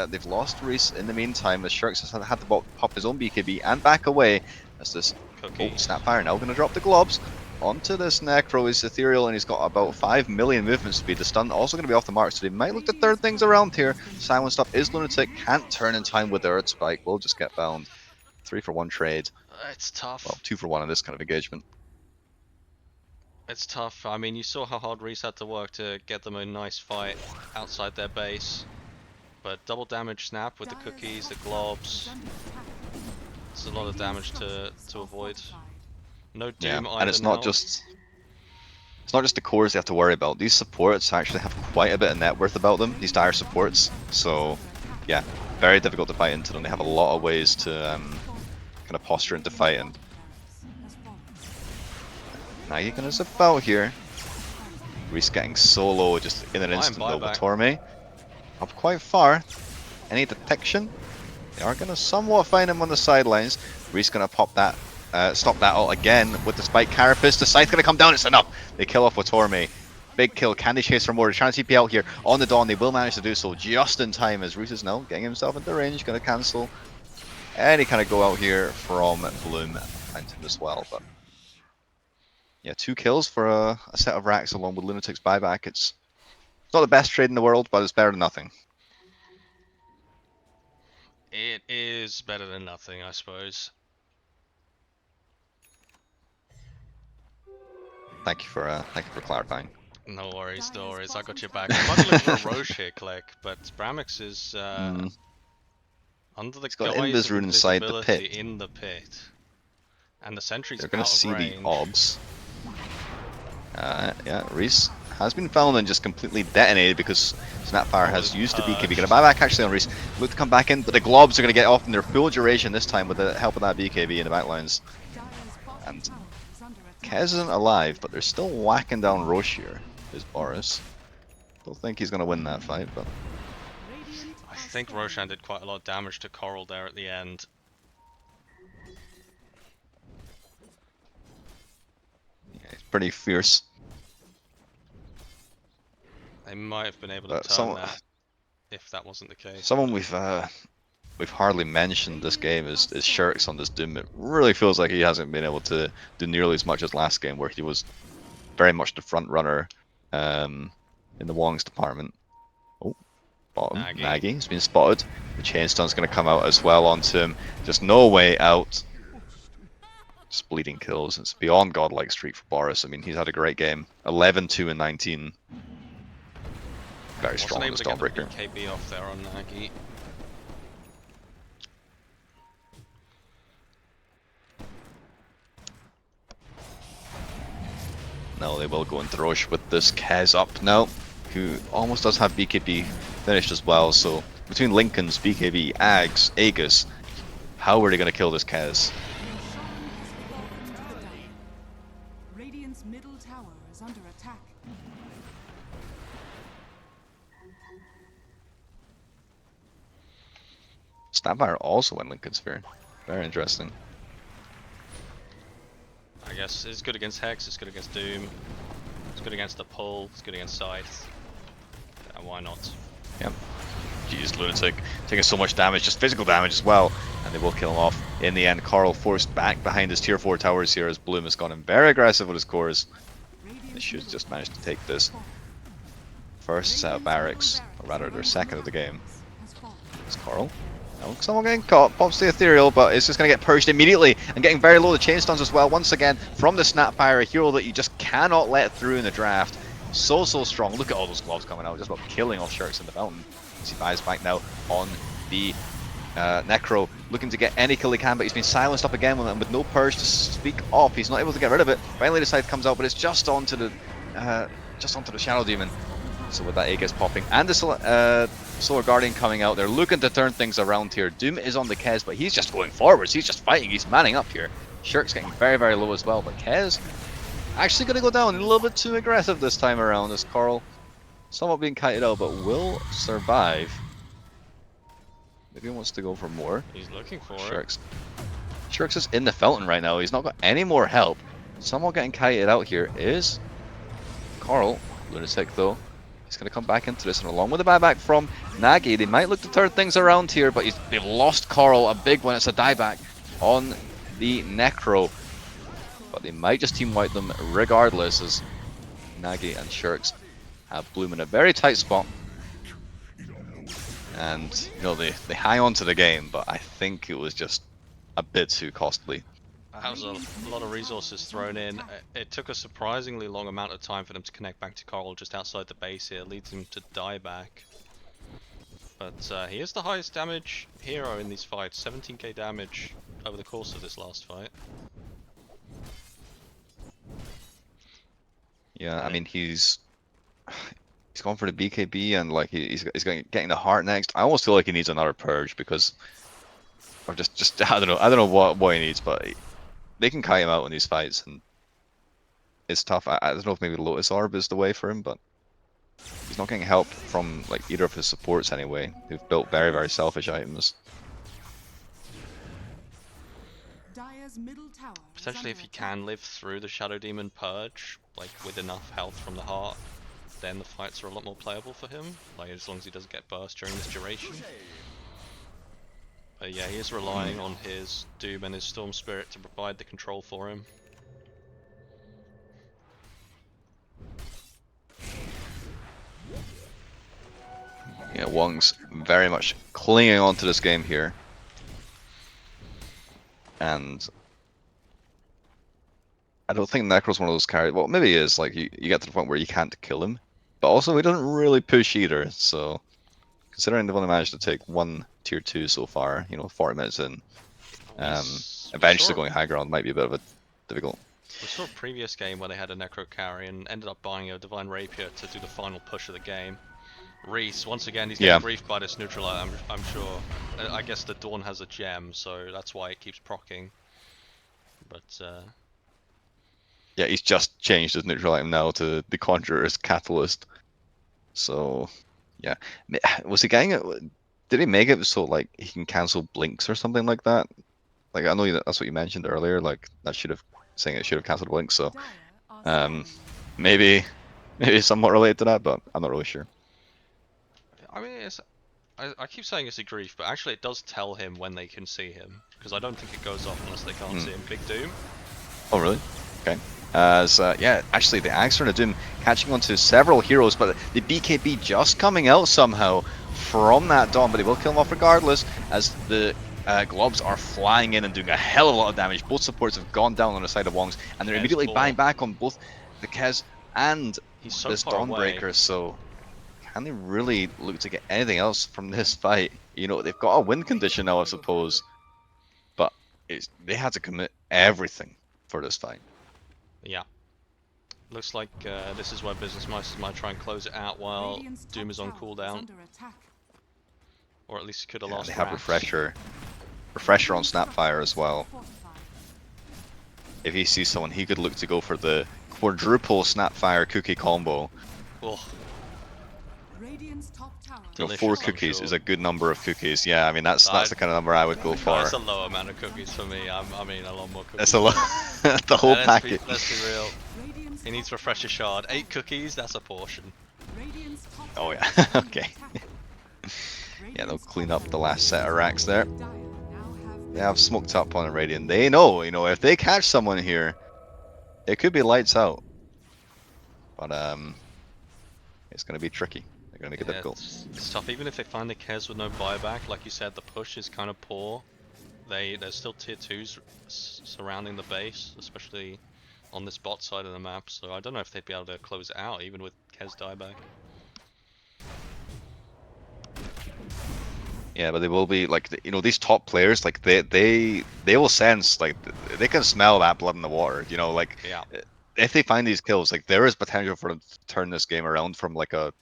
they've lost Reese in the meantime as Sharks has had to pop his own BKB and back away as this Cookie. Snapfire now gonna drop the globs onto this Necro. He's ethereal and he's got about 5 million movement speed. The stun also going to be off the mark, so they might look to third things around here. Silenced up is Lunatic, can't turn in time with the Earth Spike, will just get bound. 3-for-1 trade. It's tough. Well, 2-for-1 in this kind of engagement. It's tough. I mean, you saw how hard Reese had to work to get them a nice fight outside their base. But double damage snap with the cookies, the globs. It's a lot of damage to avoid. No Doom either and it's now. not just the cores they have to worry about. These supports actually have quite a bit of net worth about them. These dire supports. So yeah, very difficult to fight into them. They have a lot of ways to kind of posture into fight. And now you're gonna zip out here. Reese getting solo just in an instant though with Torme. Up quite far. Any detection? They are gonna somewhat find him on the sidelines. Reese gonna pop that, stop that ult again with the spike carapace. The scythe's gonna come down, it's enough. They kill off with Torme. Big kill, can they chase for more? They're trying to TP out here on the Dawn. They will manage to do so just in time as Reese is now getting himself into range, gonna cancel any kind of go out here from Bloom and him as well. But yeah, 2 kills for a set of racks along with Lunatic's buyback. It's not the best trade in the world, but it's better than nothing. It is better than nothing, I suppose. Thank you for clarifying. No worries, no worries. I got your back. I'm about to look for a Roche here, Click, but Bramix is under the got guise Invis of rune inside the invisibility pit. in the pit. And the sentry's They're going out to of see range. the obs. Yeah, Reese has been found and just completely detonated because Snapfire has used the BKB. Going to buy back actually on Reese. Look to come back in, but the globs are going to get off in their full duration this time with the help of that BKB in the backlines. And Kez isn't alive, but they're still whacking down Roche here, is Boris. Don't think he's going to win that fight, but I think Roshan did quite a lot of damage to Coral there at the end. yeah, he's pretty fierce. They might have been able to turn that if that wasn't the case. Someone we've hardly mentioned this game is Shirks on this Doom. It really feels like he hasn't been able to do nearly as much as last game, where he was very much the front runner in the Wongs department. Oh, bottom. Nagy has been spotted. The Chainstun's going to come out as well onto him. Just no way out. Just bleeding kills. It's beyond godlike streak for Boris. I mean, he's had a great game. 11, 2, and 19. Very strong on the Stormbreaker. KB off there on Nagy. No, they will go into Roche with this Kez up now, who almost does have BKB finished as well. So between Lincoln's, BKB, Ags, Aegis, how are they going to kill this Kez? Radiant's middle tower is under attack. Snapfire also in Lincoln Sphere. Very interesting. I guess it's good against Hex, it's good against Doom, it's good against the pull, it's good against Scythe. Why not? Yep. Jeez, Lunatic taking so much damage, just physical damage as well, and they will kill him off. In the end, Coral forced back behind his tier 4 towers here as Bloom has gone in very aggressive with his cores. They should just manage to take this first set of barracks, or rather their second of the game. It's Coral. Oh, someone getting caught, pops the ethereal, but it's just going to get purged immediately and getting very low. The chainstones as well, once again from the Snapfire, a hero that you just cannot let through in the draft. So strong. Look at all those gloves coming out, just about killing off Sharks in the fountain. As he buys back now on the Necro, looking to get any kill he can, but he's been silenced up again with no purge to speak off. He's not able to get rid of it. Finally the scythe comes out, but it's just onto the Shadow Demon. So with that Aegis popping and the Solar Guardian coming out. They're looking to turn things around here. Doom is on the Kez, but he's just going forwards. He's just fighting. He's manning up here. Shirk's getting very, very low as well, but Kez actually going to go down a little bit too aggressive this time around as Carl somewhat being kited out, but will survive. Maybe he wants to go for more. He's looking for Shirk's is in the fountain right now. He's not got any more help. Someone getting kited out here is Carl. Lunatic though. He's going to come back into this, and along with the buyback from Nagy, they might look to turn things around here, but they've lost Carl, a big one. It's a dieback on the Necro. But they might just team wipe them regardless, as Nagy and Shirks have Bloom in a very tight spot. And, you know, they hang on to the game, but I think it was just a bit too costly. That was a lot of resources thrown in. It took a surprisingly long amount of time for them to connect back to Coral just outside the base here, leads him to die back. But he is the highest damage hero in these fights, 17k damage over the course of this last fight. Yeah, I mean, he's gone for the BKB, and like he's getting the heart next. I almost feel like he needs another purge because, or just I don't know what he needs, but they can kite him out in these fights, and it's tough. I don't know if maybe Lotus Orb is the way for him, but he's not getting help from like either of his supports anyway. Who've built very, very selfish items. Dire's middle tower is Potentially if under he attack. can live through the Shadow Demon purge, like with enough health from the heart, then the fights are a lot more playable for him, like as long as he doesn't get burst during this duration. But yeah, he is relying on his Doom and his Storm Spirit to provide the control for him. Yeah, Wong's very much clinging on to this game here. And I don't think Necro's one of those characters. Well, maybe he is. Like, you get to the point where you can't kill him. But also, he doesn't really push either. So, considering they've only managed to take one tier 2 so far, you know, 40 minutes in, eventually going high ground might be a bit of a difficult. We saw a previous game where they had a Necro carry and ended up buying a Divine Rapier to do the final push of the game. Reese, once again, he's getting briefed by this neutral item, I'm sure. I guess the Dawn has a gem, so that's why it keeps proccing. But, yeah, he's just changed his neutral item now to the Conjurer's Catalyst. So, yeah. Was he getting it? Did he make it so, like, he can cancel blinks or something like that? Like, I know that's what you mentioned earlier, like, that should have, saying it should have cancelled blinks, so, Dire are maybe somewhat related to that, but I'm not really sure. I mean, I keep saying it's a grief, but actually it does tell him when they can see him, because I don't think it goes off unless they can't see him. Big Doom. Oh, really? Okay. Yeah, actually, the Axe and the Doom catching on to several heroes, but the BKB just coming out somehow from that Dawn, but they will kill him off regardless, as the globs are flying in and doing a hell of a lot of damage. Both supports have gone down on the side of Wongs, and they're immediately buying back on both the Kez and He's so this far away. Dawnbreaker, so can they really look to get anything else from this fight? You know, they've got a win condition now, I suppose, but they had to commit everything for this fight. Yeah. Looks like this is where Business Masters might try and close it out while Radiant's Doom top is on tower cooldown. under attack. Or at least he could have Yeah, lost they have Wraps. refresher on Snapfire as well. Fortified. If he sees someone, he could look to go for the quadruple Snapfire cookie combo. Oh, Radiant's top tower You know, Delicious, 4 I'm cookies sure. is a good number of cookies. Yeah, I mean that's the kind of number I would go for. that's a low amount of cookies for me. I mean, a lot more cookies. That's a lot. The whole packet. Let's be real. Radiant's He needs top Refresher Shard. 8 cookies, that's a portion. Radiant's top Oh, tower yeah. is under Okay. attack. Yeah, they'll Radiant's clean top up the tower last set of racks there. Dire now have They have smoked up on a Radiant. They know, you know, if they catch someone here, it could be lights out. But it's gonna be tricky. They're gonna make it Yeah, difficult. it's tough. Even if they find the Kez with no buyback, like you said, the push is kind of poor. There's still tier 2s surrounding the base, especially on this bot side of the map. So I don't know if they'd be able to close it out, even with Kez dieback. Yeah, but they will be like, you know, these top players, like they will sense, like they can smell that blood in the water. You know, like Yeah. if they find these kills, like there is potential for them to turn this game around from like a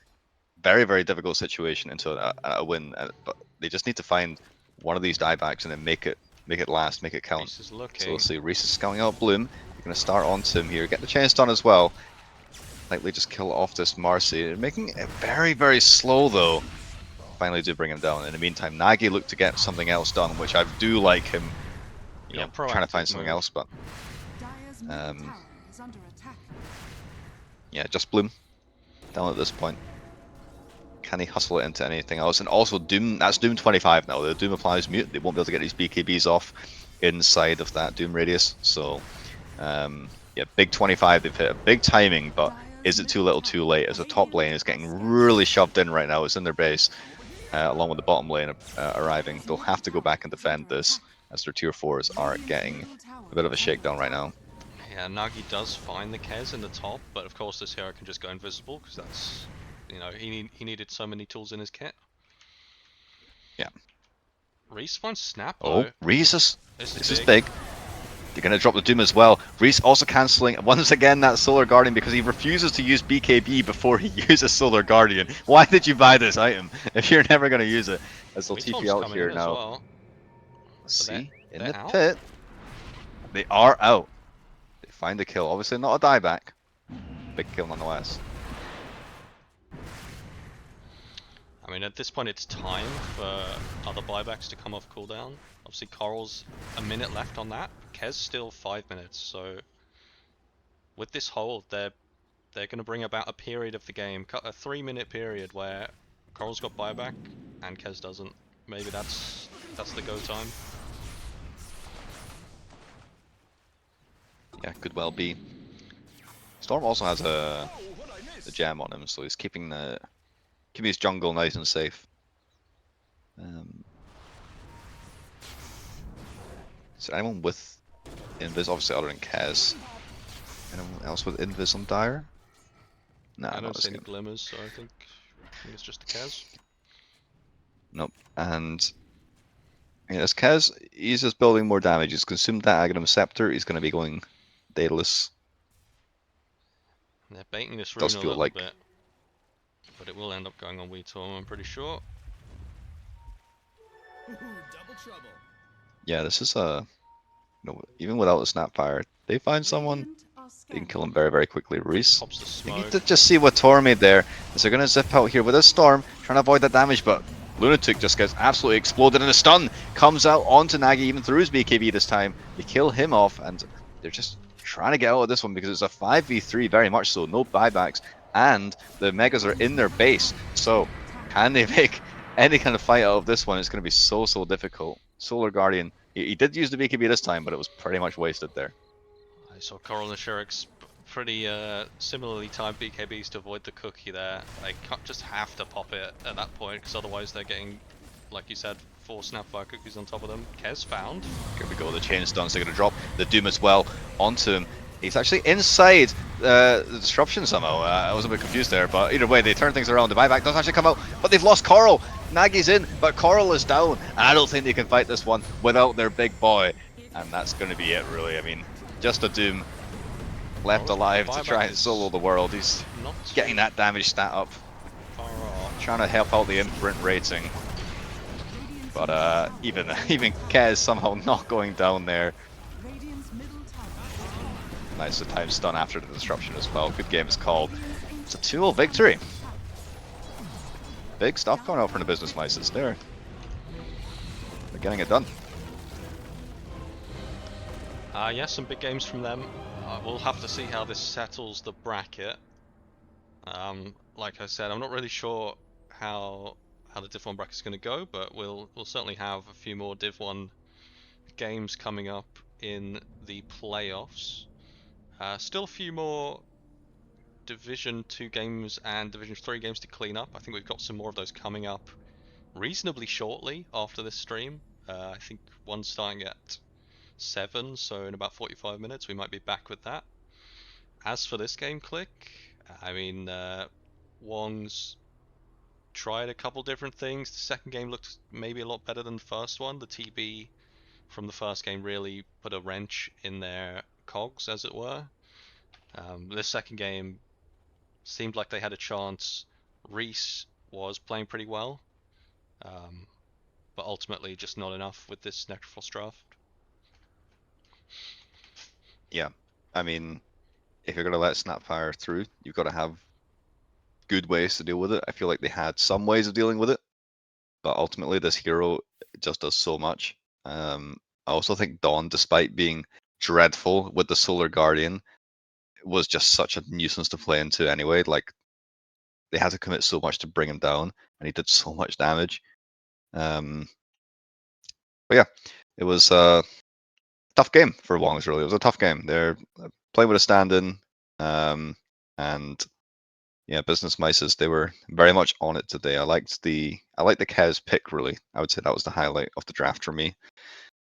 very, very difficult situation into a win. But they just need to find one of these diebacks and then make it last, make it count. Reese is So looking. we'll see. Reese is scouting out Bloom. They're going to start onto him here, get the chance done as well. Likely just kill off this Marcy, making it very, very slow though. Finally do bring him down. In the meantime, Nagi looked to get something else done, which I do like him. You know, trying to find something else, but Dire's middle tower is under attack. yeah, just Bloom down at this point. Can he hustle it into anything else? And also Doom, that's Doom 25 now. The Doom applies mute. They won't be able to get these BKBs off inside of that Doom radius. So yeah, big 25. They've hit a big timing, but is it too little too late? As the top lane is getting really shoved in right now. It's in their base, along with the bottom lane arriving. They'll have to go back and defend this, as their tier 4s are getting a bit of a shakedown right now. Yeah, Nagi does find the Kez in the top, but of course this hero can just go invisible because that's, you know, he needed so many tools in his kit. Yeah. Reese finds Snap Oh, though. Reese is This is big. They're going to drop the Doom as well. Reese also cancelling once again that Solar Guardian because he refuses to use BKB before he uses Solar Guardian. Why did you buy this item if you're never going to use it? As they'll TP out coming here in now. as well. Let's see. In they're the out? pit. They are out. They find the kill. Obviously not a dieback. Big kill nonetheless. I mean, at this point it's time for other buybacks to come off cooldown. Obviously Coral's a minute left on that. Kez still 5 minutes, so with this hold they're going to bring about a period of the game, a 3-minute period where Coral's got buyback and Kez doesn't. Maybe that's the go time. Yeah, could well be. Storm also has a gem on him, so he's keeping his jungle nice and safe. Is there anyone with Invis? Obviously other than Kaz. Anyone else with Invis on Dire? No, I not don't this see any game. glimmers, so I think it's just the Kez. Nope. And yeah, as Kaz, he's just building more damage. He's consumed that Aghanim Scepter. He's going to be going Daedalus. They're baiting this rune Does a feel little like bit, but it will end up going on Weetorm, I'm pretty sure. Double trouble. yeah, this is even without the Snapfire, they find someone. Radiant are They can scanning. kill him very, very quickly. Reese. Pops the You smoke. need to just see what Tor made there. As they're going to zip out here with a Storm, trying to avoid that damage, but Lunatic just gets absolutely exploded, and a stun comes out onto Nagi, even through his BKB this time. They kill him off, and they're just trying to get out of this one because it's a 5v3, very much so. No buybacks, and the Megas are in their base. So, can they make any kind of fight out of this one? It's going to be so, so difficult. Solar Guardian, he did use the BKB this time, but it was pretty much wasted there. I saw Coral and Shurik's pretty similarly timed BKBs to avoid the cookie there. They just have to pop it at that point, because otherwise they're getting, like you said, 4 Snapfire cookies on top of them. Kez found. Here we go, the chain stuns, they're going to drop the Doom as well onto him. He's actually inside the disruption somehow. I was a bit confused there, but either way, they turn things around. The buyback does actually come out, but they've lost Coral. Nagi's in, but Coral is down. I don't think they can fight this one without their big boy. And that's going to be it, really. I mean, just a Doom left Coral's alive to buyback try and is sole the world. He's not getting that damage stat up, far off. trying to help out the imprint rating. But even Kez somehow not going down there. Radiant's middle tower. Nice the time stun after the disruption as well. Good game is called. It's a 2-0 victory. Big stuff coming out from the business mices there. They're getting it done. Yeah, some big games from them. We'll have to see how this settles the bracket. Like I said, I'm not really sure how the Div 1 bracket is going to go, but we'll certainly have a few more Div 1 games coming up in the playoffs. Still a few more Division 2 games and Division 3 games to clean up. I think we've got some more of those coming up reasonably shortly after this stream. I think one's starting at 7, so in about 45 minutes we might be back with that. As for this game, Click, I mean, Wongs tried a couple different things. The second game looked maybe a lot better than the first one. The TB from the first game really put a wrench in their cogs, as it were. This second game seemed like they had a chance. Reese was playing pretty well, but ultimately just not enough with this Necrophos draft. Yeah, I mean, if you're gonna let Snapfire through, you've got to have good ways to deal with it. I feel like they had some ways of dealing with it, but ultimately this hero just does so much. I also think Dawn, despite being dreadful with the Solar Guardian, was just such a nuisance to play into anyway. Like, they had to commit so much to bring him down, and he did so much damage. But yeah, it was a tough game for Wongs. Really, it was a tough game. They're playing with a stand-in, and yeah, Business Mices, they were very much on it today. I liked the Kez pick, really. I would say that was the highlight of the draft for me.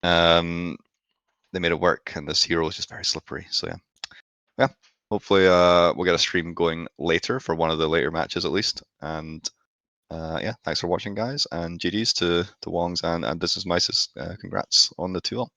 They made it work, and this hero was just very slippery. So yeah. Hopefully, we'll get a stream going later for one of the later matches at least. And yeah, thanks for watching, guys, and GGs to Wongs and Business Mices. Congrats on the 2-0.